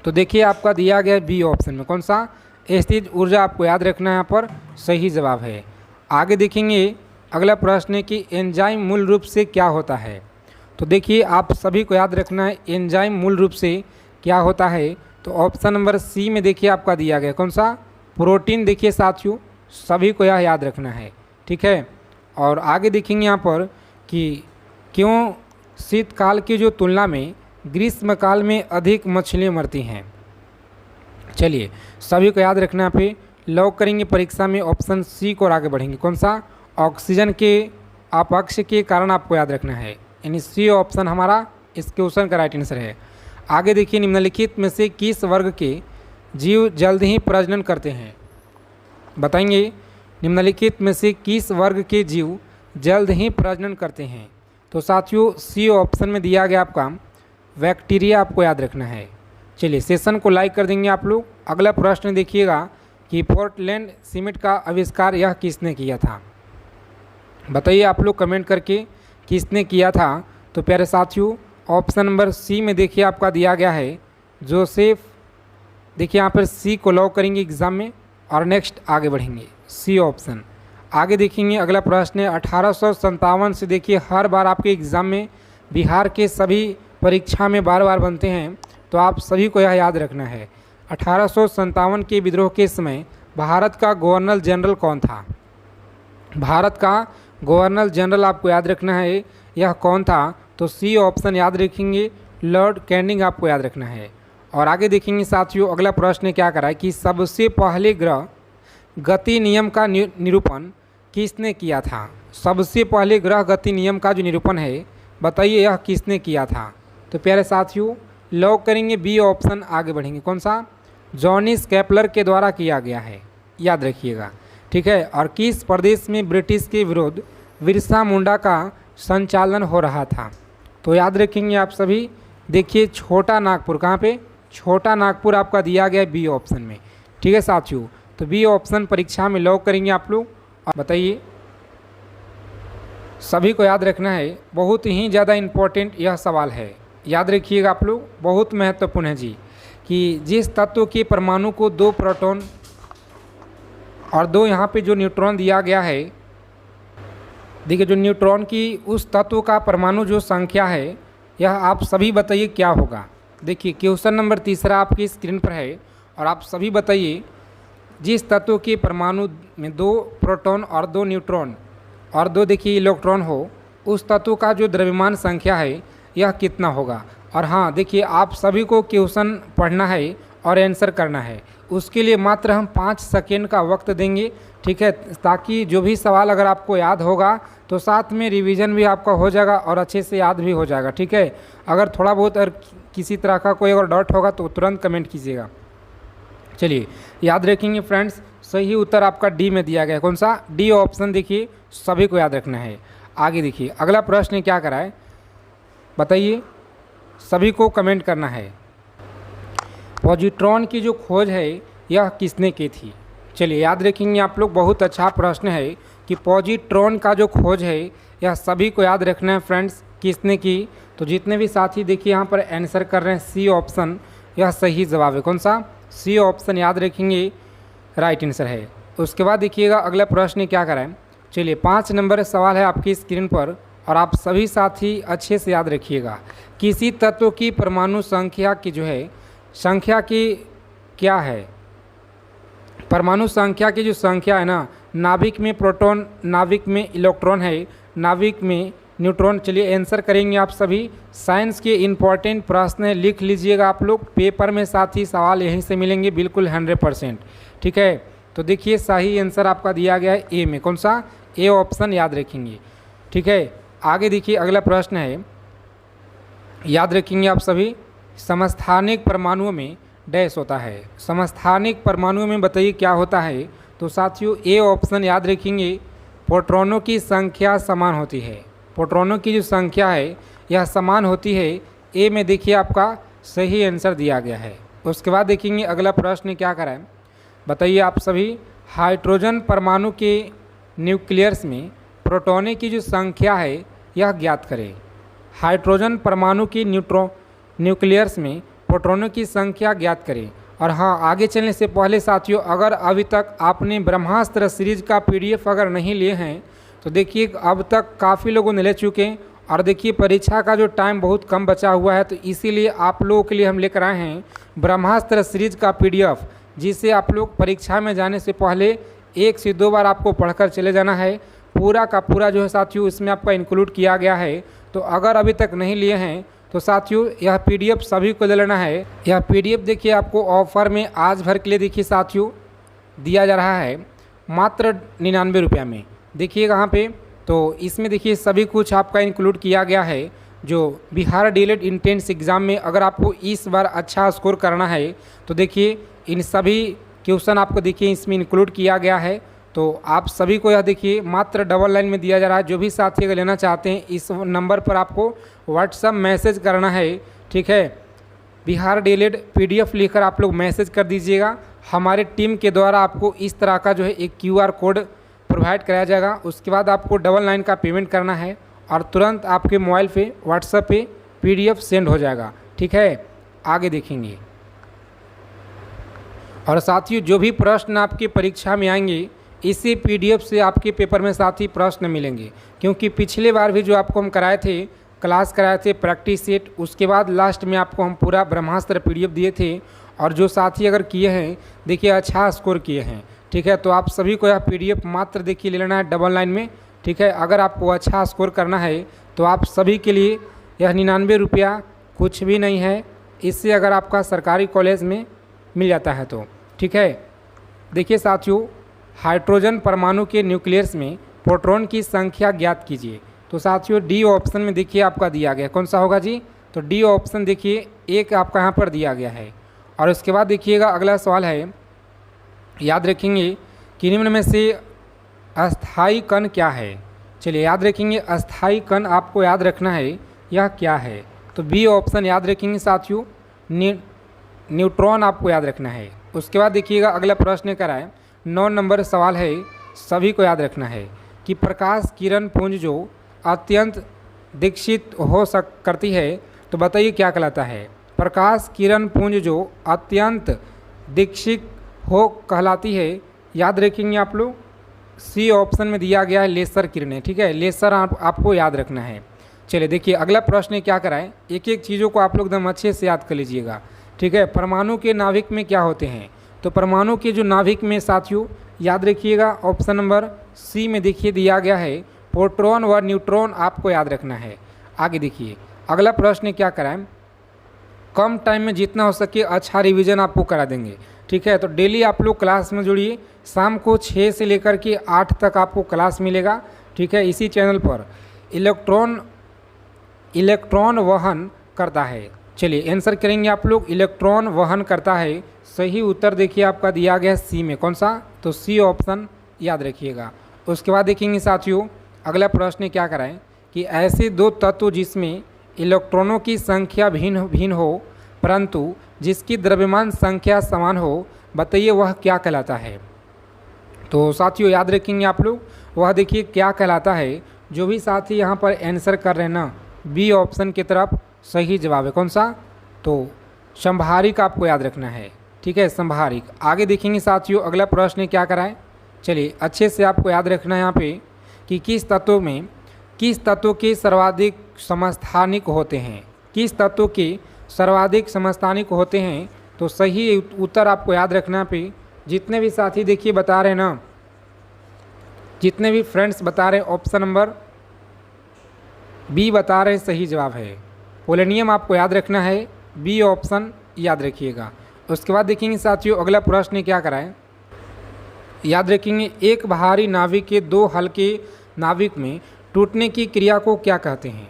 तो देखिए आपका दिया गया है बी ऑप्शन में, कौन सा? स्थिर ऊर्जा, आपको याद रखना है, यहाँ पर सही जवाब है। आगे देखेंगे अगला प्रश्न है कि एंजाइम मूल रूप से क्या होता है? तो देखिए आप सभी को याद रखना है एंजाइम मूल रूप से क्या होता है? तो ऑप्शन नंबर सी में देखिए आपका दिया गया, कौन सा? प्रोटीन। देखिए साथियों सभी को यह याद रखना है, ठीक है। और आगे देखेंगे यहाँ पर कि क्यों शीतकाल की जो तुलना में ग्रीष्मकाल में अधिक मछलियाँ मरती हैं? चलिए सभी को याद रखना है, पे लॉक करेंगे परीक्षा में ऑप्शन सी को और आगे बढ़ेंगे, कौन सा? ऑक्सीजन के अपक्ष के कारण, आपको याद रखना है, यानी सी ऑप्शन हमारा इस क्वेश्चन का राइट आंसर है। आगे देखिए निम्नलिखित में से किस वर्ग के जीव जल्द ही प्रजनन करते हैं? बताएंगे निम्नलिखित में से किस वर्ग के जीव जल्द ही प्रजनन करते हैं? तो साथियों सी ऑप्शन में दिया गया आपका बैक्टीरिया, आपको याद रखना है। चलिए सेशन को लाइक कर देंगे आप लोग। अगला प्रश्न देखिएगा कि पोर्टलैंड सीमेंट का आविष्कार यह किसने किया था? बताइए आप लोग कमेंट करके किसने किया था? तो प्यारे साथियों ऑप्शन नंबर सी में देखिए आपका दिया गया है जोसेफ। देखिए यहाँ पर सी को लॉक करेंगे एग्ज़ाम में और नेक्स्ट आगे बढ़ेंगे, सी ऑप्शन। आगे देखेंगे अगला प्रश्न है 1857 से, देखिए हर बार आपके एग्ज़ाम में बिहार के सभी परीक्षा में बार बार बनते हैं, तो आप सभी को यह याद रखना है 1857 के विद्रोह के समय भारत का गवर्नर जनरल कौन था? भारत का गवर्नर जनरल आपको याद रखना है, यह कौन था? तो सी ऑप्शन याद रखेंगे, लॉर्ड कैनिंग, आपको याद रखना है। और आगे देखेंगे साथियों अगला प्रश्न क्या करा है कि सबसे पहले ग्रह गति नियम का निरूपण किसने किया था? सबसे पहले ग्रह गति नियम का जो निरूपण है बताइए यह किसने किया था? तो प्यारे साथियों लॉक करेंगे बी ऑप्शन, आगे बढ़ेंगे, कौन सा? जॉनिस केपलर के द्वारा किया गया है, याद रखिएगा, ठीक है। और किस प्रदेश में ब्रिटिश के विरुद्ध बिरसा मुंडा का संचालन हो रहा था? तो याद रखेंगे आप सभी, देखिए छोटा नागपुर, कहाँ पे? छोटा नागपुर आपका दिया गया है बी ऑप्शन में, ठीक है साथियों। तो बी ऑप्शन परीक्षा में लॉक करेंगे आप लोग। और बताइए सभी को याद रखना है, बहुत ही ज़्यादा इम्पोर्टेंट यह सवाल है, याद रखिएगा आप लोग, बहुत महत्वपूर्ण है जी, कि जिस तत्व के परमाणु को 2 प्रोटॉन और 2 यहाँ पे जो न्यूट्रॉन दिया गया है, देखिए जो न्यूट्रॉन की उस तत्व का परमाणु जो संख्या है यह आप सभी बताइए क्या होगा? देखिए क्वेश्चन नंबर 3 आपकी स्क्रीन पर है और आप सभी बताइए जिस तत्व के परमाणु में 2 प्रोटॉन और 2 न्यूट्रॉन और 2 देखिए इलेक्ट्रॉन हो, उस तत्व का जो द्रव्यमान संख्या है यह कितना होगा? और हाँ देखिए आप सभी को क्वेश्चन पढ़ना है और आंसर करना है, उसके लिए मात्र हम 5 सेकेंड का वक्त देंगे, ठीक है, ताकि जो भी सवाल अगर आपको याद होगा तो साथ में रिवीजन भी आपका हो जाएगा और अच्छे से याद भी हो जाएगा, ठीक है। अगर थोड़ा बहुत अगर किसी तरह का कोई अगर डाउट होगा तो तुरंत कमेंट कीजिएगा। चलिए याद रखेंगे फ्रेंड्स, सही उत्तर आपका डी में दिया गया है। कौन सा? डी ऑप्शन, देखिए सभी को याद रखना है। आगे देखिए अगला प्रश्न क्या करा है बताइए, सभी को कमेंट करना है। पॉजिट्रॉन की जो खोज है यह किसने की थी? चलिए याद रखेंगे आप लोग, बहुत अच्छा प्रश्न है कि पॉजिट्रॉन का जो खोज है यह सभी को याद रखना है फ्रेंड्स, किसने की। तो जितने भी साथी देखिए यहाँ पर आंसर कर रहे हैं सी ऑप्शन, यह सही जवाब है। कौन सा? सी ऑप्शन याद रखेंगे, राइट आंसर है। उसके बाद देखिएगा अगला प्रश्न क्या कराएं। चलिए 5 नंबर सवाल है आपकी स्क्रीन पर और आप सभी साथी अच्छे से याद रखिएगा। किसी तत्व की परमाणु संख्या की जो है संख्या की क्या है? परमाणु संख्या की जो संख्या है ना, नाभिक में प्रोटॉन, नाभिक में इलेक्ट्रॉन है, नाभिक में न्यूट्रॉन। चलिए आंसर करेंगे आप सभी। साइंस के इम्पॉर्टेंट प्रश्न है, लिख लीजिएगा आप लोग, पेपर में साथ ही सवाल यहीं से मिलेंगे बिल्कुल 100%, ठीक है। तो देखिए सही आंसर आपका दिया गया है ए में। कौन सा? ए ऑप्शन याद रखेंगे, ठीक है। आगे देखिए अगला प्रश्न है, याद रखेंगे आप सभी, समस्थानिक परमाणुओं में डैश होता है। समस्थानिक परमाणुओं में बताइए क्या होता है? तो साथियों ए ऑप्शन याद रखेंगे, प्रोटॉनों की संख्या समान होती है। प्रोटॉनों की जो संख्या है यह समान होती है। ए में देखिए आपका सही आंसर दिया गया है। उसके बाद देखेंगे अगला प्रश्न क्या कराएं बताइए आप सभी, हाइड्रोजन परमाणु के न्यूक्लियस में प्रोटॉनों की जो संख्या है यह ज्ञात करें। हाइड्रोजन परमाणु की न्यूक्लियस में प्रोटॉनों की संख्या ज्ञात करें। और हाँ, आगे चलने से पहले साथियों, अगर अभी तक आपने ब्रह्मास्त्र सीरीज का PDF अगर नहीं लिए हैं तो देखिए अब तक काफ़ी लोगों ने ले चुके हैं। और देखिए परीक्षा का जो टाइम बहुत कम बचा हुआ है, तो इसीलिए आप लोगों के लिए हम लेकर आए हैं ब्रह्मास्त्र सीरीज का PDF, जिसे आप लोग परीक्षा में जाने से पहले 1 से 2 बार आपको पढ़कर चले जाना है। पूरा का पूरा जो है साथियों इसमें आपका इंक्लूड किया गया है। तो अगर अभी तक नहीं लिए हैं तो साथियों यह PDF सभी को ले लेना है। यह PDF देखिए आपको ऑफर में आज भर के लिए देखिए साथियों दिया जा रहा है मात्र 99 रुपये में। देखिए कहाँ पे, तो इसमें देखिए सभी कुछ आपका इंक्लूड किया गया है। जो बिहार डीएलएड इंट्रेंस एग्ज़ाम में अगर आपको इस बार अच्छा स्कोर करना है तो देखिए इन सभी क्वेश्चन आपको देखिए इसमें इंक्लूड किया गया है। तो आप सभी को यह देखिए मात्र डबल लाइन में दिया जा रहा है। जो भी साथी अगर लेना चाहते हैं इस नंबर पर आपको व्हाट्सएप मैसेज करना है, ठीक है। बिहार डीएलएड PDF लिखकर आप लोग मैसेज कर दीजिएगा। हमारे टीम के द्वारा आपको इस तरह का जो है एक QR कोड प्रोवाइड कराया जाएगा। उसके बाद आपको डबल लाइन का पेमेंट करना है और तुरंत आपके मोबाइल पे व्हाट्सएप पे PDF सेंड हो जाएगा, ठीक है। आगे देखेंगे और साथियों जो भी प्रश्न आपकी परीक्षा में आएंगे इसी PDF से आपके पेपर में साथ ही प्रश्न मिलेंगे। क्योंकि पिछले बार भी जो आपको हम कराए थे, क्लास कराए थे प्रैक्टिस सेट, उसके बाद लास्ट में आपको हम पूरा ब्रह्मास्त्र PDF दिए थे। और जो साथी अगर किए हैं देखिए अच्छा स्कोर किए हैं, ठीक है। तो आप सभी को यह PDF मात्र देखिए ले लेना है डबल लाइन में, ठीक है। अगर आपको अच्छा स्कोर करना है तो आप सभी के लिए यह 99 रुपया कुछ भी नहीं है। इससे अगर आपका सरकारी कॉलेज में मिल जाता है तो, ठीक है। देखिए साथियों, हाइड्रोजन परमाणु के न्यूक्लियस में प्रोटॉन की संख्या ज्ञात कीजिए। तो साथियों डी ऑप्शन में देखिए आपका दिया गया, कौन सा होगा जी? तो डी ऑप्शन देखिए एक आपका यहाँ पर दिया गया है। और उसके बाद देखिएगा अगला सवाल है, याद रखेंगे कि निम्न में से अस्थायी कण क्या है? चलिए याद रखेंगे, अस्थायी कण आपको याद रखना है यह क्या है? तो बी ऑप्शन याद रखेंगे साथियों, न्यूट्रॉन आपको याद रखना है। उसके बाद देखिएगा अगला प्रश्न कराए 9 नंबर सवाल है, सभी को याद रखना है कि प्रकाश किरण पुंज जो अत्यंत दीक्षित हो करती है तो बताइए क्या कहलाता है? प्रकाश किरण पुंज जो अत्यंत दीक्षित हो कहलाती है, याद रखेंगे आप लोग, सी ऑप्शन में दिया गया है लेसर किरणें, ठीक है। लेसर आपको याद रखना है। चलिए देखिए अगला प्रश्न क्या कराएं, एक एक चीज़ों को आप लोग एकदम अच्छे से याद कर लीजिएगा, ठीक है। परमाणु के नाभिक में क्या होते हैं? तो परमाणु के जो नाभिक में साथियों याद रखिएगा ऑप्शन नंबर सी में देखिए दिया गया है प्रोटॉन व न्यूट्रॉन आपको याद रखना है। आगे देखिए अगला प्रश्न क्या कराएं, कम टाइम में जितना हो सके अच्छा रिवीजन आपको करा देंगे। ठीक है। तो डेली आप लोग क्लास में जुड़िए, शाम को 6 से लेकर के 8 तक आपको क्लास मिलेगा, ठीक है। इसी चैनल पर इलेक्ट्रॉन वहन करता है। चलिए आंसर करेंगे आप लोग, इलेक्ट्रॉन वहन करता है। सही उत्तर देखिए आपका दिया गया है सी में, कौन सा, तो सी ऑप्शन याद रखिएगा। उसके बाद देखेंगे साथियों अगला प्रश्न क्या कराएं कि ऐसे दो तत्व जिसमें इलेक्ट्रॉनों की संख्या भिन्न भिन्न हो परंतु जिसकी द्रव्यमान संख्या समान हो, बताइए वह क्या कहलाता है। तो साथियों याद रखेंगे आप लोग, वह देखिए क्या कहलाता है। जो भी साथी यहाँ पर आंसर कर रहे हैं ना, बी ऑप्शन की तरफ सही जवाब है, कौन सा, तो संभारिक आपको याद रखना है, ठीक है, संभारिक। आगे देखेंगे साथियों अगला प्रश्न क्या कराएं। चलिए अच्छे से आपको याद रखना है यहाँ पे कि किस तत्व के सर्वाधिक समस्थानिक होते हैं, किस तत्व के सर्वाधिक समस्थानिक होते हैं। तो सही उत्तर आपको याद रखना पे, जितने भी साथी देखिए बता रहे हैं ना, जितने भी फ्रेंड्स बता रहे ऑप्शन नंबर बी बता रहे सही जवाब है। पोलोनियम आपको याद रखना है, बी ऑप्शन याद रखिएगा। उसके बाद देखेंगे साथियों अगला प्रश्न क्या कराएं, याद रखेंगे एक भारी नाविक के दो हल्के नाविक में टूटने की क्रिया को क्या कहते हैं।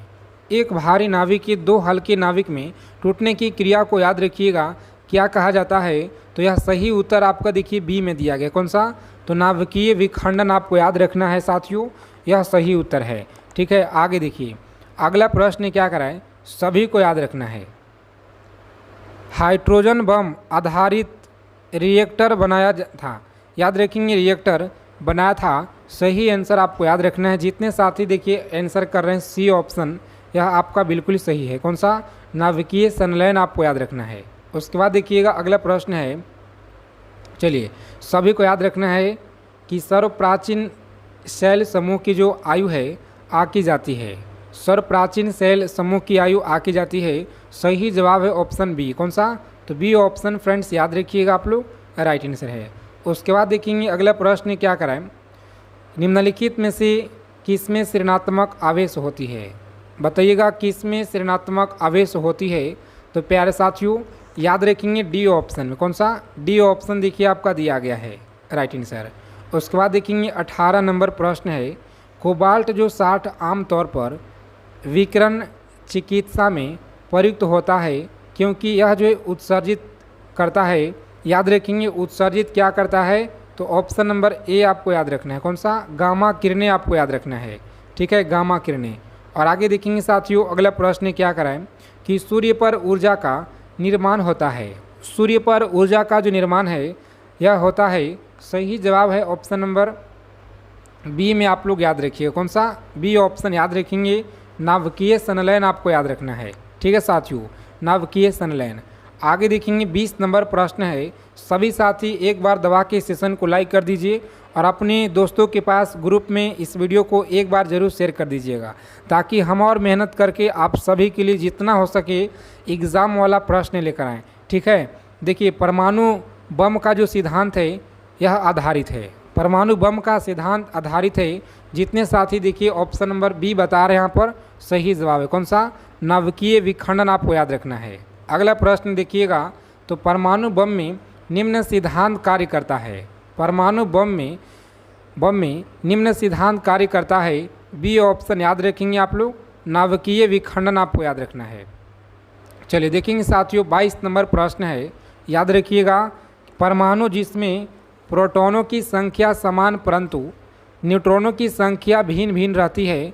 एक भारी नाविक के दो हल्के नाविक में टूटने की क्रिया को याद रखिएगा क्या कहा जाता है। तो यह सही उत्तर आपका देखिए बी में दिया गया, कौन सा, तो नाभिकीय विखंडन आपको याद रखना है साथियों, यह सही उत्तर है, ठीक है। आगे देखिए अगला प्रश्न क्या कराएं, सभी को याद रखना है। हाइड्रोजन बम आधारित रिएक्टर बनाया था, याद रखेंगे रिएक्टर बनाया था। सही आंसर आपको याद रखना है। जितने साथी देखिए आंसर कर रहे हैं सी ऑप्शन, यह आपका बिल्कुल सही है, कौन सा, नाभिकीय संलयन आपको याद रखना है। उसके बाद देखिएगा अगला प्रश्न है, चलिए सभी को याद रखना है कि सर्वप्राचीन सेल समूह की जो आयु है आकी जाती है, सर्वप्राचीन सेल समूह की आयु आकी जाती है। सही जवाब है ऑप्शन बी, कौन सा, तो बी ऑप्शन फ्रेंड्स याद रखिएगा आप लोग, राइट आंसर है। उसके बाद देखेंगे अगला प्रश्न क्या कराएं, निम्नलिखित में से किसमें ऋणात्मक आवेश होती है, बताइएगा किसमें ऋणात्मक आवेश होती है। तो प्यारे साथियों याद रखेंगे डी ऑप्शन में, कौन सा, डी ऑप्शन देखिए आपका दिया गया है, राइट आंसर। उसके बाद देखेंगे 18 नंबर प्रश्न है, कोबाल्ट जो 60 आमतौर पर विकिरण चिकित्सा में प्रयुक्त होता है क्योंकि यह जो उत्सर्जित करता है, याद रखेंगे उत्सर्जित क्या करता है, तो ऑप्शन नंबर ए आपको याद रखना है, कौन सा, गामा किरणें आपको याद रखना है, ठीक है, गामा किरणें। और आगे देखेंगे साथियों अगला प्रश्न क्या कराएं कि सूर्य पर ऊर्जा का निर्माण होता है, सूर्य पर ऊर्जा का जो निर्माण है यह होता है। सही जवाब है ऑप्शन नंबर बी में आप लोग याद रखिए, कौन सा, बी ऑप्शन याद रखेंगे, नाभिकीय संलयन आपको याद रखना है, ठीक है साथियों, नाभिकीय संलयन। आगे देखेंगे 20 नंबर प्रश्न है, सभी साथी एक बार दबा के सेशन को लाइक कर दीजिए और अपने दोस्तों के पास ग्रुप में इस वीडियो को एक बार ज़रूर शेयर कर दीजिएगा ताकि हम और मेहनत करके आप सभी के लिए जितना हो सके एग्ज़ाम वाला प्रश्न लेकर आएँ, ठीक है। देखिए परमाणु बम का जो सिद्धांत है यह आधारित है, परमाणु बम का सिद्धांत आधारित है। जितने साथी देखिए ऑप्शन नंबर बी बता रहे हैं यहाँ पर सही जवाब है, कौन सा, नाभिकीय विखंडन आपको याद रखना है। अगला प्रश्न देखिएगा, तो परमाणु बम में निम्न सिद्धांत कार्य करता है, परमाणु बम में निम्न सिद्धांत कार्य करता है। बी ऑप्शन याद रखेंगे आप लोग, नाभिकीय विखंडन आपको याद रखना है। चलिए देखेंगे साथियों 22 नंबर प्रश्न है, याद रखिएगा, परमाणु जिसमें प्रोटॉनों की संख्या समान परंतु न्यूट्रॉनों की संख्या भिन्न भिन्न रहती है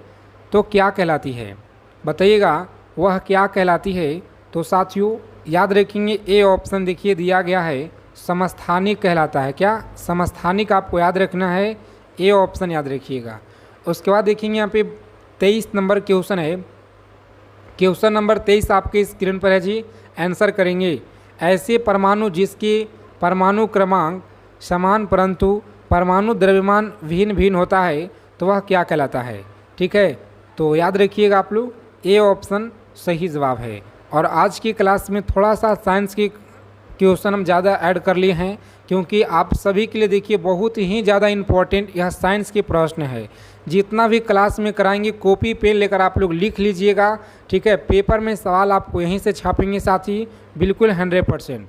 तो क्या कहलाती है, बताइएगा वह क्या कहलाती है। तो साथियों याद रखेंगे ए ऑप्शन देखिए दिया गया है, समस्थानिक कहलाता है, क्या, समस्थानिक आपको याद रखना है, ए ऑप्शन याद रखिएगा। उसके बाद देखेंगे यहाँ पे 23 नंबर क्वेश्चन है, क्वेश्चन नंबर 23 आपके स्क्रीन पर है जी, आंसर करेंगे। ऐसे परमाणु जिसके परमाणु क्रमांक समान परंतु परमाणु द्रव्यमान भिन्न भिन्न होता है तो वह क्या कहलाता है, ठीक है। तो याद रखिएगा आप लोग, ए ऑप्शन सही जवाब है। और आज की क्लास में थोड़ा सा साइंस की क्वेश्चन हम ज़्यादा ऐड कर लिए हैं क्योंकि आप सभी के लिए देखिए बहुत ही ज़्यादा इम्पोर्टेंट यह साइंस के प्रश्न है। जितना भी क्लास में कराएंगे कॉपी पेन लेकर आप लोग लिख लीजिएगा, ठीक है। पेपर में सवाल आपको यहीं से छापेंगे साथी, बिल्कुल 100%,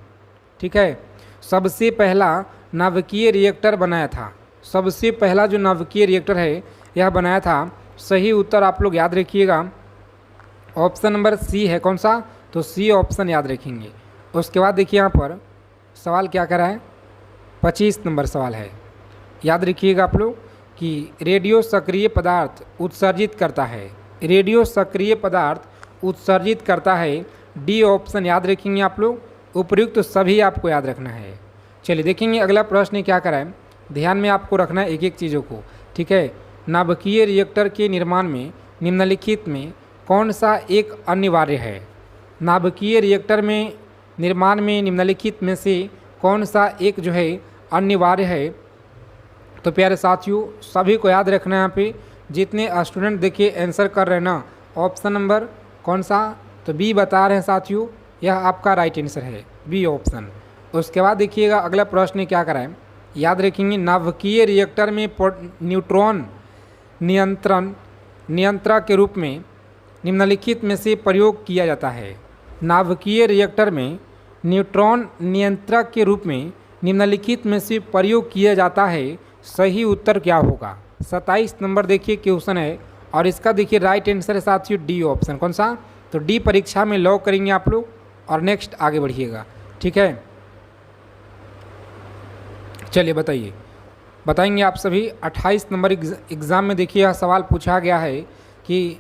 ठीक है। सबसे पहला नाभिकीय रिएक्टर बनाया था? सबसे पहला जो नाभिकीय रिएक्टर है यह बनाया था। सही उत्तर आप लोग याद रखिएगा ऑप्शन नंबर सी है। कौन सा? तो सी ऑप्शन याद रखेंगे। उसके बाद देखिए यहाँ पर सवाल क्या कर रहा है, 25 नंबर सवाल है। याद रखिएगा आप लोग कि रेडियो सक्रिय पदार्थ उत्सर्जित करता है। रेडियो सक्रिय पदार्थ उत्सर्जित करता है, डी ऑप्शन याद रखेंगे आप लोग। उपयुक्त सभी आपको याद रखना है। चलिए देखेंगे अगला प्रश्न क्या करा है। ध्यान में आपको रखना है एक एक चीज़ों को, ठीक है। नाभिकीय रिएक्टर के निर्माण में निम्नलिखित में कौन सा एक अनिवार्य है? नाभिकीय रिएक्टर में निर्माण में निम्नलिखित में से कौन सा एक जो है अनिवार्य है? तो प्यारे साथियों सभी को याद रखना है। यहाँ पे जितने स्टूडेंट देखिए आंसर कर रहे हैं ना, ऑप्शन नंबर कौन सा? तो बी बता रहे हैं साथियों, यह आपका राइट आंसर है, बी ऑप्शन। उसके बाद देखिएगा अगला प्रश्न क्या कराएं, याद रखेंगे नाभिकीय रिएक्टर में न्यूट्रॉन नियंत्रक के रूप में निम्नलिखित में से प्रयोग किया जाता है। नाभिकीय रिएक्टर में न्यूट्रॉन नियंत्रक के रूप में निम्नलिखित में से प्रयोग किया जाता है, सही उत्तर क्या होगा? 27 नंबर देखिए क्वेश्चन है और इसका देखिए राइट आंसर है साथियों डी ऑप्शन। कौन सा? तो डी परीक्षा में लॉक करेंगे आप लोग और नेक्स्ट आगे बढ़िएगा, ठीक है। चलिए बताएंगे आप सभी। 28 नंबर एग्ज़ाम में देखिए यह सवाल पूछा गया है कि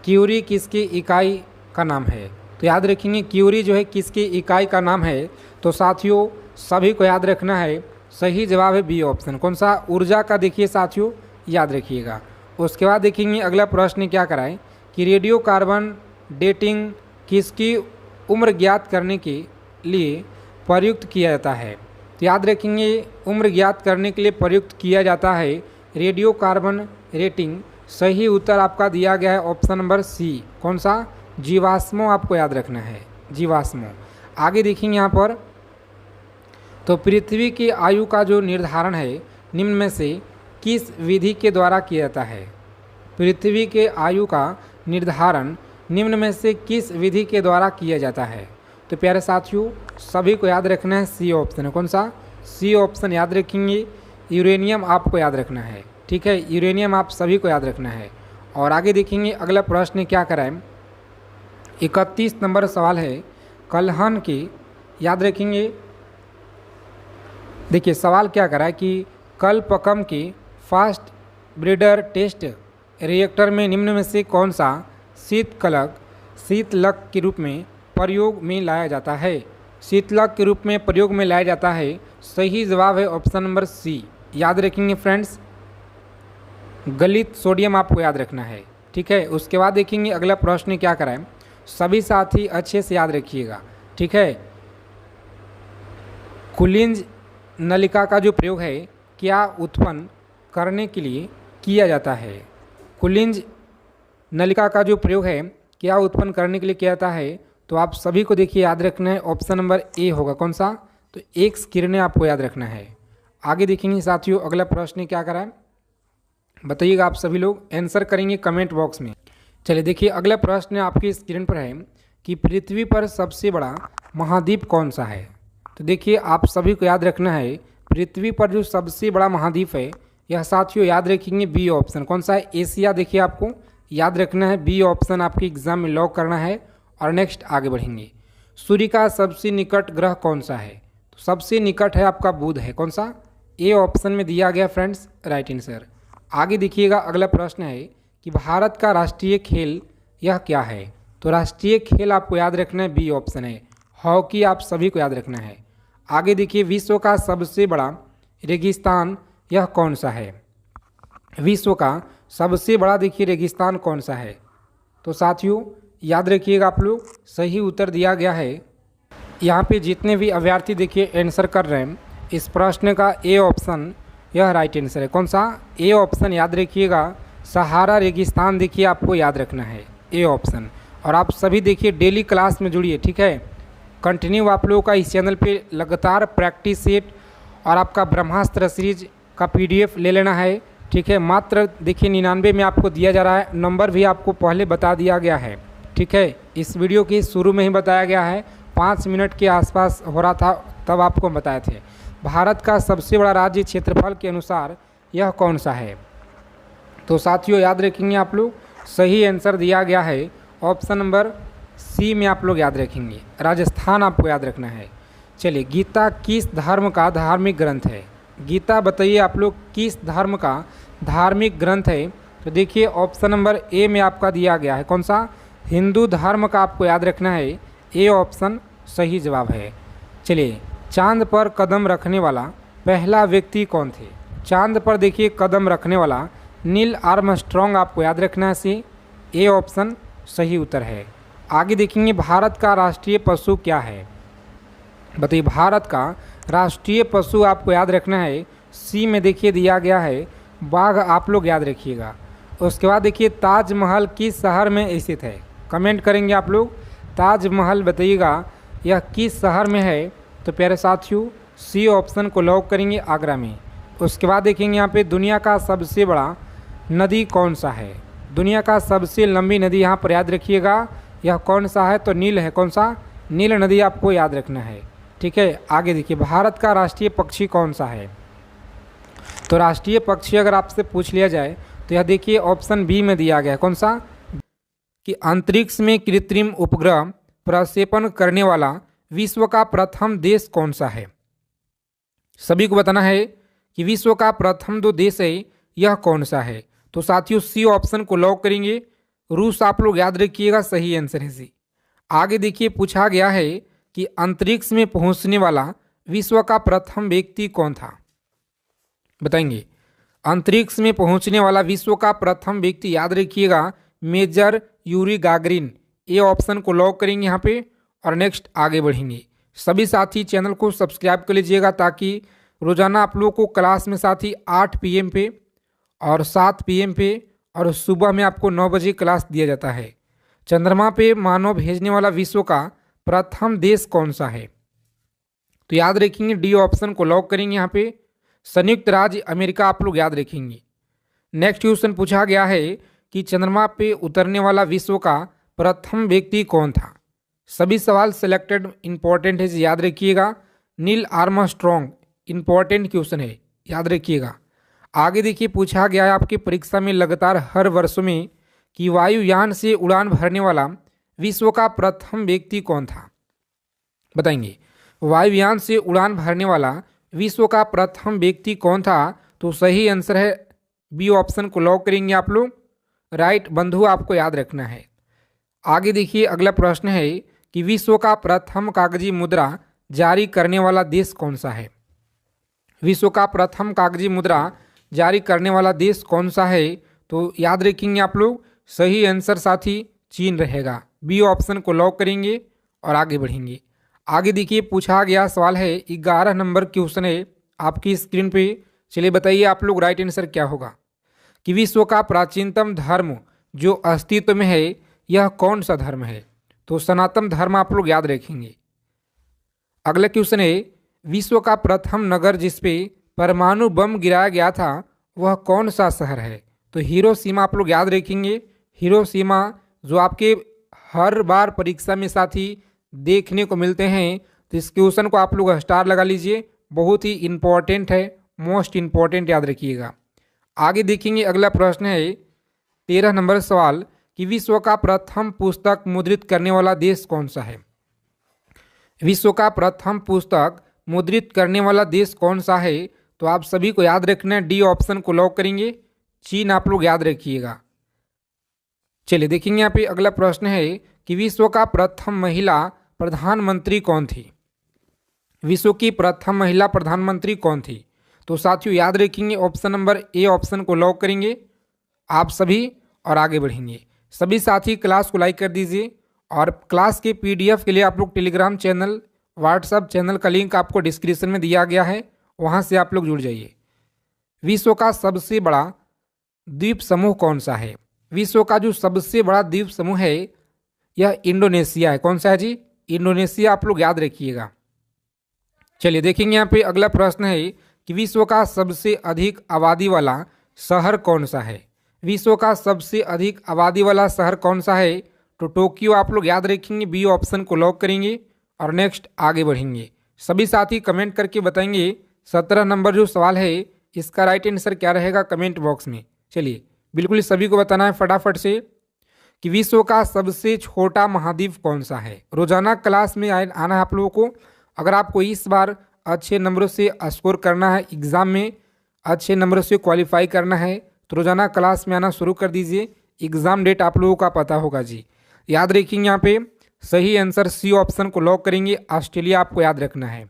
क्यूरी किसकी इकाई का नाम है? तो याद रखेंगे क्यूरी जो है किसकी इकाई का नाम है? तो साथियों सभी को याद रखना है, सही जवाब है बी ऑप्शन। कौन सा? ऊर्जा का देखिए साथियों याद रखिएगा। उसके बाद देखेंगे अगला प्रश्न क्या कराएं कि रेडियो कार्बन डेटिंग किसकी उम्र ज्ञात करने के लिए प्रयुक्त किया जाता है? तो याद रखेंगे उम्र ज्ञात करने के लिए प्रयुक्त किया जाता है रेडियो कार्बन रेटिंग। सही उत्तर आपका दिया गया है ऑप्शन नंबर सी। कौन सा? जीवाश्मों आपको याद रखना है, जीवाश्मों। आगे देखेंगे यहाँ पर तो पृथ्वी की आयु का जो निर्धारण है निम्न में से किस विधि के द्वारा किया जाता है? पृथ्वी के आयु का निर्धारण निम्न में से किस विधि के द्वारा किया जाता है? तो प्यारे साथियों सभी को याद रखना है सी ऑप्शन है। कौन सा? सी ऑप्शन याद रखेंगे। यूरेनियम आपको याद रखना है, ठीक है। यूरेनियम आप सभी को याद रखना है। और आगे देखेंगे अगला प्रश्न क्या कराएं। 31 नंबर सवाल है कलहन की, याद रखेंगे। देखिए सवाल क्या करा है कि कलपकम की फास्ट ब्रीडर टेस्ट रिएक्टर में निम्न में से कौन सा शीतलक के रूप में प्रयोग में लाया जाता है? शीतलक के रूप में प्रयोग में लाया जाता है, सही जवाब है ऑप्शन नंबर सी। याद रखेंगे फ्रेंड्स, गलित सोडियम आपको याद रखना है, ठीक है। उसके बाद देखेंगे अगला प्रश्न क्या कराएं, सभी साथी अच्छे से याद रखिएगा, ठीक है। कुलिंज नलिका का जो प्रयोग है क्या उत्पन्न करने के लिए किया जाता है? कुलिंज नलिका का जो प्रयोग है क्या उत्पन्न करने के लिए किया जाता है? तो आप सभी को देखिए याद रखना है ऑप्शन नंबर ए होगा। कौन सा? तो एक्स किरणें आपको याद रखना है। आगे देखेंगे साथियों अगला प्रश्न क्या कराएं, बताइएगा आप सभी लोग आंसर करेंगे कमेंट बॉक्स में। चलिए देखिए अगला प्रश्न आपकी स्क्रीन पर है कि पृथ्वी पर सबसे बड़ा महाद्वीप कौन सा है? तो देखिए आप सभी को याद रखना है पृथ्वी पर जो सबसे बड़ा महाद्वीप है यह साथियों याद रखेंगे बी ऑप्शन। कौन सा है? एशिया। देखिए आपको याद रखना है बी ऑप्शन, आपके एग्जाम में लॉक करना है। और नेक्स्ट आगे बढ़ेंगे। सूर्य का सबसे निकट ग्रह कौन सा है? तो सबसे निकट है आपका बुध है। कौन सा? ए ऑप्शन में दिया गया फ्रेंड्स, राइट आंसर। आगे देखिएगा अगला प्रश्न है कि भारत का राष्ट्रीय खेल यह क्या है? तो राष्ट्रीय खेल आपको याद रखना है बी ऑप्शन है, हॉकी। आप सभी को याद रखना है। आगे देखिए विश्व का सबसे बड़ा रेगिस्तान यह कौन सा है? विश्व का सबसे बड़ा देखिए रेगिस्तान कौन सा है? तो साथियों याद रखिएगा आप लोग, सही उत्तर दिया गया है। यहाँ पे जितने भी अभ्यर्थी देखिए आंसर कर रहे हैं इस प्रश्न का ए ऑप्शन यह राइट आंसर है। कौन सा? ए ऑप्शन याद रखिएगा, सहारा रेगिस्तान देखिए आपको याद रखना है, ए ऑप्शन। और आप सभी देखिए डेली क्लास में जुड़िए, ठीक है। कंटिन्यू आप लोगों का इस चैनल पे लगातार प्रैक्टिस सेट और आपका ब्रह्मास्त्र सीरीज का PDF ले लेना है, ठीक है। मात्र देखिए 99 में आपको दिया जा रहा है, नंबर भी आपको पहले बता दिया गया है, ठीक है। इस वीडियो के शुरू में ही बताया गया है, 5 मिनट के आसपास हो रहा था तब आपको बताए थे। भारत का सबसे बड़ा राज्य क्षेत्रफल के अनुसार यह कौन सा है? तो साथियों याद रखेंगे आप लोग, सही आंसर दिया गया है ऑप्शन नंबर सी में, आप लोग याद रखेंगे राजस्थान आपको याद रखना है। चलिए, गीता किस धर्म का धार्मिक ग्रंथ है? गीता बताइए आप लोग किस धर्म का धार्मिक ग्रंथ है? तो देखिए ऑप्शन नंबर ए में आपका दिया गया है, कौन सा? हिंदू धर्म का आपको याद रखना है, ए ऑप्शन सही जवाब है। चलिए, चांद पर कदम रखने वाला पहला व्यक्ति कौन थे? चांद पर देखिए कदम रखने वाला नील आर्मस्ट्रॉन्ग आपको याद रखना है, सी ए ऑप्शन सही उत्तर है। आगे देखेंगे, भारत का राष्ट्रीय पशु क्या है? बताइए, भारत का राष्ट्रीय पशु आपको याद रखना है, सी में देखिए दिया गया है बाघ, आप लोग याद रखिएगा। उसके बाद देखिए, ताजमहल किस शहर में स्थित है? कमेंट करेंगे आप लोग, ताजमहल बताइएगा यह किस शहर में है? तो प्यारे साथियों सी ऑप्शन को लॉक करेंगे, आगरा में। उसके बाद देखेंगे यहाँ पे, दुनिया का सबसे बड़ा नदी कौन सा है? दुनिया का सबसे लंबी नदी यहाँ पर याद रखिएगा, यह कौन सा है? तो नील है, कौन सा? नील नदी आपको याद रखना है, ठीक है। आगे देखिए, भारत का राष्ट्रीय पक्षी कौन सा है? तो राष्ट्रीय पक्षी अगर आपसे पूछ लिया जाए तो यह देखिए ऑप्शन बी में दिया गया है, कौन सा? कि अंतरिक्ष में कृत्रिम उपग्रह प्रक्षेपण करने वाला विश्व का प्रथम देश कौन सा है? सभी को बताना है कि विश्व का प्रथम जो देश है यह कौन सा है? तो साथियों सी ऑप्शन को लॉक करेंगे, रूस आप लोग याद रखिएगा, सही आंसर है सी। आगे देखिए, पूछा गया है कि अंतरिक्ष में पहुंचने वाला विश्व का प्रथम व्यक्ति कौन था? बताएंगे, अंतरिक्ष में पहुंचने वाला विश्व का प्रथम व्यक्ति याद रखिएगा major Yuri Gagarin, A option को लॉक करेंगे यहाँ पे। और नेक्स्ट आगे बढ़ेंगे। सभी साथी चैनल को सब्सक्राइब कर लीजिएगा ताकि रोजाना आप लोगों को क्लास में साथी 8 PM पे और 7 PM पे और सुबह में आपको 9 बजे क्लास दिया जाता है। चंद्रमा पे मानव भेजने वाला विश्व का प्रथम देश कौन सा है? तो याद रखेंगे डी ऑप्शन को लॉक करेंगे यहाँ पे, संयुक्त राज्य अमेरिका आप लोग याद रखेंगे। नेक्स्ट क्वेश्चन पूछा गया है कि चंद्रमा पे उतरने वाला विश्व का प्रथम व्यक्ति कौन था? सभी सवाल सिलेक्टेड इंपॉर्टेंट है, याद रखिएगा। नील आर्मस्ट्रॉन्ग, इंपॉर्टेंट क्वेश्चन है, याद रखिएगा। आगे देखिए, पूछा गया है आपकी परीक्षा में लगातार हर वर्ष में कि वायुयान से उड़ान भरने वाला विश्व का प्रथम व्यक्ति कौन था? बताएंगे, वायुयान से उड़ान भरने वाला विश्व का प्रथम व्यक्ति कौन था? तो सही आंसर है बी ऑप्शन को लॉक करेंगे आप लोग, राइट बंधु आपको याद रखना है। आगे देखिए, अगला प्रश्न है कि विश्व का प्रथम कागजी मुद्रा जारी करने वाला देश कौन सा है? विश्व का प्रथम कागजी मुद्रा जारी करने वाला देश कौन सा है? तो याद रखेंगे आप लोग, सही आंसर साथी चीन रहेगा, बी ऑप्शन को लॉक करेंगे और आगे बढ़ेंगे। आगे देखिए, पूछा गया सवाल है 11 नंबर क्वेश्चन है आपकी स्क्रीन पे। चलिए बताइए आप लोग राइट आंसर क्या होगा कि विश्व का प्राचीनतम धर्म जो अस्तित्व में है यह कौन सा धर्म है? तो सनातन धर्म आप लोग याद रखेंगे। अगला क्वेश्चन है, विश्व का प्रथम नगर जिसपे परमाणु बम गिराया गया था वह कौन सा शहर है? तो हिरोशिमा आप लोग याद रखेंगे। हिरोशिमा जो आपके हर बार परीक्षा में साथी देखने को मिलते हैं, तो इस क्वेश्चन को आप लोग स्टार लगा लीजिए, बहुत ही इंपॉर्टेंट है, मोस्ट इंपॉर्टेंट याद रखिएगा। आगे देखेंगे, अगला प्रश्न है 13 नंबर सवाल कि विश्व का प्रथम पुस्तक मुद्रित करने वाला देश कौन सा है? विश्व का प्रथम पुस्तक मुद्रित करने वाला देश कौन सा है? तो आप सभी को याद रखना है, डी ऑप्शन को लॉक करेंगे, चीन आप लोग याद रखिएगा। चलिए देखेंगे यहाँ पे अगला प्रश्न है कि विश्व का प्रथम महिला प्रधानमंत्री कौन थी? विश्व की प्रथम महिला प्रधानमंत्री कौन थी? तो साथियों याद रखेंगे ऑप्शन नंबर ए ऑप्शन को लॉक करेंगे आप सभी और आगे बढ़ेंगे। सभी साथी क्लास को लाइक कर दीजिए और क्लास के PDF के लिए आप लोग टेलीग्राम चैनल, व्हाट्सएप चैनल का लिंक आपको डिस्क्रिप्शन में दिया गया है, वहाँ से आप लोग जुड़ जाइए। विश्व का सबसे बड़ा द्वीप समूह कौन सा है? विश्व का जो सबसे बड़ा द्वीप समूह है यह इंडोनेशिया है। कौन सा है जी? इंडोनेशिया आप लोग याद रखिएगा। चलिए देखेंगे यहाँ पे अगला प्रश्न है कि विश्व का सबसे अधिक आबादी वाला शहर कौन सा है? विश्व का सबसे अधिक आबादी वाला शहर कौन सा है? तो टोक्यो आप लोग याद रखेंगे, बी ऑप्शन को लॉक करेंगे और नेक्स्ट आगे बढ़ेंगे। सभी साथी कमेंट करके बताएंगे 17 नंबर जो सवाल है इसका राइट आंसर क्या रहेगा कमेंट बॉक्स में। चलिए बिल्कुल सभी को बताना है फटाफट से कि विश्व का सबसे छोटा महाद्वीप कौन सा है। रोजाना क्लास में आना है आप लोगों को। अगर आपको इस बार अच्छे नंबरों से स्कोर करना है, एग्ज़ाम में अच्छे नंबरों से क्वालिफाई करना है, तो रोजाना क्लास में आना शुरू कर दीजिए। एग्ज़ाम डेट आप लोगों का पता होगा जी। याद रखिए यहाँ पे सही आंसर सी ऑप्शन को लॉक करेंगे। ऑस्ट्रेलिया आपको याद रखना है।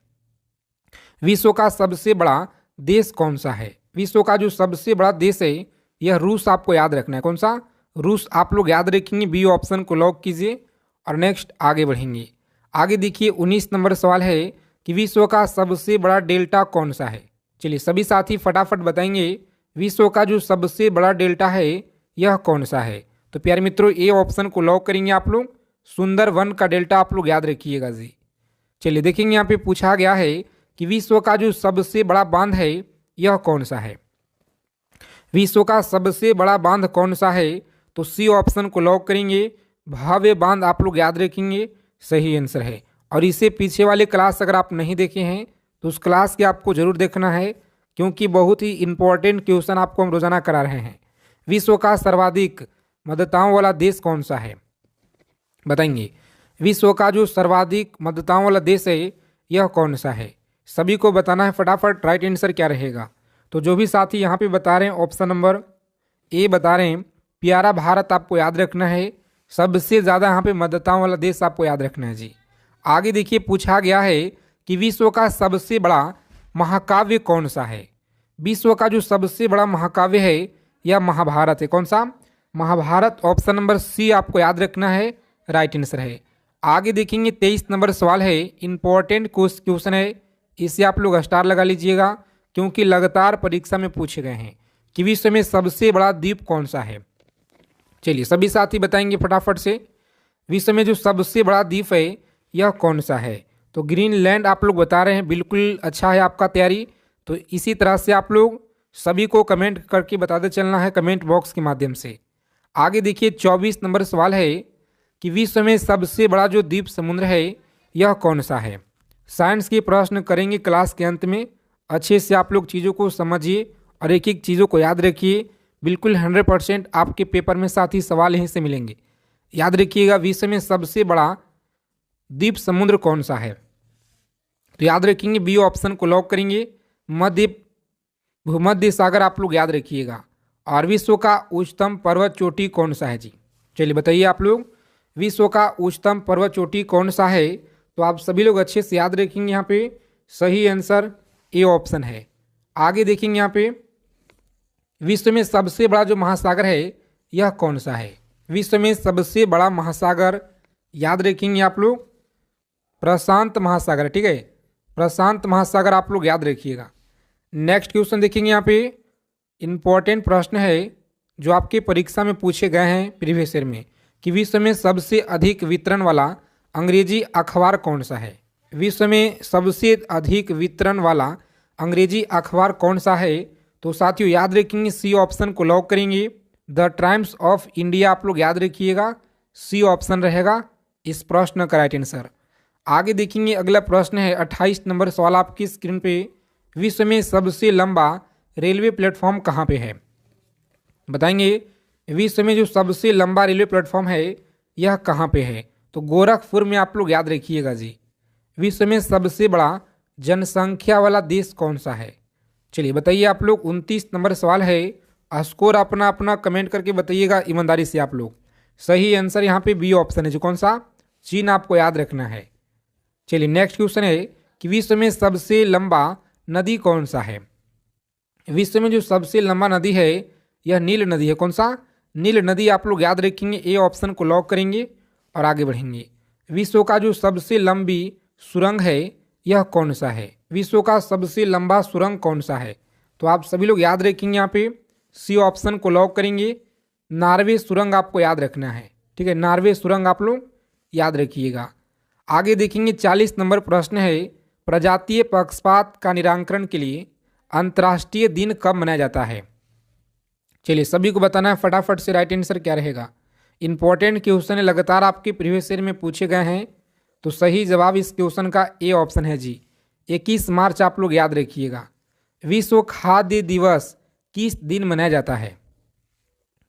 विश्व का सबसे बड़ा देश कौन सा है। विश्व का जो सबसे बड़ा देश है यह रूस आपको याद रखना है। कौन सा? रूस आप लोग याद रखेंगे। बी ऑप्शन को लॉक कीजिए और नेक्स्ट आगे बढ़ेंगे। आगे देखिए 19 नंबर सवाल है कि विश्व का सबसे बड़ा डेल्टा कौन सा है। चलिए सभी साथी फटाफट बताएंगे विश्व का जो सबसे बड़ा डेल्टा है यह कौन सा है। तो प्यारे मित्रों ए ऑप्शन को लॉक करेंगे आप लोग। सुंदरवन का डेल्टा आप लोग याद रखिएगा जी। चलिए देखेंगे यहाँ पे पूछा गया है कि विश्व का जो सबसे बड़ा बांध है यह कौन सा है। विश्व का सबसे बड़ा बांध कौन सा है, तो सी ऑप्शन को लॉक करेंगे। भव्य बांध आप लोग याद रखेंगे, सही आंसर है। और इससे पीछे वाले क्लास अगर आप नहीं देखे हैं तो उस क्लास के आपको जरूर देखना है, क्योंकि बहुत ही इंपॉर्टेंट क्वेश्चन आपको हम रोजाना करा रहे हैं। विश्व का सर्वाधिक मतदाताओं वाला देश कौन सा है, बताएंगे। विश्व का जो सर्वाधिक मतदाताओं वाला देश है यह कौन सा है, सभी को बताना है फटाफट। राइट आंसर क्या रहेगा, तो जो भी साथी यहाँ पे बता रहे हैं ऑप्शन नंबर ए बता रहे हैं, प्यारा भारत आपको याद रखना है। सबसे ज़्यादा यहाँ पे मतदाताओं वाला देश आपको याद रखना है जी। आगे देखिए पूछा गया है कि विश्व का सबसे बड़ा महाकाव्य कौन सा है। विश्व का जो सबसे बड़ा महाकाव्य है यह महाभारत है। कौन सा? महाभारत। ऑप्शन नंबर सी आपको याद रखना है, राइट आंसर है। आगे देखेंगे 23 नंबर सवाल है, इंपॉर्टेंट क्वेश्चन है, इसे आप लोग स्टार लगा लीजिएगा, क्योंकि लगातार परीक्षा में पूछे गए हैं कि विश्व में सबसे बड़ा द्वीप कौन सा है। चलिए सभी साथी बताएंगे फटाफट से, विश्व में जो सबसे बड़ा द्वीप है यह कौन सा है। तो ग्रीनलैंड आप लोग बता रहे हैं, बिल्कुल अच्छा है आपका तैयारी। तो इसी तरह से आप लोग सभी को कमेंट करके बताते चलना है कमेंट बॉक्स के माध्यम से। आगे देखिए 24 नंबर सवाल है कि विश्व में सबसे बड़ा जो द्वीप समुद्र है यह कौन सा है। साइंस के प्रश्न करेंगे क्लास के अंत में, अच्छे से आप लोग चीज़ों को समझिए और एक एक चीज़ों को याद रखिए। बिल्कुल 100% आपके पेपर में साथ ही सवाल यहीं से मिलेंगे। याद रखिएगा विश्व में सबसे बड़ा द्वीप समुद्र कौन सा है, तो याद रखेंगे बी ऑप्शन को लॉक करेंगे। भूमध्य सागर आप लोग याद रखिएगा। और विश्व का उच्चतम पर्वत चोटी कौन सा है जी। चलिए बताइए आप लोग, विश्व का उच्चतम पर्वत चोटी कौन सा है, तो आप सभी लोग अच्छे से याद रखेंगे। यहाँ पे सही आंसर ए ऑप्शन है। आगे देखेंगे यहाँ पे विश्व में सबसे बड़ा जो महासागर है यह कौन सा है। विश्व में सबसे बड़ा महासागर याद रखेंगे आप लोग, प्रशांत महासागर। ठीक है, प्रशांत महासागर आप लोग याद रखिएगा। नेक्स्ट क्वेश्चन देखेंगे, यहाँ पे इंपॉर्टेंट प्रश्न है जो आपके परीक्षा में पूछे गए हैं प्रीवियस ईयर में, कि विश्व में सबसे अधिक वितरण वाला अंग्रेजी अखबार कौन सा है। विश्व में सबसे अधिक वितरण वाला अंग्रेजी अखबार कौन सा है, तो साथियों याद रखेंगे सी ऑप्शन को लॉक करेंगे। द टाइम्स ऑफ इंडिया आप लोग याद रखिएगा, सी ऑप्शन रहेगा इस प्रश्न का राइट आंसर। आगे देखेंगे अगला प्रश्न है 28 नंबर सवाल आपकी स्क्रीन पे, विश्व में सबसे लंबा रेलवे प्लेटफॉर्म कहाँ पे है, बताएंगे। विश्व में जो सबसे लंबा रेलवे प्लेटफॉर्म है यह कहाँ पे है, तो गोरखपुर में आप लोग याद रखिएगा जी। विश्व में सबसे बड़ा जनसंख्या वाला देश कौन सा है, चलिए बताइए आप लोग। 29 नंबर सवाल है, स्कोर अपना अपना कमेंट करके बताइएगा ईमानदारी से आप लोग। सही आंसर यहाँ पे बी ऑप्शन है, जो कौन सा, चीन आपको याद रखना है। चलिए नेक्स्ट क्वेश्चन है कि विश्व में सबसे लंबा नदी कौन सा है। विश्व में जो सबसे लंबा नदी है यह नील नदी है। कौन सा, नील नदी आप लोग याद रखेंगे, ए ऑप्शन को लॉक करेंगे और आगे बढ़ेंगे। विश्व का जो सबसे लंबी सुरंग है यह कौन सा है। विश्व का सबसे लंबा सुरंग कौन सा है, तो आप सभी लोग याद रखेंगे, यहाँ पे सी ऑप्शन को लॉक करेंगे। नॉर्वे सुरंग आपको याद रखना है। ठीक है, नॉर्वे सुरंग आप लोग याद रखिएगा। आगे देखेंगे 40 नंबर प्रश्न है, प्रजातीय पक्षपात का निराकरण के लिए अंतर्राष्ट्रीय दिन कब मनाया जाता है। चलिए सभी को बताना है फटाफट से, राइट आंसर क्या रहेगा। इंपॉर्टेंट क्वेश्चन है, लगातार आपके प्रीवियस ईयर में पूछे गए हैं, तो सही जवाब इस क्वेश्चन का ए ऑप्शन है जी। 21 मार्च आप लोग याद रखिएगा। विश्व खाद्य दिवस किस दिन मनाया जाता है?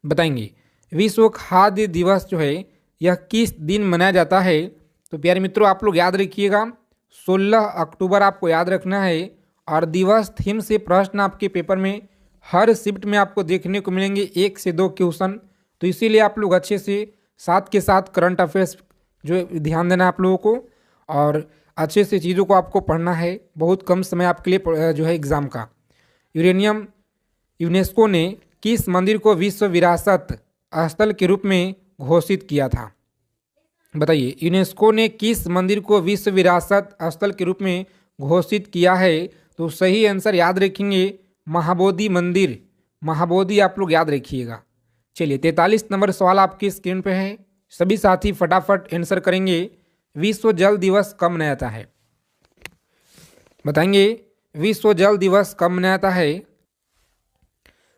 बताएंगे। विश्व खाद्य दिवस जो है यह किस दिन मनाया जाता है? तो प्यारे मित्रों आप लोग याद रखिएगा 16 अक्टूबर आपको याद रखना है। और दिवस थीम से प्रश्न आपके पेपर में हर शिफ्ट में आपको देखने को मिलेंगे 1 से 2 क्वेश्चन। तो इसीलिए आप लोग अच्छे से साथ के साथ करंट अफेयर्स जो ध्यान देना है आप लोगों को, और अच्छे से चीज़ों को आपको पढ़ना है। बहुत कम समय आपके लिए जो है एग्ज़ाम का। यूनेस्को ने किस मंदिर को विश्व विरासत स्थल के रूप में घोषित किया था? बताइए। यूनेस्को ने किस मंदिर को विश्व विरासत स्थल के रूप में घोषित किया है? तो सही आंसर याद रखेंगे महाबोधि मंदिर। महाबोधि आप लोग याद रखिएगा। चलिए 43 नंबर सवाल आपकी स्क्रीन पे है, सभी साथी फटाफट आंसर करेंगे। विश्व जल दिवस कब मनाया जाता है? बताएंगे विश्व जल दिवस कब मनाया जाता है?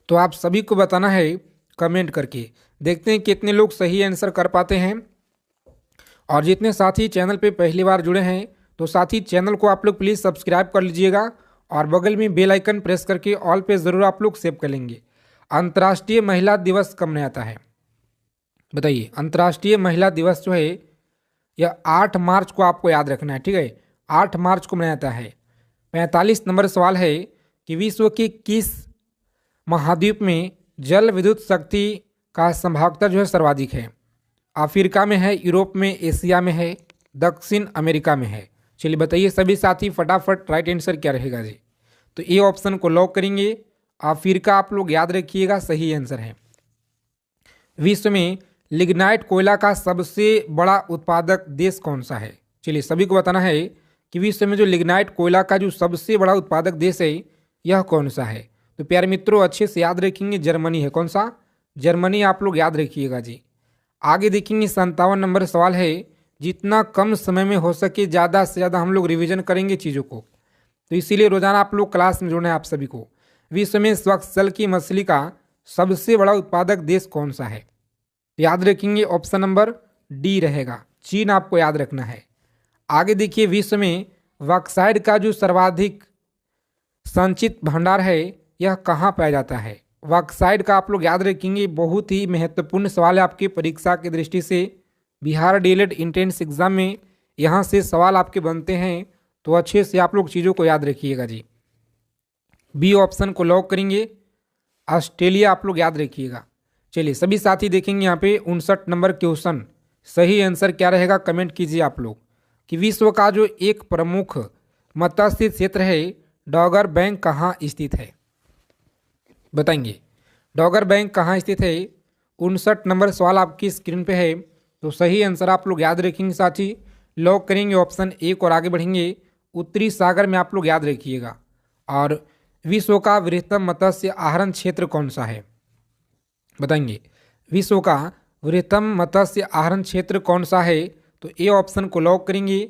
तो आप सभी को बताना है कमेंट करके। देखते हैं कितने लोग सही आंसर कर पाते हैं। और जितने साथी चैनल पे पहली बार जुड़े हैं तो साथी चैनल को आप लोग प्लीज़ सब्सक्राइब कर लीजिएगा और बगल में बेल आइकन प्रेस करके ऑल पे ज़रूर आप लोग सेव कर लेंगे। अंतर्राष्ट्रीय महिला दिवस कब मनाया जाता है? बताइए। अंतर्राष्ट्रीय महिला दिवस जो है यह 8 मार्च को आपको याद रखना है, ठीक है। 8 मार्च को मनाया जाता है। 45 नंबर सवाल है कि विश्व के किस महाद्वीप में जल विद्युत शक्ति का संभागता जो है सर्वाधिक है? अफ्रीका में है, यूरोप में, एशिया में है, दक्षिण अमेरिका में है? चलिए बताइए सभी साथी फटाफट राइट आंसर क्या रहेगा जी? तो ए ऑप्शन को लॉक करेंगे। अफ्रीका आप लोग याद रखिएगा सही आंसर है। विश्व में लिग्नाइट कोयला का सबसे बड़ा उत्पादक देश कौन सा है? चलिए सभी को बताना है कि विश्व में जो लिग्नाइट कोयला का जो सबसे बड़ा उत्पादक देश है यह कौन सा है? तो प्यारे मित्रों अच्छे से याद रखेंगे जर्मनी है। कौन सा? जर्मनी आप लोग याद रखिएगा जी। आगे देखेंगे 57 नंबर सवाल है, जितना कम समय में हो सके ज़्यादा से ज़्यादा हम लोग रिवीजन करेंगे चीज़ों को, तो इसीलिए रोजाना आप लोग क्लास में जुड़ना है आप सभी को। विश्व में स्वच्छ जल की मछली का सबसे बड़ा उत्पादक देश कौन सा है? याद रखेंगे ऑप्शन नंबर डी रहेगा, चीन आपको याद रखना है। आगे देखिए विश्व में बॉक्साइट का जो सर्वाधिक संचित भंडार है यह कहाँ पाया जाता है? बॉक्साइट का आप लोग याद रखेंगे, बहुत ही महत्वपूर्ण सवाल है आपकी परीक्षा की दृष्टि से। बिहार डीएलएड इंट्रेंस एग्जाम में यहाँ से सवाल आपके बनते हैं, तो अच्छे से आप लोग चीज़ों को याद रखिएगा जी। बी ऑप्शन को लॉक करेंगे, ऑस्ट्रेलिया आप लोग याद रखिएगा। चलिए सभी साथी देखेंगे यहाँ पे 59 नंबर क्वेश्चन, सही आंसर क्या रहेगा कमेंट कीजिए आप लोग। कि विश्व का जो एक प्रमुख मत्स्य क्षेत्र है डॉगर बैंक कहाँ स्थित है? बताएंगे डॉगर बैंक कहाँ स्थित है? 59 नंबर सवाल आपकी स्क्रीन पे है, तो सही आंसर आप लोग याद रखेंगे साथी। लॉक करेंगे ऑप्शन ए और आगे बढ़ेंगे। उत्तरी सागर में आप लोग याद रखिएगा। और विश्व का वृहत्तम मत्स्य आहरण क्षेत्र कौन सा है? बताएंगे विश्व का वृहत्तम मत्स्य आहरण क्षेत्र कौन सा है? तो ए ऑप्शन को लॉक करेंगे,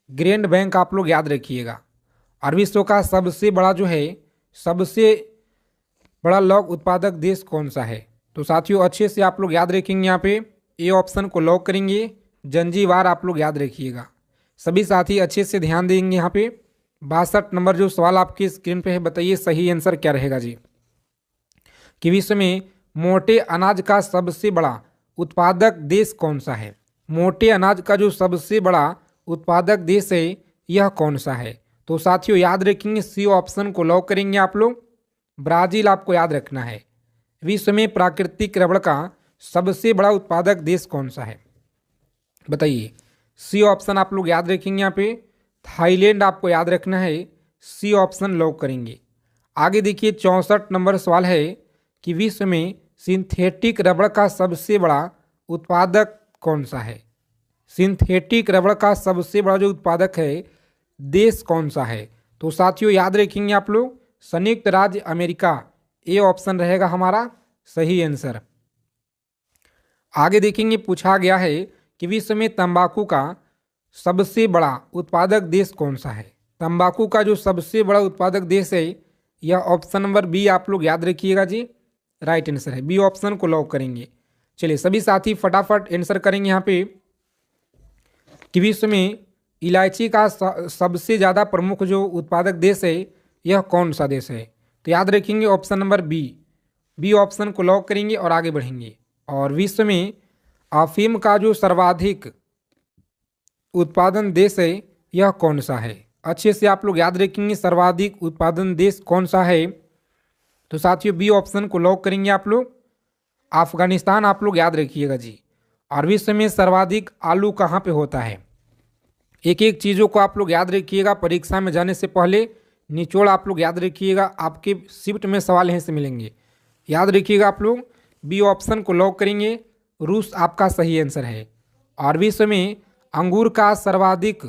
ग्रैंड बैंक आप लोग याद रखिएगा। और विश्व का सबसे बड़ा जो है सबसे बड़ा लौह उत्पादक देश कौन सा है? तो साथियों अच्छे से आप लोग याद रखेंगे, यहाँ पे ए ऑप्शन को लॉक करेंगे, जंजीबार आप लोग याद रखिएगा। सभी साथी अच्छे से ध्यान देंगे। यहाँ पे 62 नंबर जो सवाल आपकी स्क्रीन पे है, बताइए सही आंसर क्या रहेगा जी। कि विश्व में मोटे अनाज का सबसे बड़ा उत्पादक देश कौन सा है? मोटे अनाज का जो सबसे बड़ा उत्पादक देश है यह कौन सा है? तो साथियों याद रखेंगे, सी ऑप्शन को लॉक करेंगे आप लोग, ब्राज़ील आपको याद रखना है। विश्व में प्राकृतिक रबड़ का सबसे बड़ा उत्पादक देश कौन सा है? बताइए, सी ऑप्शन आप लोग याद रखेंगे। यहाँ पे थाईलैंड आपको याद रखना है, सी ऑप्शन लॉक करेंगे। आगे देखिए 64 नंबर सवाल है कि विश्व में सिंथेटिक रबड़ का सबसे बड़ा उत्पादक कौन सा है? सिंथेटिक रबड़ का सबसे बड़ा जो उत्पादक है देश कौन सा है? तो साथियों याद रखेंगे आप लोग, संयुक्त राज्य अमेरिका, ए ऑप्शन रहेगा हमारा सही आंसर। आगे देखेंगे पूछा गया है कि विश्व में तंबाकू का सबसे बड़ा उत्पादक देश कौन सा है? तंबाकू का जो सबसे बड़ा उत्पादक देश है यह ऑप्शन नंबर बी आप लोग याद रखिएगा जी, राइट आंसर है। बी ऑप्शन को लॉक करेंगे। चलिए सभी साथी फटाफट आंसर करेंगे यहाँ पे कि विश्व में इलायची का सबसे ज़्यादा प्रमुख जो उत्पादक देश है यह कौन सा देश है? तो याद रखेंगे ऑप्शन नंबर बी ऑप्शन को लॉक करेंगे और आगे बढ़ेंगे। और विश्व में अफीम का जो सर्वाधिक उत्पादन देश है यह कौन सा है? अच्छे से आप लोग याद रखेंगे सर्वाधिक उत्पादन देश कौन सा है। तो साथियों बी ऑप्शन को लॉक करेंगे आप लोग, अफगानिस्तान आप लोग याद रखिएगा जी। और विश्व में सर्वाधिक आलू कहाँ पे होता है? एक एक चीज़ों को आप लोग याद रखिएगा, परीक्षा में जाने से पहले निचोड़ आप लोग याद रखिएगा, आपके शिफ्ट में सवाल यहीं से मिलेंगे। याद रखिएगा आप लोग बी ऑप्शन को लॉक करेंगे, रूस आपका सही आंसर है। और विश्व में अंगूर का सर्वाधिक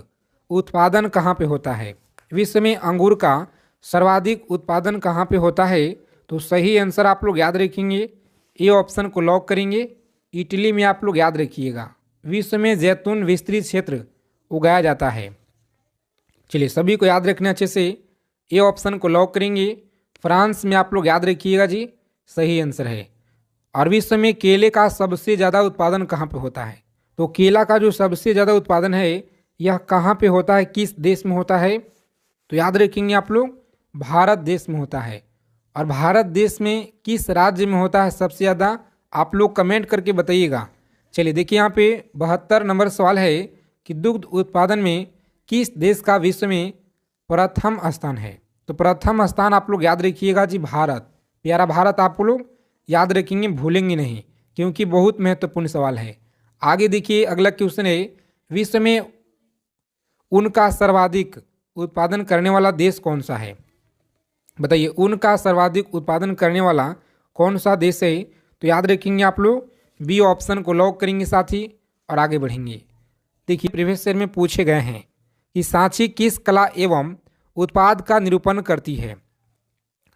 उत्पादन कहाँ पे होता है? विश्व में अंगूर का सर्वाधिक उत्पादन कहाँ पे होता है? तो सही आंसर आप लोग याद रखेंगे, ए ऑप्शन को लॉक करेंगे, इटली में आप लोग याद रखिएगा। विश्व में जैतून विस्तृत क्षेत्र उगाया जाता है। चलिए सभी को याद रखना अच्छे से, ए ऑप्शन को लॉक करेंगे, फ्रांस में आप लोग याद रखिएगा जी, सही आंसर है। और विश्व में केले का सबसे ज़्यादा उत्पादन कहाँ पे होता है? तो केला का जो सबसे ज़्यादा उत्पादन है यह कहाँ पे होता है, किस देश में होता है? तो याद रखेंगे आप लोग भारत देश में होता है। और भारत देश में किस राज्य में होता है सबसे ज़्यादा? आप लोग कमेंट करके बताइएगा। चलिए देखिए यहाँ पे 72 नंबर सवाल है कि दुग्ध उत्पादन में किस देश का विश्व में प्रथम स्थान है? तो प्रथम स्थान आप लोग याद रखिएगा जी, भारत। प्यारा भारत आप लोग याद रखेंगे, भूलेंगे नहीं, क्योंकि बहुत महत्वपूर्ण सवाल है। आगे देखिए अगला क्वेश्चन है, विश्व में ऊन का सर्वाधिक उत्पादन करने वाला देश कौन सा है? बताइए ऊन का सर्वाधिक उत्पादन करने वाला कौन सा देश है? तो याद रखेंगे आप लोग बी ऑप्शन को लॉक करेंगे साथी और आगे बढ़ेंगे। देखिए प्रीवियस ईयर में पूछे गए हैं कि सांची किस कला एवं उत्पाद का निरूपण करती है?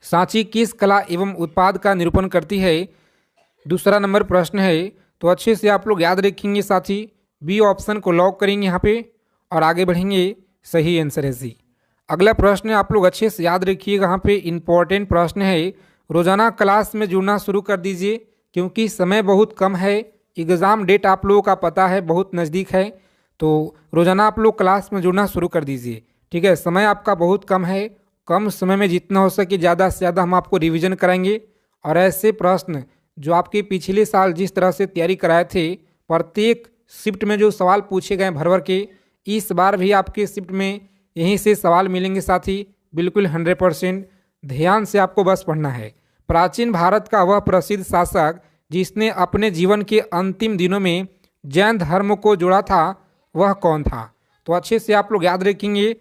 सांची किस कला एवं उत्पाद का निरूपण करती है? दूसरा नंबर प्रश्न है, तो अच्छे से आप लोग याद रखेंगे साथी, बी ऑप्शन को लॉक करेंगे यहाँ पे और आगे बढ़ेंगे, सही आंसर है सी। अगला प्रश्न आप लोग अच्छे से याद रखिएगा, यहाँ पे इंपॉर्टेंट प्रश्न है, रोजाना क्लास में जुड़ना शुरू कर दीजिए क्योंकि समय बहुत कम है, एग्ज़ाम डेट आप लोगों का पता है बहुत नज़दीक है, तो रोजाना आप लोग क्लास में जुड़ना शुरू कर दीजिए, ठीक है। समय आपका बहुत कम है, कम समय में जितना हो सके ज़्यादा से ज़्यादा हम आपको रिवीजन कराएंगे। और ऐसे प्रश्न जो आपके पिछले साल जिस तरह से तैयारी कराए थे, प्रत्येक शिफ्ट में जो सवाल पूछे गए भर भर के, इस बार भी आपके शिफ्ट में यहीं से सवाल मिलेंगे साथी, बिल्कुल 100%। ध्यान से आपको बस पढ़ना है। प्राचीन भारत का वह प्रसिद्ध शासक जिसने अपने जीवन के अंतिम दिनों में जैन धर्म को जोड़ा था वह कौन था? तो अच्छे से आप लोग याद रखेंगे,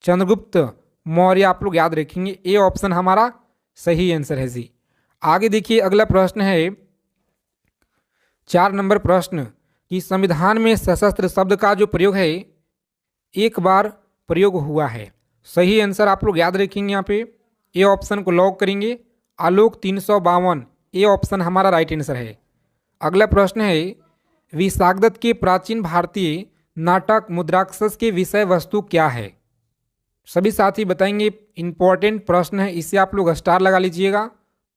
चंद्रगुप्त मौर्य आप लोग याद रखेंगे, ए ऑप्शन हमारा सही आंसर है जी। आगे देखिए अगला प्रश्न है 4 नंबर प्रश्न कि संविधान में सशस्त्र शब्द का जो प्रयोग है एक बार प्रयोग हुआ है। सही आंसर आप लोग याद रखेंगे, यहाँ पे ए ऑप्शन को लॉक करेंगे, आलोक 352, ए ऑप्शन हमारा राइट आंसर है। अगला प्रश्न है विशाखदत्त के प्राचीन भारतीय नाटक मुद्राक्षस के विषय वस्तु क्या है? सभी साथी बताएंगे, इंपॉर्टेंट प्रश्न है, इसे आप लोग स्टार लगा लीजिएगा,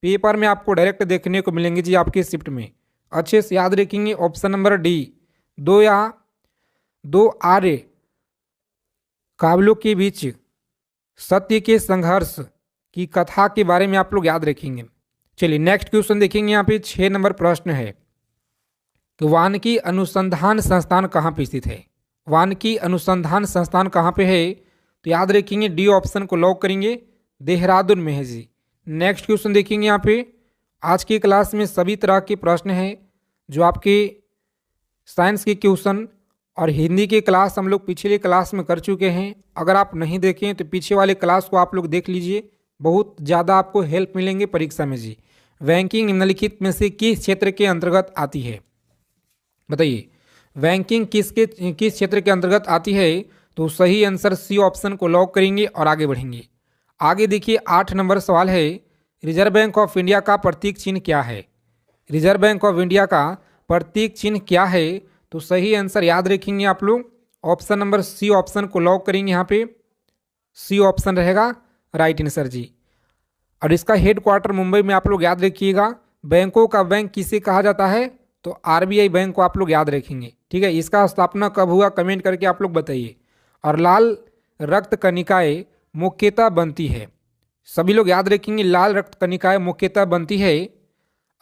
पेपर में आपको डायरेक्ट देखने को मिलेंगे जी आपके शिफ्ट में। अच्छे से याद रखेंगे ऑप्शन नंबर डी, दो आर्य काबिलों के बीच सत्य के संघर्ष की कथा के बारे में आप लोग याद रखेंगे। चलिए नेक्स्ट क्वेश्चन देखेंगे, यहाँ पे 6 नंबर प्रश्न है कि वानिकी अनुसंधान संस्थान कहाँ पे स्थित है? वानिकी अनुसंधान संस्थान कहाँ पे है? तो याद रखेंगे डी ऑप्शन को लॉक करेंगे, देहरादून में है जी। नेक्स्ट क्वेश्चन देखेंगे, यहाँ पे आज की क्लास में सभी तरह के प्रश्न हैं जो आपके साइंस के क्वेश्चन और हिंदी के क्लास हम लोग पिछले क्लास में कर चुके हैं। अगर आप नहीं देखें तो पीछे वाले क्लास को आप लोग देख लीजिए, बहुत ज़्यादा आपको हेल्प मिलेंगे परीक्षा में जी। बैंकिंग निम्नलिखित में से किस क्षेत्र के अंतर्गत आती है? बताइए बैंकिंग किस क्षेत्र के अंतर्गत आती है? तो सही आंसर सी ऑप्शन को लॉक करेंगे और आगे बढ़ेंगे। आगे देखिए 8 नंबर सवाल है, रिजर्व बैंक ऑफ इंडिया का प्रतीक चिन्ह क्या है? रिजर्व बैंक ऑफ इंडिया का प्रतीक चिन्ह क्या है? तो सही आंसर याद रखेंगे आप लोग, ऑप्शन नंबर सी ऑप्शन को लॉक करेंगे, यहाँ पे सी ऑप्शन रहेगा राइट आंसर जी। और इसका हेडक्वार्टर मुंबई में आप लोग याद रखिएगा। बैंकों का बैंक किसे कहा जाता है? तो आरबीआई बैंक को आप लोग याद रखेंगे, ठीक है। इसका स्थापना कब हुआ कमेंट करके आप लोग बताइए। और लाल रक्त कणिकाएं मुख्यतः बनती है। सभी लोग याद रखेंगे, लाल रक्त कणिकाएं मुख्यतः बनती है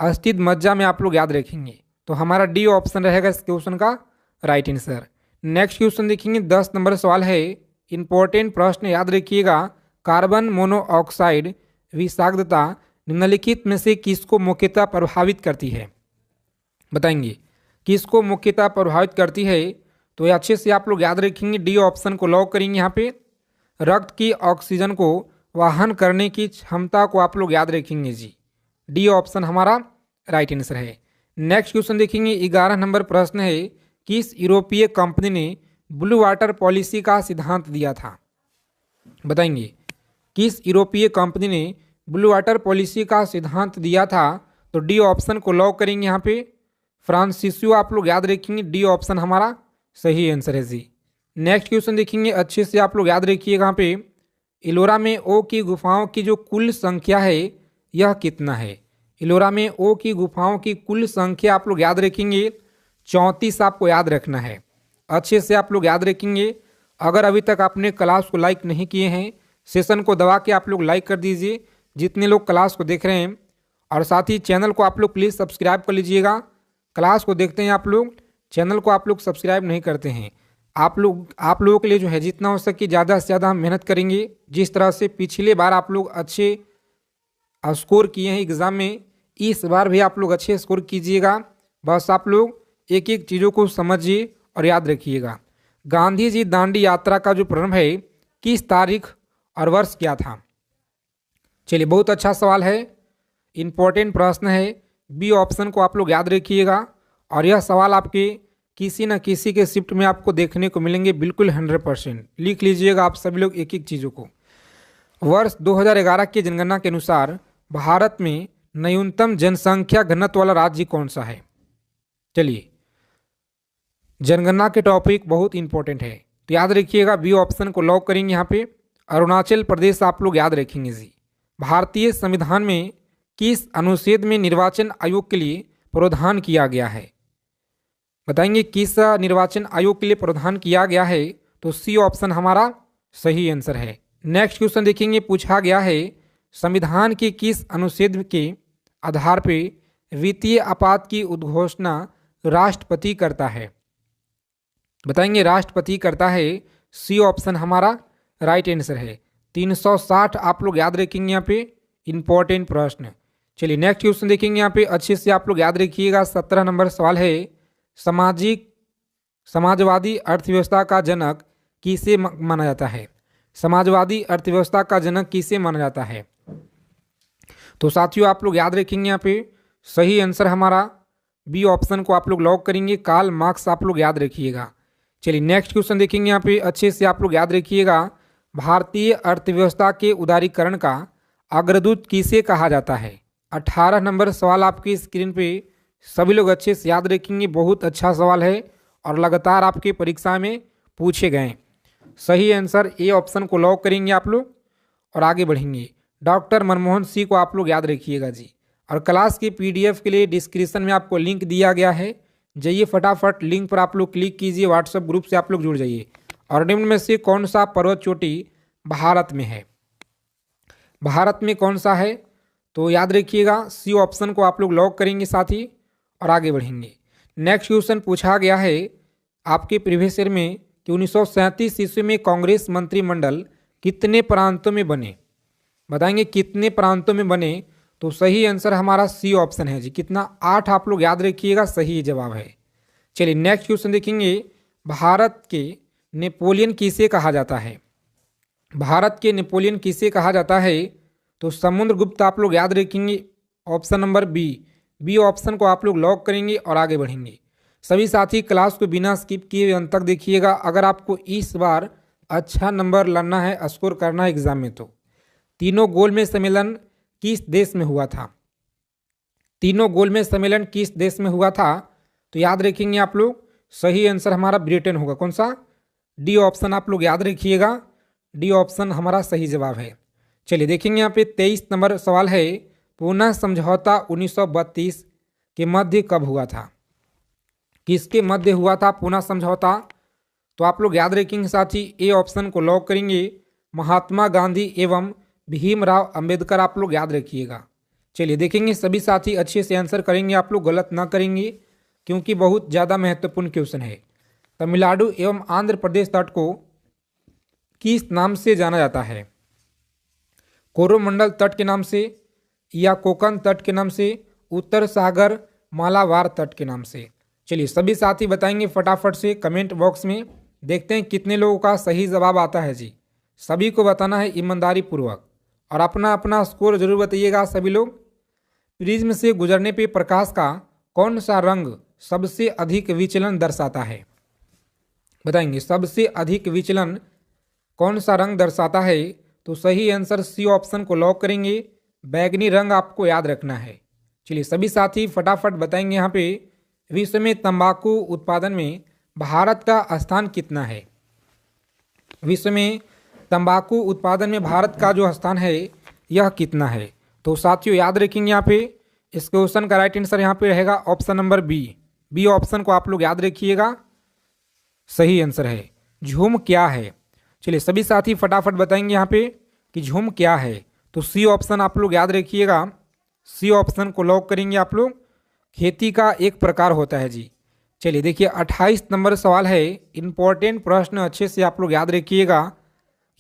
अस्थित मज्जा में, आप लोग याद रखेंगे। तो हमारा डी ऑप्शन रहेगा इस क्वेश्चन का राइट आंसर। नेक्स्ट क्वेश्चन देखेंगे, 10 नंबर सवाल है, इंपॉर्टेंट प्रश्न याद रखिएगा। कार्बन मोनोऑक्साइड विषाक्तता निम्नलिखित में से किसको मुख्यतः प्रभावित करती है? बताएंगे किसको मुख्यतः प्रभावित करती है? तो ये अच्छे से आप लोग याद रखेंगे, डी ऑप्शन को लॉक करेंगे। यहाँ पे रक्त की ऑक्सीजन को वहन करने की क्षमता को आप लोग याद रखेंगे जी। डी ऑप्शन हमारा राइट आंसर है। नेक्स्ट क्वेश्चन देखेंगे, 11 नंबर प्रश्न है, किस यूरोपीय कंपनी ने ब्लू वाटर पॉलिसी का सिद्धांत दिया था? बताएंगे किस यूरोपीय कंपनी ने ब्लू वाटर पॉलिसी का सिद्धांत दिया था? तो डी ऑप्शन को लॉक करेंगे। यहाँ पे फ्रांसिसो आप लोग याद रखेंगे, डी ऑप्शन हमारा सही आंसर है जी। नेक्स्ट क्वेश्चन देखेंगे, अच्छे से आप लोग याद रखिएगा। यहाँ पे इलोरा में ओ की गुफाओं की जो कुल संख्या है यह कितना है? इलोरा में ओ की गुफाओं की कुल संख्या आप लोग याद रखेंगे 34 आपको याद रखना है। अच्छे से आप लोग याद रखेंगे। अगर अभी तक आपने क्लास को लाइक नहीं किए हैं, सेशन को दबा के आप लोग लाइक कर दीजिए जितने लोग क्लास को देख रहे हैं, और साथ ही चैनल को आप लोग प्लीज़ सब्सक्राइब कर लीजिएगा। क्लास को देखते हैं आप लोग, चैनल को आप लोग सब्सक्राइब नहीं करते हैं। आप लोगों के लिए जो है जितना हो सके ज़्यादा से ज़्यादा हम मेहनत करेंगे। जिस तरह से पिछले बार आप लोग अच्छे स्कोर किए हैं एग्ज़ाम में, इस बार भी आप लोग अच्छे स्कोर कीजिएगा। बस आप लोग एक एक चीज़ों को समझिए और याद रखिएगा। गांधी जी दांडी यात्रा का जो प्रारंभ है किस तारीख और वर्ष क्या था? चलिए, बहुत अच्छा सवाल है, इम्पोर्टेंट प्रश्न है। बी ऑप्शन को आप लोग याद रखिएगा, और यह सवाल आपके किसी न किसी के शिफ्ट में आपको देखने को मिलेंगे, बिल्कुल 100%। लिख लीजिएगा आप सभी लोग एक एक चीज़ों को। वर्ष 2011 की जनगणना के अनुसार भारत में न्यूनतम जनसंख्या घनत्व वाला राज्य कौन सा है? चलिए, जनगणना के टॉपिक बहुत इंपॉर्टेंट है, तो याद रखिएगा, बी ऑप्शन को लॉक करेंगे। यहाँ पे अरुणाचल प्रदेश आप लोग याद रखेंगे जी। भारतीय संविधान में किस अनुच्छेद में निर्वाचन आयोग के लिए प्रावधान किया गया है? बताएंगे किस निर्वाचन आयोग के लिए प्रावधान किया गया है? तो सी ऑप्शन हमारा सही आंसर है। नेक्स्ट क्वेश्चन देखेंगे, पूछा गया है, संविधान के किस अनुच्छेद के आधार पर वित्तीय आपात की उद्घोषणा राष्ट्रपति करता है? बताएंगे राष्ट्रपति करता है। सी ऑप्शन हमारा राइट आंसर है। 360 आप लोग याद रखेंगे यहाँ पे, इंपॉर्टेंट प्रश्न। चलिए, नेक्स्ट क्वेश्चन देखेंगे। यहाँ पे अच्छे से आप लोग याद रखिएगा, 17 नंबर सवाल है, समाजवादी अर्थव्यवस्था का जनक किसे माना जाता है? समाजवादी अर्थव्यवस्था का जनक किसे माना जाता है? तो साथियों आप लोग याद रखेंगे, यहाँ पे सही आंसर हमारा बी ऑप्शन को आप लोग लॉक करेंगे, कार्ल मार्क्स आप लोग याद रखिएगा। चलिए, नेक्स्ट क्वेश्चन देखेंगे। यहाँ पे अच्छे से आप लोग याद रखिएगा, भारतीय अर्थव्यवस्था के उदारीकरण का अग्रदूत किसे कहा जाता है? 18 नंबर सवाल आपकी स्क्रीन पे सभी लोग अच्छे से याद रखेंगे, बहुत अच्छा सवाल है और लगातार आपके परीक्षा में पूछे गए। सही आंसर ए ऑप्शन को लॉक करेंगे आप लोग और आगे बढ़ेंगे। डॉक्टर मनमोहन सिंह को आप लोग याद रखिएगा जी। और क्लास की पीडीएफ के लिए डिस्क्रिप्शन में आपको लिंक दिया गया है, जाइए फटाफट लिंक पर आप लोग क्लिक कीजिए, व्हाट्सएप ग्रुप से आप लोग जुड़ जाइए। और निम्न में से कौन सा पर्वत चोटी भारत में है? भारत में कौन सा है? तो याद रखिएगा, सी ऑप्शन को आप लोग लॉक करेंगे साथ ही और आगे बढ़ेंगे। नेक्स्ट क्वेश्चन पूछा गया है आपके प्रीवियस ईयर में कि 1937 ईस्वी में कांग्रेस मंत्रिमंडल कितने प्रांतों में बने? बताएंगे कितने प्रांतों में बने? तो सही आंसर हमारा सी ऑप्शन है जी। कितना? 8 आप लोग याद रखिएगा, सही जवाब है। चलिए, नेक्स्ट क्वेश्चन देखेंगे, भारत के नेपोलियन किसे कहा जाता है? भारत के नेपोलियन किसे कहा जाता है? तो समुद्रगुप्त आप लोग याद रखेंगे, ऑप्शन नंबर बी ऑप्शन को आप लोग लॉक करेंगे और आगे बढ़ेंगे। सभी साथी क्लास को बिना स्किप किए अंत तक देखिएगा। अगर आपको इस बार अच्छा नंबर लाना है, स्कोर करना है एग्जाम में, तो तीनों गोलमेज सम्मेलन किस देश में हुआ था? तीनों गोलमेज सम्मेलन किस देश में हुआ था? तो याद रखेंगे आप लोग, सही आंसर हमारा ब्रिटेन होगा। कौन सा? डी ऑप्शन आप लोग याद रखिएगा, डी ऑप्शन हमारा सही जवाब है। चलिए देखेंगे यहाँ पे 23 नंबर सवाल है, पूना समझौता 1932 के मध्य कब हुआ था? किसके मध्य हुआ था पूना समझौता? तो आप लोग याद रखेंगे साथ ही ए ऑप्शन को लॉक करेंगे, महात्मा गांधी एवं भीमराव अंबेडकर आप लोग याद रखिएगा। चलिए देखेंगे सभी साथी अच्छे से आंसर करेंगे, आप लोग गलत ना करेंगे क्योंकि बहुत ज़्यादा महत्वपूर्ण क्वेश्चन है। तमिलनाडु एवं आंध्र प्रदेश तट को किस नाम से जाना जाता है? कोरोमंडल तट के नाम से, या कोकन तट के नाम से, उत्तर सागर मालाबार तट के नाम से। चलिए सभी साथी बताएंगे फटाफट से कमेंट बॉक्स में, देखते हैं कितने लोगों का सही जवाब आता है जी। सभी को बताना है ईमानदारी पूर्वक और अपना अपना स्कोर जरूर बताइएगा सभी लोग। प्रिज्म से गुजरने पे प्रकाश का कौन सा रंग सबसे अधिक विचलन दर्शाता है? बताएंगे सबसे अधिक विचलन कौन सा रंग दर्शाता है? तो सही आंसर सी ऑप्शन को लॉक करेंगे, बैगनी रंग आपको याद रखना है। चलिए सभी साथी फटाफट बताएंगे यहाँ पे विश्व में तंबाकू उत्पादन में भारत का स्थान कितना है? विश्व में तंबाकू उत्पादन में भारत का जो स्थान है यह कितना है? तो साथियों याद रखेंगे यहाँ पे इस क्वेश्चन का राइट आंसर यहाँ पे रहेगा ऑप्शन नंबर बी ऑप्शन को आप लोग याद रखिएगा, सही आंसर है। झूम क्या है? चलिए सभी साथी फटाफट बताएंगे यहाँ पे कि झूम क्या है? तो सी ऑप्शन आप लोग याद रखिएगा, सी ऑप्शन को लॉक करेंगे आप लोग, खेती का एक प्रकार होता है जी। चलिए देखिए 28 नंबर सवाल है, इंपॉर्टेंट प्रश्न अच्छे से आप लोग याद रखिएगा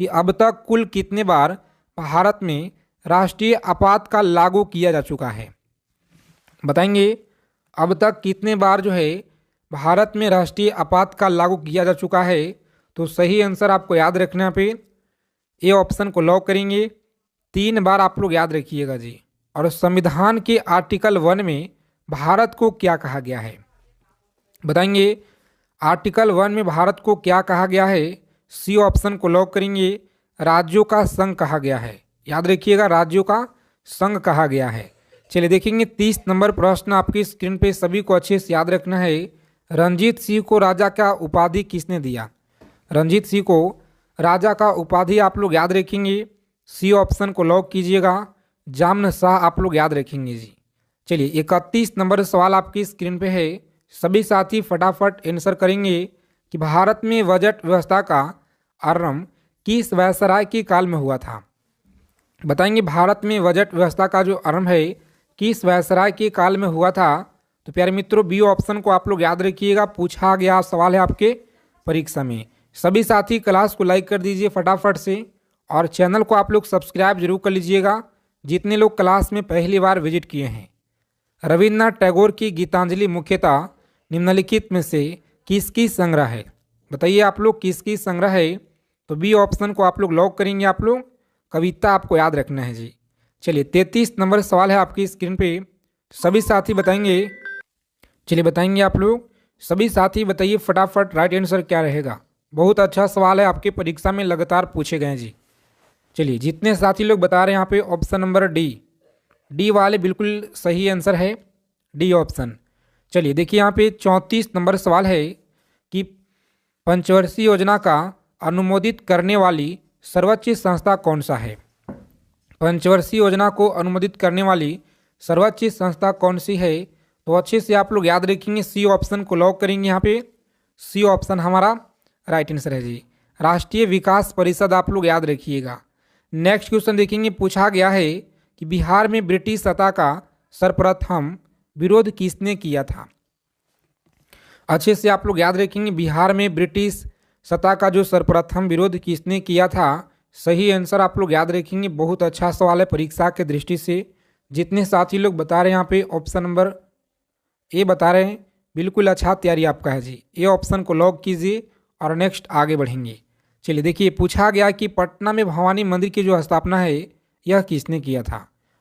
कि अब तक कुल कितने बार भारत में राष्ट्रीय आपातकाल लागू किया जा चुका है? बताएंगे अब तक कितने बार जो है भारत में राष्ट्रीय आपातकाल लागू किया जा चुका है? तो सही आंसर आपको याद रखना पे ए ऑप्शन को लॉक करेंगे, 3 बार आप लोग याद रखिएगा जी। और संविधान के आर्टिकल 1 में भारत को क्या कहा गया है? बताएंगे आर्टिकल 1 में भारत को क्या कहा गया है? सी ऑप्शन को लॉक करेंगे, राज्यों का संघ कहा गया है। याद रखिएगा राज्यों का संघ कहा गया है। चलिए देखेंगे 30 नंबर प्रश्न आपकी स्क्रीन पे, सभी को अच्छे से याद रखना है। रंजीत सिंह को राजा का उपाधि किसने दिया? रंजीत सिंह को राजा का उपाधि आप लोग याद रखेंगे, सी ऑप्शन को लॉक कीजिएगा, जामन शाह आप लोग याद रखेंगे जी। चलिए 31 नंबर सवाल आपकी स्क्रीन पे है, सभी साथी फटाफट आंसर करेंगे कि भारत में बजट व्यवस्था का आरंभ किस वायसराय के काल में हुआ था? बताएंगे भारत में बजट व्यवस्था का जो आरंभ है किस वायसराय के काल में हुआ था? तो प्यारे मित्रों बी ऑप्शन को आप लोग याद रखिएगा, पूछा गया सवाल है आपके परीक्षा में। सभी साथी क्लास को लाइक कर दीजिए फटाफट से और चैनल को आप लोग सब्सक्राइब जरूर कर लीजिएगा जितने लोग क्लास में पहली बार विजिट किए हैं। रविन्द्रनाथ टैगोर की गीतांजलि मुख्यतः निम्नलिखित में से किसकी संग्रह है? बताइए आप लोग किसकी संग्रह है? तो बी ऑप्शन को आप लोग लॉक करेंगे, आप लोग कविता आपको याद रखना है जी। चलिए 33 नंबर सवाल है आपकी स्क्रीन पे, सभी साथी बताएंगे। चलिए बताएंगे आप लोग, सभी साथी बताइए फटाफट राइट आंसर क्या रहेगा। बहुत अच्छा सवाल है, आपके परीक्षा में लगातार पूछे गए जी। चलिए जितने साथी लोग बता रहे हैं यहाँ पे ऑप्शन नंबर डी वाले बिल्कुल सही आंसर है, डी ऑप्शन। चलिए देखिए यहाँ पे 34 नंबर सवाल है कि पंचवर्षीय योजना का अनुमोदित करने वाली सर्वोच्च संस्था कौन सा है? पंचवर्षीय योजना को अनुमोदित करने वाली सर्वोच्च संस्था कौन सी है? तो अच्छे से आप लोग याद रखेंगे, सी ऑप्शन को लॉक करेंगे यहाँ पे, सी ऑप्शन हमारा राइट आंसर है जी, राष्ट्रीय विकास परिषद आप लोग याद रखिएगा। नेक्स्ट क्वेश्चन देखेंगे, पूछा गया है कि बिहार में ब्रिटिश सत्ता का सर्वप्रथम विरोध किसने किया था? अच्छे से आप लोग याद रखेंगे, बिहार में ब्रिटिश सत्ता का जो सर्वप्रथम विरोध किसने किया था? सही आंसर आप लोग याद रखेंगे। बहुत अच्छा सवाल है परीक्षा के दृष्टि से। जितने साथी लोग बता रहे हैं यहाँ पे ऑप्शन नंबर ए बता रहे हैं, बिल्कुल अच्छा तैयारी आपका है जी। ए ऑप्शन को लॉक कीजिए और नेक्स्ट आगे बढ़ेंगे। चलिए देखिए, पूछा गया कि पटना में भवानी मंदिर की जो स्थापना है यह किसने किया था?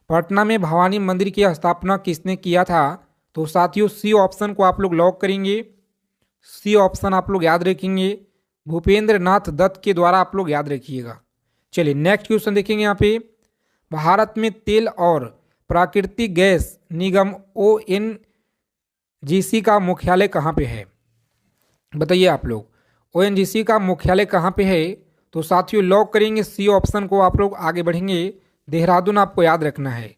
पटना में भवानी मंदिर की स्थापना किसने किया था? तो साथियों सी ऑप्शन को आप लोग लॉक करेंगे, सी ऑप्शन आप लोग याद रखेंगे, भूपेंद्र नाथ दत्त के द्वारा आप लोग याद रखिएगा। चलिए नेक्स्ट क्वेश्चन देखेंगे यहाँ पे, भारत में तेल और प्राकृतिक गैस निगम ONGC का मुख्यालय कहाँ पे है? बताइए आप लोग, ONGC का मुख्यालय कहाँ पे है? तो साथियों लॉक करेंगे सी ऑप्शन को, आप लोग आगे बढ़ेंगे। देहरादून आपको याद रखना है।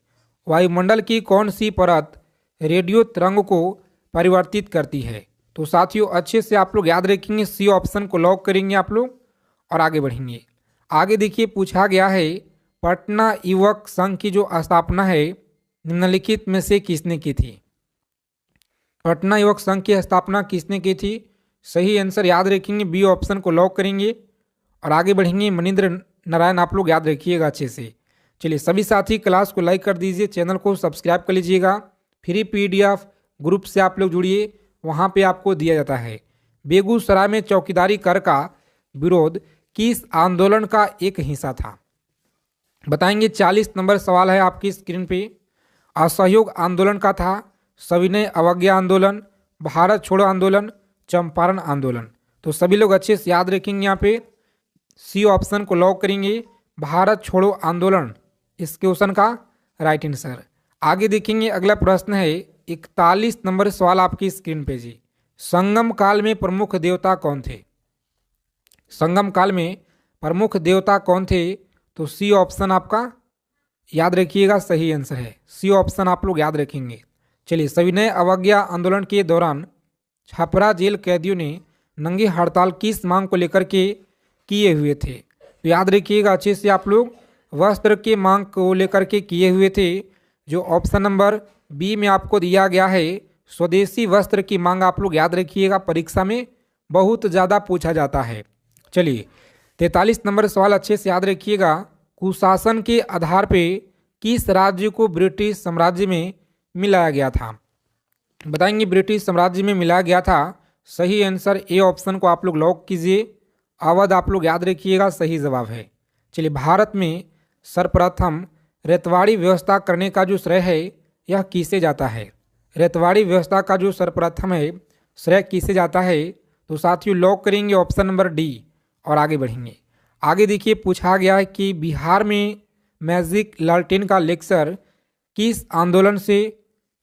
वायुमंडल की कौन सी परत रेडियो तरंग को परिवर्तित करती है? तो साथियों अच्छे से आप लोग याद रखेंगे, सी ऑप्शन को लॉक करेंगे आप लोग और आगे बढ़ेंगे। आगे देखिए पूछा गया है पटना युवक संघ की जो स्थापना है निम्नलिखित में से किसने की थी। पटना युवक संघ की स्थापना किसने की थी? सही आंसर याद रखेंगे, बी ऑप्शन को लॉक करेंगे और आगे बढ़ेंगे। मनिंद्र नारायण आप लोग याद रखिएगा अच्छे से। चलिए सभी साथी क्लास को लाइक कर दीजिए, चैनल को सब्सक्राइब कर लीजिएगा। फ्री पीडीएफ ग्रुप से आप लोग जुड़िए, वहाँ पे आपको दिया जाता है। बेगूसराय में चौकीदारी कर का विरोध किस आंदोलन का एक हिस्सा था? बताएंगे। 40 नंबर सवाल है आपकी स्क्रीन पे। असहयोग आंदोलन का था, सविनय अवज्ञा आंदोलन, भारत छोड़ो आंदोलन, चंपारण आंदोलन। तो सभी लोग अच्छे से याद रखेंगे, यहाँ पे सी ऑप्शन को लॉक करेंगे, भारत छोड़ो आंदोलन इस क्वेश्चन का राइट आंसर। आगे देखेंगे अगला प्रश्न है 41 नंबर सवाल आपकी स्क्रीन पे जी। संगम काल में प्रमुख देवता कौन थे? संगम काल में प्रमुख देवता कौन थे? तो सी ऑप्शन आपका याद रखिएगा, सही आंसर है। सी ऑप्शन आप लोग याद रखेंगे। चलिए सविनय अवज्ञा आंदोलन के दौरान छपरा जेल कैदियों ने नंगी हड़ताल किस मांग को लेकर के किए हुए थे? तो याद रखिएगा अच्छे से आप लोग, वस्त्र के मांग को लेकर के किए हुए थे। जो ऑप्शन नंबर बी में आपको दिया गया है स्वदेशी वस्त्र की मांग आप लोग याद रखिएगा, परीक्षा में बहुत ज़्यादा पूछा जाता है। चलिए 43 नंबर सवाल अच्छे से याद रखिएगा। कुशासन के आधार पे किस राज्य को ब्रिटिश साम्राज्य में मिलाया गया था? बताएंगे। ब्रिटिश साम्राज्य में मिलाया गया था। सही आंसर ए ऑप्शन को आप लोग लॉक कीजिए, अवध आप लोग याद रखिएगा, सही जवाब है। चलिए भारत में सर्वप्रथम रेतवाड़ी व्यवस्था करने का जो श्रेय है यह किसे जाता है? रेतवाड़ी व्यवस्था का जो सर्वप्रथम है श्रेय किसे जाता है? तो साथियों लॉक करेंगे ऑप्शन नंबर डी और आगे बढ़ेंगे। आगे देखिए पूछा गया है कि बिहार में मैजिक लालटेन का लेक्चर किस आंदोलन से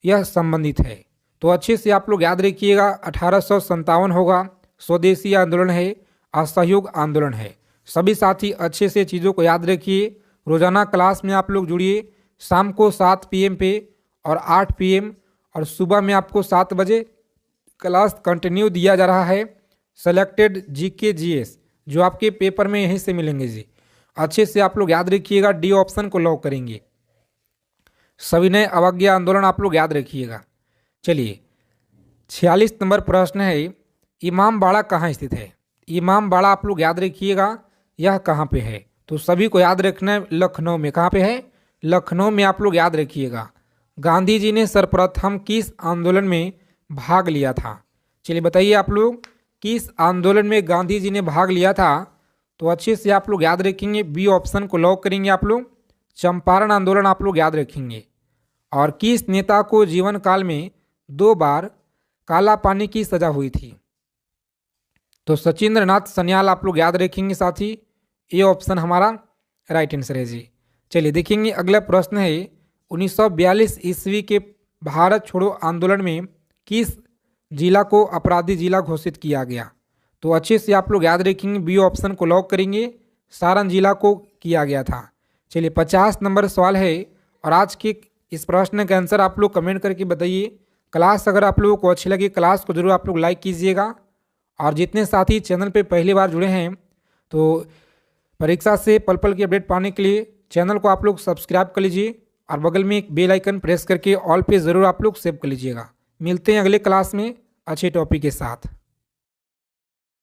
यह संबंधित है? तो अच्छे से आप लोग याद रखिएगा, 1857 होगा, स्वदेशी आंदोलन है, असहयोग आंदोलन है। सभी साथी अच्छे से चीज़ों को याद रखिए। रोजाना क्लास में आप लोग जुड़िए, शाम को 7 PM पे और 8 PM और सुबह में आपको 7 बजे क्लास कंटिन्यू दिया जा रहा है। सेलेक्टेड GK GS जो आपके पेपर में यहीं से मिलेंगे जी। अच्छे से आप लोग याद रखिएगा, डी ऑप्शन को लॉक करेंगे। सविनय अवज्ञा आंदोलन आप लोग याद रखिएगा। चलिए 46 नंबर प्रश्न है, इमामबाड़ा कहाँ स्थित है? इमामबाड़ा आप लोग याद रखिएगा, यह कहाँ पे है? तो सभी को याद रखना है, लखनऊ में। कहाँ पे है? लखनऊ में आप लोग याद रखिएगा। गांधी जी ने सर्वप्रथम किस आंदोलन में भाग लिया था? चलिए बताइए आप लोग, किस आंदोलन में गांधी जी ने भाग लिया था? तो अच्छे से आप लोग याद रखेंगे, बी ऑप्शन को लॉक करेंगे आप लोग, चंपारण आंदोलन आप लोग याद रखेंगे। और किस नेता को जीवन काल में 2 बार काला पानी की सजा हुई थी? तो सचिंद्र नाथ सन्याल आप लोग याद रखेंगे साथी, ये ऑप्शन हमारा राइट आंसर है जी। चलिए देखेंगे अगला प्रश्न है 1942 ईस्वी के भारत छोड़ो आंदोलन में किस जिला को अपराधी जिला घोषित किया गया? तो अच्छे से आप लोग याद रखेंगे, बी ऑप्शन को लॉक करेंगे, सारण जिला को किया गया था। चलिए 50 नंबर सवाल है और आज के इस प्रश्न का आंसर आप लोग कमेंट करके बताइए। क्लास अगर आप लोगों को अच्छी लगी क्लास को जरूर आप लोग लाइक कीजिएगा और जितने साथी चैनल पे पहली बार जुड़े हैं तो परीक्षा से पल पल की अपडेट पाने के लिए चैनल को आप लोग सब्सक्राइब कर लीजिए और बगल में एक बेल आइकन प्रेस करके ऑल पे ज़रूर आप लोग सेव कर लीजिएगा। मिलते हैं अगले क्लास में अच्छे टॉपिक के साथ।